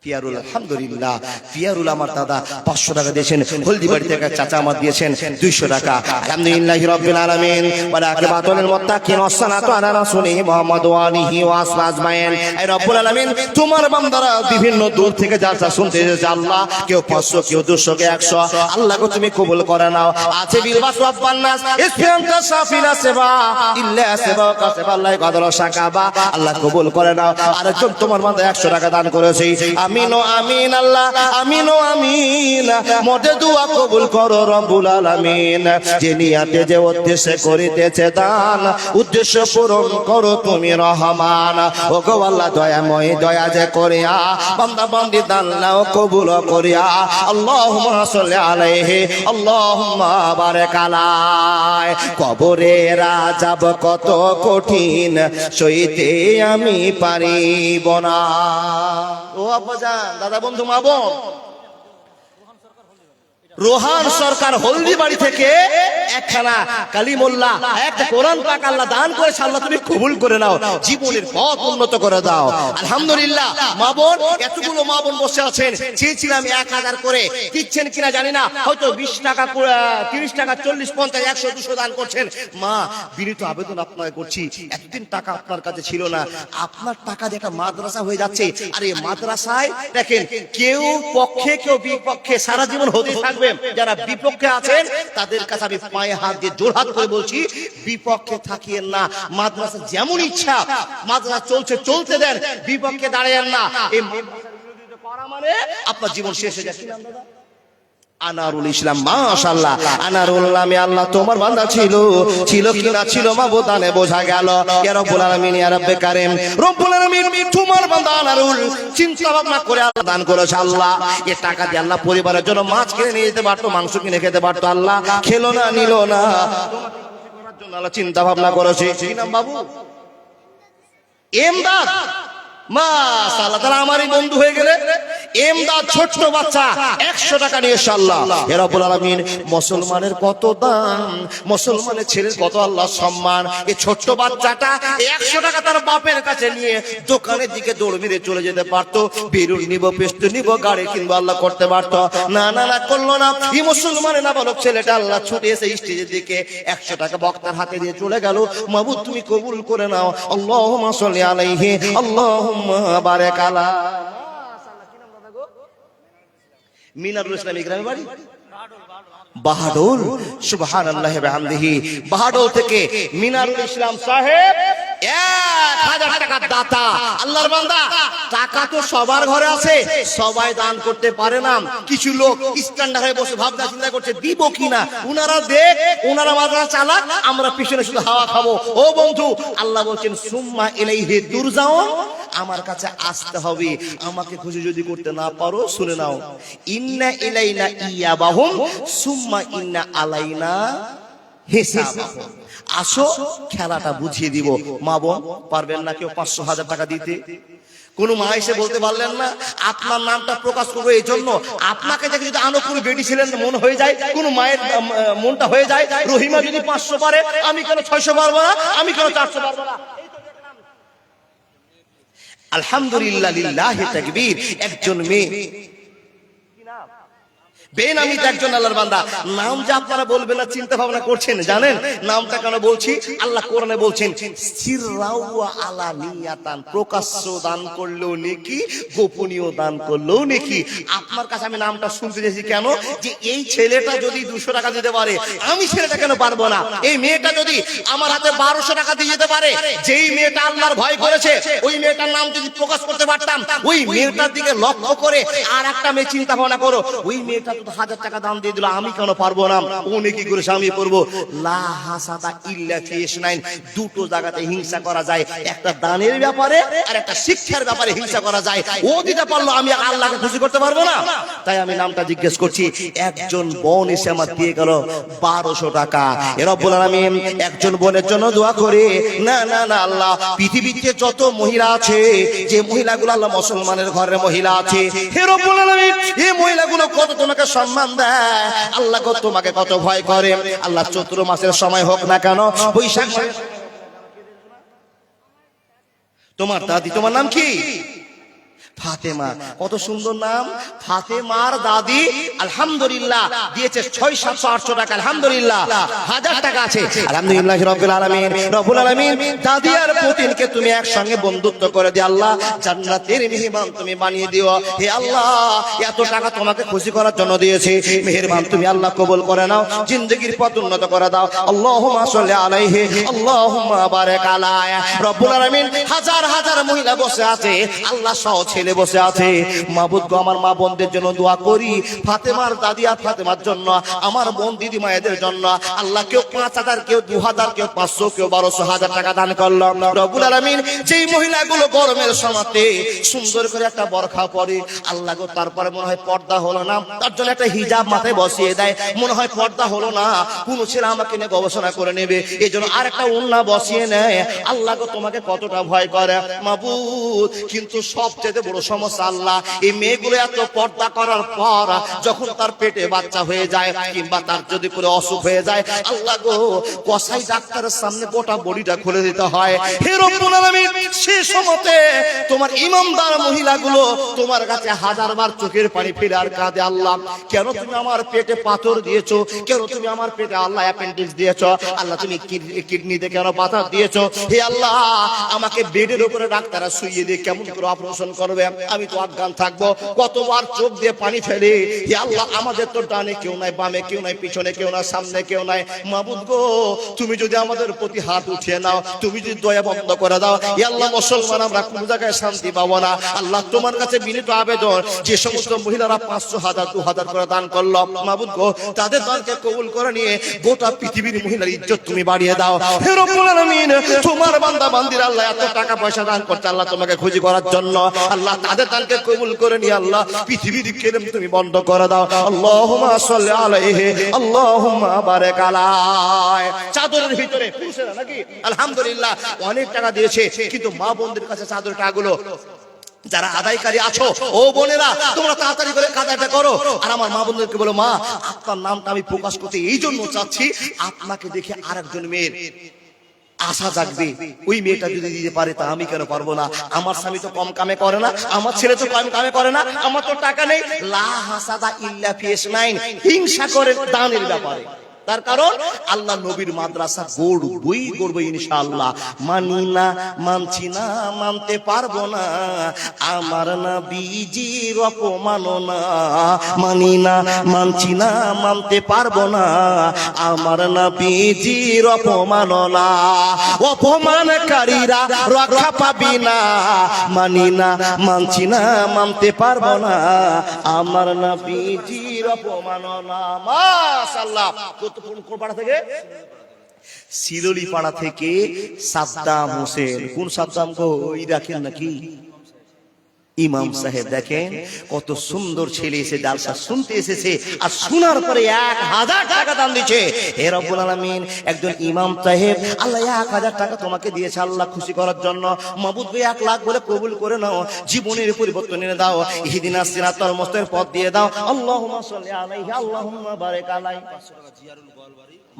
পিয়ারুল। আলহামদুলিল্লাহ, পিয়ারুল আমার দাদা 500 টাকা দিয়েছেন। হলদিবাড়ি থেকে চাচা আমার দিয়েছেন 200 টাকা। আলহামদুলিল্লাহি রাব্বিল আলামিন ওয়া আকিবাতুল মুত্তাকিন ওয়াস সালাতু আলা রাসূলিহি মুহাম্মদ ওয়া আলিহি ওয়া আসহাবিহি আজমাইন। এই রব্বুল আলামিন, তোমার বান্দারা বিভিন্ন দূর থেকে যারা শুনতে এসেছে আল্লাহ, কেউ 500, কেউ 200, কেউ 100, আল্লাহ গো তুমি কবুল করে নাও। আছে বিল বাস রাব্বান নাস ইসফিয়ান্তা সাফিনা সেবা ইল্লা সেবা কাসবা আল্লাহ কদর শাকাবা, আল্লাহ কবুল করে নাও। আরেকজন তোমার বান্দা 100 টাকা দান করেছে। আমিন ও আমিন আল্লাহ, আমিন ও আমিন। মোটে দোয়া কবুল করো রব্বুল আলামিন। যে নিয়াতে যে উদ্দেশ্যে করিতেছে দান, উদ্দেশ্য পূরণ করো তুমি রহমান। ও গো আল্লাহ দয়াময়, দয়া যে করিয়া বান্দা বান্দি দান নাও কবুল করিয়া। আল্লাহুম্মা সাল্লি আলাইহি আল্লাহুম্মা বারিক আলাইহি। কবরের আযাব কত কঠিন, সইতে আমি পারিব না। ও আব্বাজান, দাদা, বন্ধু, মা বোন, রোহান সরকার হলদিবাড়ি থেকে একখানা কালিমুল্লাহ, একটা কোরআন পাক আল্লাহ দান করেছে। আল্লাহ তুমি কবুল করে নাও, জীবনের পথ উন্নত করে দাও। আলহামদুলিল্লাহ। মা বোন, এতগুলো মা বোন বসে আছেন, চেয়েছিলাম 1000 করে, দিচ্ছেন কিনা জানি না, হয়তো 20 টাকা, 30 টাকা, 40, 50, 100, 200 দান করছেন। মা, বিনীত আবেদন আপনাকে করছি, এতদিন টাকা আপনার কাছে ছিল না, আপনার টাকা দিয়ে একটা মাদ্রাসা হয়ে যাচ্ছে। আর এই মাদ্রাসায় দেখেন, কেউ পক্ষে কেউ বিপক্ষে, সারা জীবন হতে থাকবে। যারা বিপক্ষে আছেন তাদের কাছে আমি পায়ে হাত দিয়ে জোরহাত করে বলছি, বিপক্ষে থাকিয়েন না। মাদ্রাসা যেমন ইচ্ছা মাদ্রাসা চলছে, চলতে দেন, বিপক্ষে দাঁড়ায়েন না। এই মাদ্রাসার বিরোধিতা করা মানে আপনার জীবন শেষ হয়ে যাচ্ছে। আনারুল ইসলাম। মাশাআল্লাহ। আনারুল নামে আল্লাহ তোমার বান্দা ছিল কিনা ছিল মাবুদানে বোঝা গেল। ইয়া রব্বুল আলামিন, ইয়া রব্বে কারীম, রব্বুল আলামিন তোমার বান্দা আনারুল চিন্তা ভাবনা করে আল্লাহ দান করেছে। আল্লাহ এই টাকা দিয়ে আল্লাহ পরিবারের জন্য মাছ কিনে নিয়ে যেতে পারতো, মাংস কিনে খেতে পারতো, আল্লাহ খেলো না, নিল না। তোমার জন্য আল্লাহ চিন্তা ভাবনা করেছে। কি নাম বাবু? এমদাদ। মাশাআল্লাহ, তারা আমারই বন্ধু হয়ে গেলে। এমদাদ ছোট্ট বাচ্চা 100 টাকা নিয়ে আল্লাহ। হে রব্বুল আলামিন, মুসলমানের কত দাম, মুসলমানের ছেলের কত আল্লাহ সম্মান। এই ছোট্ট বাচ্চাটা 100 টাকা তার বাপের কাছে নিয়ে দোকানের দিকে দৌড় মেরে চলে যেতে পারতো, বেরুন নিব, পেস্ট নিব, গাড়ি কিনবো, আল্লাহ করতে পারতো। না না না, করলো না। এই মুসলমানের নাবালক ছেলেটা আল্লাহ ছুটে এসে স্টেজের দিকে 100 টাকা বক্তার হাতে দিয়ে চলে গেল। মাবুদ তুমি কবুল করে নাও। আল্লাহুম্মা সাল্লি আলাইহি আল্লাহুম্মা বারিক আলাইহি। মিনারুল ইসলামী গ্রামের বাড়ি বাহাডোল। সুবহানাল্লাহি ওয়া বিহামদিহি। বাহাডোল থেকে মিনারুল ইসলাম সাহেব 1000 টাকা দাতা। আল্লাহর বান্দা, টাকা তো সবার ঘরে আছে, সবাই দান করতে পারে না। কিছু লোক স্ট্যান্ডার্ড হয়ে বসে ভাবনা চিন্তা করছে দিব কিনা। উনারা দেখ, উনারা মাদ্রাসা চালাক, আমরা পিছনে শুধু হাওয়া খাবো। ও বন্ধু, আল্লাহ বলছেন সুম্মা ইলাইহি তুরজাউন, আমার কাছে আসতে হবে। আমাকে খুশি যদি করতে না পারো, শুনে নাও, ইন্না ইলাইনা ইয়াবাহুম সুম্মা ইন্না আলাইনা হিসাবাহুম। আসো, খেলাটা বুঝিয়ে দিব। মা বোন, পারবেন না কেউ 500, 1000 টাকা দিতে? কোন মা এসে বলতে পারলেন না আপনার নামটা প্রকাশ করবো এই জন্য আপনাকে দেখে যদি আনকুল বেটি ছিলেন মন হয়ে যায়, কোন মায়ের মনটা হয়ে যায় রহিমা যদি 500 পারে আমি কেন 600 পারবো না, আমি কেন 400 পারবো না। আলহামদুলিল্লাহ লিল্লাহি তাকবীর। একজন মেয়ে বেনামিত একজন আল্লাহর বান্দা, নাম যে আপনারা বলবেন না চিন্তা ভাবনা করছেন, জানেন নামটা কেন বলছি? আল্লাহ কোরআনে বলছেন সিররাও ওয়া আলানিয়াতান, প্রকাশ্য দান করলেও নেকি, গোপনীয় দান করলেও নেকি। আপনার কাছে আমি নামটা শুনতে চাইছি কেন, যে এই ছেলেটা যদি 200 টাকা দিতে পারে আমি ছেলেটা কেন পারবো না? এই মেয়েটা যদি আমার হাতে 1200 টাকা দিয়ে যেতে পারে, যেই মেয়েটা আল্লাহর ভয় করেছে ওই মেয়েটার নাম যদি প্রকাশ করতে পারতাম, ওই মেয়েটার দিকে লক্ষ্য করে আর একটা মেয়ে চিন্তা ভাবনা করো, ওই মেয়েটা 1000 টাকা দাম দিয়ে দিল আমি কেন পারবো না? ও নাকি করে আমি করবো। লা হাসাদা ইল্লা ফি ইসনাইন, দুটো জায়গাতে হিংসা করা যায়, একটা দানের ব্যাপারে আর একটা শিক্ষার ব্যাপারে হিংসা করা যায়। ও দিতে পারলো আমি আল্লাহকে খুশি করতে পারবো না? তাই আমি নামটা জিজ্ঞেস করছি। একজন বোন এসে আমার দিয়ে গেল 1200 টাকা। এ রব্বুল আলামিন একজন বোনের জন্য দোয়া করে, না না না আল্লাহ, পৃথিবীতে যত মহিলা আছে, যে মহিলাগুলো আল্লাহ মুসলমানের ঘরের মহিলা আছে, হে রব্বুল আলামিন এই মহিলাগুলো কত তোমাকে সম্মান দেয়, আল্লাহ তোমাকে কত ভয় করে। আল্লাহ চৈত্র মাসের সময় হোক না কেন, বৈশাখ মাসে, তোমার দাদি, তোমার নাম কি? ফাতেমা। কত সুন্দর নাম, ফাতেমার দাদি আলহামদুলিল্লাহ দিয়েছে 600-700-800 টাকা, আলহামদুলিল্লাহ 1000 টাকা আছে, আলহামদুলিল্লাহ রাব্বিল আলামিন। রব্বুল আলামিন দাদি আর পুতিনকে তুমি একসঙ্গে বন্ধুত্ব করে দিও আল্লাহ, জান্নাতের মেহমান তুমি বানিয়ে দিও। হে আল্লাহ এত টাকা তোমাকে খুশি করার জন্য দিয়েছে, মেহেরবান তুমি আল্লাহ কবুল করে নাও, জিন্দেগীর পথ উন্নত করে দাও। আল্লাহুম্মা সাল্লি আলাইহি আল্লাহুম্মা বারিক আলাইহি। রব্বুল আলামিন হাজার হাজার মহিলা বসে আছে, আল্লাহ সহ ছেলে বসে আছে। মাবুদ গো, আমার মা বোনদের জন্য দোয়া করি, ফাতেমার দাদি আর ফাতেমার জন্য, আমার বোন দিদি মায়েদের জন্য আল্লাহ কেউ 5000, কেউ 2000, কেউ 500, কেউ 1200, 1000 টাকা দান করলো। রব্বুল আলামিন যেই মহিলাগুলো গরমের সময়তে সুন্দর করে একটা বরখা পরে, আল্লাহ গো তারপরে মনে হয় পর্দা হলো না, তার জন্য একটা হিজাব মাথায় বসিয়ে দেয়, মনে হয় পর্দা হলো না, কোন ছেলে আমাকে নিয়ে গবেষণা করে নেবে, এই জন্য আর একটা ওড়না বসিয়ে নেয়। আল্লাহ গো তোমাকে কতটা ভয় করে মাবুদ। কিন্তু সবচেয়ে বড় সমস্যা আল্লাহ, এই মেয়েগুলো এত পর্দা করার পর যখন তার পেটে বাচ্চা হয়ে যায় কিংবা তার যদি করে অসুখ হয়ে যায়, আল্লাহ গো কসাই ডাক্তারের সামনে গোটা বডিটা খুলে দিতে হয়। হে রব্বুল আলামিন সে সময়তে তোমার ইমানদার মহিলাগুলো তোমার কাছে হাজারবার চোখের পানি ফেলে আর কাঁদে, আল্লাহ কেন তুমি আমার পেটে পাথর দিয়েছো, কেন তুমি আমার পেটে আল্লাহ অ্যাপেন্ডিক্স দিয়েছো, আল্লাহ তুমি কিডনিতে কেন পাথর দিয়েছো, হে আল্লাহ আমাকে বেডের উপরে ডাক্তাররা শুইয়ে দিয়ে কেমন করে অপারেশন করবে, আমি তো অজ্ঞান থাকবো। কতবার চোখ দিয়ে পানি ফেলে, হে আল্লাহ আমাদের তো ডানে কেউ নাই, বামে কেউ নাই, পিছনে কেউ নাই, সামনে কেউ নাই, মাবুদ গো তুমি যদি আমাদের প্রতি হাত উঠিয়ে নাও, তুমি যদি দয়া বন্ধ করে দাও, হে আল্লাহ মুসলমান আমরা কোন জায়গায় শান্তি পাবো না। আল্লাহ তোমার কাছে বিনীত আবেদন, যে সমস্ত মহিলারা 500, 1000, 2000 করে দান করলো, মাবুদ গো তাদের দানকে কবুল করে নিয়ে গোটা পৃথিবীর মহিলার ইজ্জত তুমি বাড়িয়ে দাও। হে রব্বুল আলামিন তোমার বান্দা বান্দিরা আল্লাহ এত টাকা পয়সা দান করছে আল্লাহ তোমাকে খুশি করার জন্য, আল্লাহ তাদের দানকে কবুল করে নিয়ে আল্লাহ পৃথিবীর কেলেম তুমি বন্ধ করে দাও। আল্লাহুম্মা সাল্লি আলাইহি আল্লাহুম্মা বারিক আলাইহি। চাদরের ভিতরে পুরুষেরা নাকি আলহামদুলিল্লাহ অনেক টাকা দিয়েছে, কিন্তু মা বোনদের কাছে চাদর টাকাগুলো যারা আদায়কারী আছো, ও বোনেরা তোমরা তাড়াতাড়ি করে কাদাটা করো। আর আমার মা বোনদেরকে বলো, মা আপনার নামটা আমি প্রকাশ করতে এই জন্য চাচ্ছি, আপনাকে দেখে আরেকজন মেয়ের আশা জাগবে, ওই মেয়েটা যদি দিতে পারে তা আমি কেন পারবো না? আমার স্বামী তো কম কামে করে না, আমার ছেলে তো কম কামে করে না, আমার তো টাকা নেই। লা হাসাদা ইল্লা ফি ইসনাইন, হিংসা করে দানের ব্যাপারে। তার কারণ আল্লাহ নবীর মাদ্রাসা গড়বই ইনশাআল্লাহ। মানি না, মানছি না, মানতে পারবো না, আমার নবীজির অপমাননা। মানি না, মানছি না, মানতে পারবো না, আমার নবীজির অপমাননা। অপমানকারীরা রক্ষা পাবি না, মানি না, মানছি না, মানতে পারবো না, আমার নবীজির অপমাননা। মাশাআল্লাহ। কোন পাড়া থেকে? সিলোলি পাড়া থেকে সাদ্দাম হোসেন। কোন সাদ্দাম গো? ইরাকের নাকি? ইমাম সাহেব দেখেন কত সুন্দর ছেলে এসে জালসা শুনতে এসেছে, আর শোনার পরে 1000 টাকা দান দিচ্ছে। হে রব্বুল আলামিন, একজন ইমাম সাহেব আল্লাহ 1000 টাকা তোমাকে দিয়েছে আল্লাহ খুশি করার জন্য। মাবুদ ভাই 1 লাখ বলে কবুল করে নাও, জীবনের পরিবর্তন এনে দাও, ইহদিনাস সিরাতাল মুস্তাকিম পথ দিয়ে দাও। আল্লাহুম্মা সাল্লি আলাইহি আল্লাহুম্মা বারিক আলাইহি।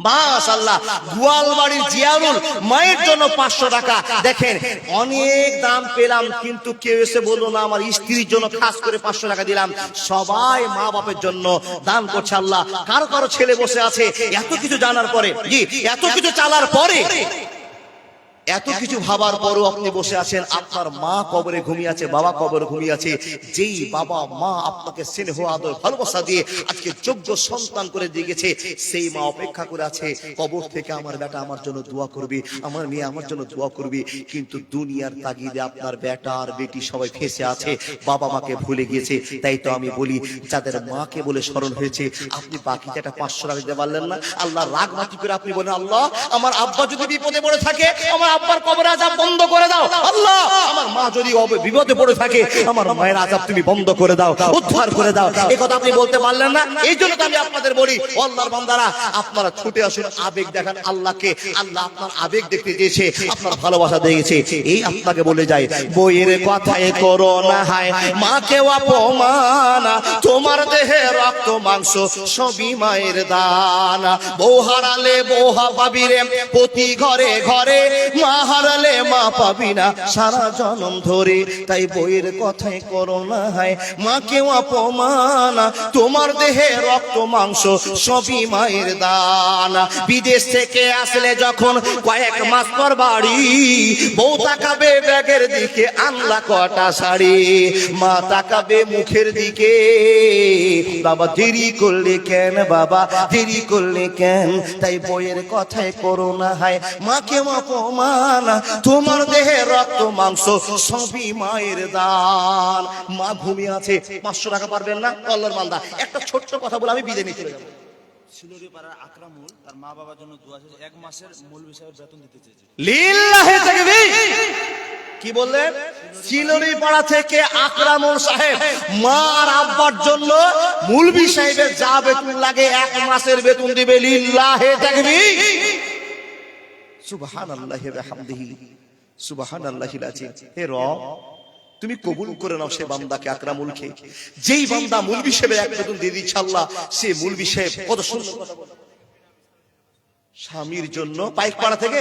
মাশাআল্লাহ, গোয়ালবাড়ির জিয়ারুল মায়ের জন্য 500 টাকা। দেখেন অনেক দাম পেলাম, কিন্তু কেউ এসে বললো না আমার স্ত্রীর জন্য খাস করে 500 টাকা দিলাম। সবাই মা বাপের জন্য দান করছে। আল্লাহ, কারো কারো ছেলে বসে আছে, এত কিছু জানার পরে, জি এত কিছু চালার পরে, এত কিছু ভাবার পরও আপনি বসে আছেন, আপনার মা কবরে ঘুমিয়ে আছে, বাবা কবরে ঘুমিয়ে আছে। যেই বাবা মা আপনাকে স্নেহ আদর ভালোবাসা দিয়ে আজকে যোগ্য সন্তান করে দিয়ে গেছে, সেই মা অপেক্ষা করে আছে কবর থেকে আমার বেটা আমার জন্য দোয়া করবে, আমার মেয়ে আমার জন্য দোয়া করবে। কিন্তু দুনিয়ার তাগিদে আপনার বেটা আর বেটি সবাই ফেসে আছে, বাবা মাকে ভুলে গিয়েছে। তাই তো আমি বলি, যাদের মাকে বলে স্মরণ হয়েছে, আপনি বাকি যেটা 500 টাকা দিতে পারলেন না, আল্লাহ রাগ মাটি করে আপনি বলেন, আল্লাহ আমার আব্বা যদি বিপদে পড়ে থাকে, আমার আব্বার কবরের আযাব বন্ধ করে দাও। আল্লাহ আমার মা যদি বিপদে পড়ে থাকে, আমার মায়ের আযাব তুমি বন্ধ করে দাও, উদ্ধার করে দাও। এই কথা আপনি বলতে পারলেন না। এই জন্য তো আমি আপনাদের বলি, ও আল্লাহর বান্দারা, আপনারা ছুটে আসুন, আবেগ দেখান আল্লাহকে। আল্লাহ আপনার আবেগ দেখতে দিয়েছে, আপনার ভালোবাসা দিয়েছে। এই আপনাকে বলে যায়, বইয়ের কথায় করো না হায় মাকে অপমান, তোমার দেহে রক্ত মাংস সবই মায়ের দান। বউ হারালে বউ পাবি রে প্রতি ঘরে ঘরে, মা হারালে মা পাবি না সারা জনম ধরে। তাই বইয়ের কথায় করো না হায় মাকে অপমান, তোমার দেহে রক্ত মাংস সবই মায়ের দান। বিদেশ থেকে আসলে যখন কয়েক মাস পর বাড়ি, বউ তাকাবে ব্যাগের দিকে, আনলা কটা শাড়ি, মা তাকাবে মুখের দিকে, বাবা দেরি করলে কেন, বাবা দেরি করলে কেন। তাই বইয়ের কথায় করো না হায় মাকে অপমান, তোমার দেহে রক্ত মাংস সবই মায়ের দান। মা ঘুমিয়ে আছে, 500 টাকা পারবেন না? আল্লাহর বান্দা, একটা ছোট্ট কথা বলে আমি বিদায় নিতে যাব। শিলুরিপাড়ার আকরামুল তার মা বাবার জন্য দোয়া শেষে 1 মাসের মৌলভী সাহেব বেতন দিতে চেয়েছে। লিল্লাহি তাকবীর। কি বললেন? শিলুরিপাড়া থেকে আকরামুল সাহেব মা আর আব্বার জন্য মৌলভী সাহেবের যা বেতন লাগে 1 মাসের বেতন দিবে। লিল্লাহি তাকবীর। সুবহানাল্লাহি ওয়া বিহামদিহি সুবহানাল্লাহিল আযীম। হে রব, তুমি কবুল করে নাও সে বান্দাকে, আকরামুলকে। যেই বান্দা মৌলভী সাহেবের এক বেতন দিয়ে দিচ্ছে আল্লাহ, সে মৌলভী সাহেব কত সুন্দর কথা বলে। স্বামীর জন্য পাইকপাড়া থেকে,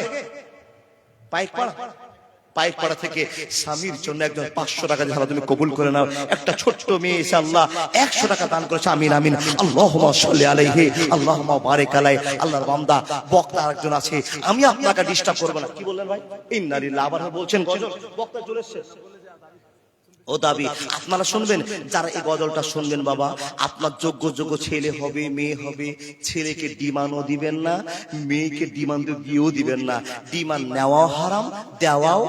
পাইকপাড়া থেকে স্বামীর জন্য একজন 500 টাকা দিয়ে তুমি কবুল করে নাও। একটা ছোট্ট মেয়ে এসে আল্লাহ 100 টাকা দান করেছে। আমিন আমিন। আল্লাহুম্মা সাল্লি আলাইহি আল্লাহুম্মা বারিক আলাইহি। আল্লাহর বান্দা বক্তা আরেকজন আছে, আমি আপনাকে ডিস্টার্ব করব না। কি বললেন ভাই? ইন্না লিল্লাহি। আবার বলছেন গজল, বক্তা চলে এসেছে। ও দাবি আপনারা শুনবেন, যারা এই গজলটা শুনবেন, বাবা আপনার যোগ্য যোগ্য ছেলে হবে, মেয়ে হবে, ছেলেকে ডিমান্ডও দিবেন না, মেয়েকে ডিমান্ড দিয়েও দিবেন না। ডিমান্ড নেওয়াও হারাম, দেওয়াও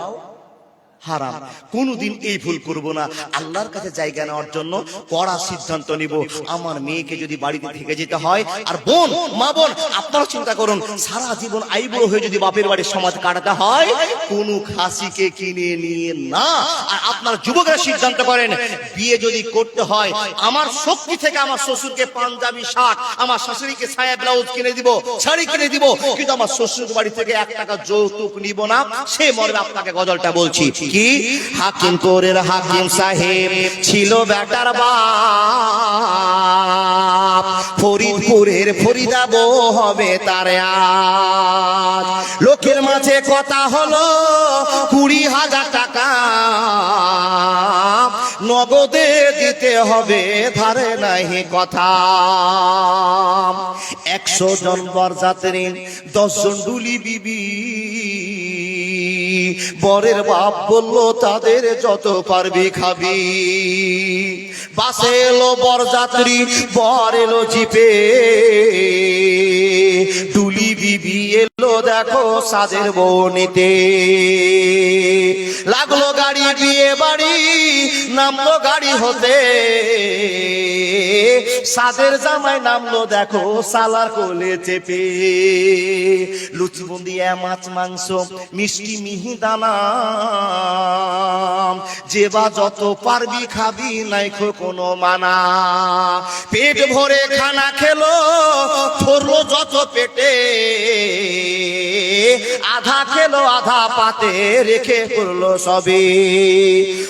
হারাম। কোনদিন এই ভুল করব না। আল্লাহর কাছে জায়গা নেওয়ার জন্য কড়া সিদ্ধান্ত নিব। আমার মেয়েকে যদি বাড়িতে থেকে যেতে হয়, আর বোন, মা বোন আপনারা চিন্তা করুন, সারা জীবন আইবুড়ো হয়ে যদি বাপের বাড়ির সমাজ কাটাতে হয়, কোনো খাসিকে কিনে নিয়ে না। আর আপনারা যুবকরা সিদ্ধান্ত করেন, বিয়ে যদি করতে হয়, আমার শক্তি থেকে আমার শ্বশুরকে পাঞ্জাবি শার্ট, আমার শাশুড়িকে সায়া ব্লাউজ কিনে দিব, শাড়ি কিনে দিব, কিন্তু আমার শ্বশুর বাড়ি থেকে 1 টাকা যৌতুক নিব না। সে মর্মে আপনাকে গজলটা বলছি। কি হাকিমপুরের হাকিম সাহেব ছিল বেটার বাপ, ফরিদপুরের ফরিদা বউ হবে তার আজ। লোকের মাঝে কথা হলো 20,000 টাকা নগদে দিতে হবে, ধারে নাহি কথা। 100 জন বরযাত্রী 10 জন ডুলি বিবি, বরের বাপ বললো তাদের যত পারবি খাবি। বাসে এলো বরযাত্রী, বর এলো জিপে, ডুলি বিবি এলো দেখো সাদের বউ নিতে। লাগলো গাড়ি বিয়ে বাড়ি, নামলো গাড়ি হতে, সাদের জামাই নামলো দেখো সালার কোলে চেপে। লুচি বুন্দিয়া মাছ মাংস মিষ্টি মিহিদানা, যে বা যত পারবি খাবি নাইখো কোনো মানা। পেট ভরে খানা খেলো, ধরলো যত পেটে, আধা খেলো আধা পাতে রেখে করলো সবে।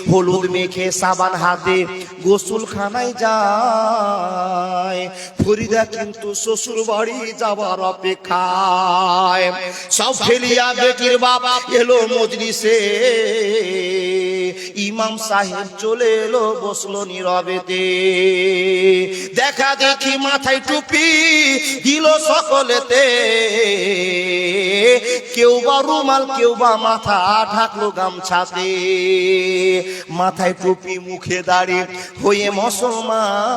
হলুদ মেখে সাবান হাতে গোসল খানায় যায়, ফরিদা কিন্তু শ্বশুর বাড়ি যাবার অপেক্ষায়। সব ফেলিয়া বেটির বাবা এলো মজলিসে, ইমাম সাহেব চলে এলো বসলো নীরবেতে। দেখা দেখি মাথায় টুপি দিল সকলেতে, কেউ বা রুমাল কেউ বা মাথা ঢাকলো গামছাতে। মাথায় টুপি মুখে দাড়ি হয়ে মুসলমান,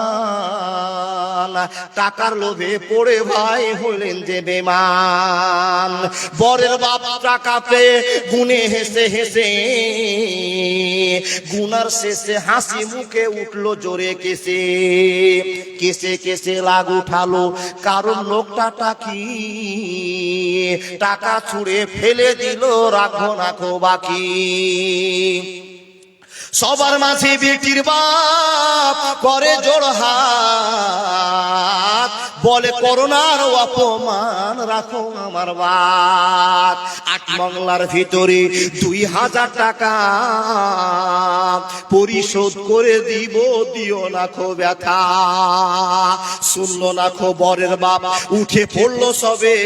টাকার লোভে পড়ে ভাই হলেন যে বেমান। বরের বাপ টাকা পেয়ে গুনে হেসে হেসে, গুনার শেষে হাসি মুখে উঠলো জোরে কেসে। কেসে কেসে লাগ উঠালো কারণ লোকটা টাকি, টাকা ছুঁড়ে ফেলে দিল রাখো রাখো বাকি। সবার মাঝে বেটির বাপ করে জোড়হাত, বলে করোনার অপমান রাখো আমার বাত। 8 বাংলার ভিতরে 2000 টাকা পরিশোধ করে দিব, দিও না খো ব্যথা। শুনলো না খো বরের বাপ, উঠে পড়লো সবে।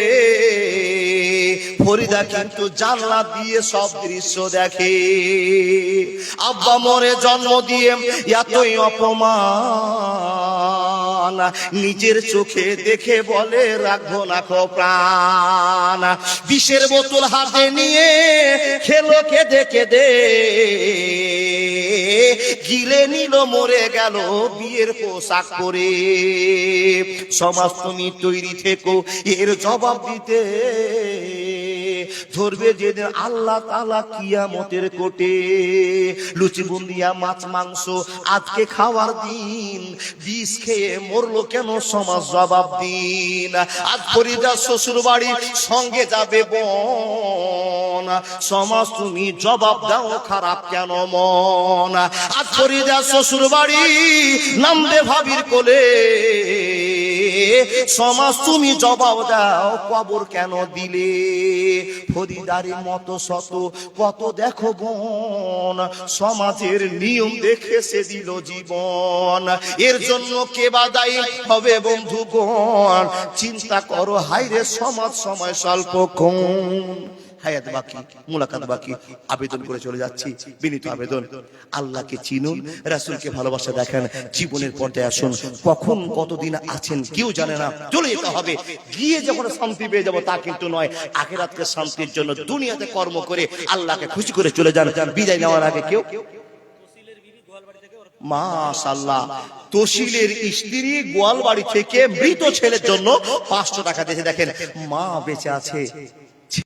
ফরিদা কিন্তু জানলা দিয়ে সব দৃশ্য দেখে। আব্বা মরে জন্ম দিয়ে এতই অপমান, নিজের চোখে দেখে বলে রাখবো না খো প্রাণ। বিষের বোতল হাতে নিয়ে খেলো কেঁদে কেঁদে, গিলে নিল মরে গেল বিয়ের পোশাক পরে। সমাজ তুমি তৈরি থেকো এর জবাব দিতে, ধরবে যেদিন আল্লাহ তাআলা কিয়ামতের কোটে। লুচি বুন্দিয়া মাছ মাংস আজকে খাওয়ার দিন, বিষ খেয়ে মরলো কেন সমাজ জবাব দিন। আজ ফরিদা শ্বশুর বাড়ির সঙ্গে যাবে বোন, সমাজ তুমি জবাব দাও খারাপ কেন মন। আজ ফরিদা শ্বশুর বাড়ি নামবে ভাবির কোলে, সমাজ তুমি জবাব দাও কবর কেন দিলে। ফরিদারি মতো শত কত দেখো বোন, সমাজের নিয়ম দেখে সে দিল জীবন। এর জন্য কে বা দায়ী হবে বন্ধুগণ, চিন্তা করো হায়রে সমাজ সময় স্বল্পক্ষণ। হায়াত বাকি, মুলাকাত বাকি, আবেদন করে চলে যাচ্ছি, বিনীত আবেদন, আল্লাহকে চিনুন, রাসূলকে ভালোবাসা দেখান, জীবনের পর্দায় আসুন। কখন কতদিন আছেন কেউ জানে না, চলে যেতে হবে। গিয়ে যখন শান্তি পেয়ে যাবো তা কিন্তু নয়, আখিরাতকে শান্তির জন্য দুনিয়াতে কর্ম করে আল্লাহকে খুশি করে চলে যান। বিদায় নেওয়ার আগে কেউ মাশাআল্লাহ, তহসিলের স্ত্রী গোয়ালবাড়ি থেকে মৃত ছেলের জন্য 500 টাকা দিয়েছে। দেখেন মা বেঁচে আছে,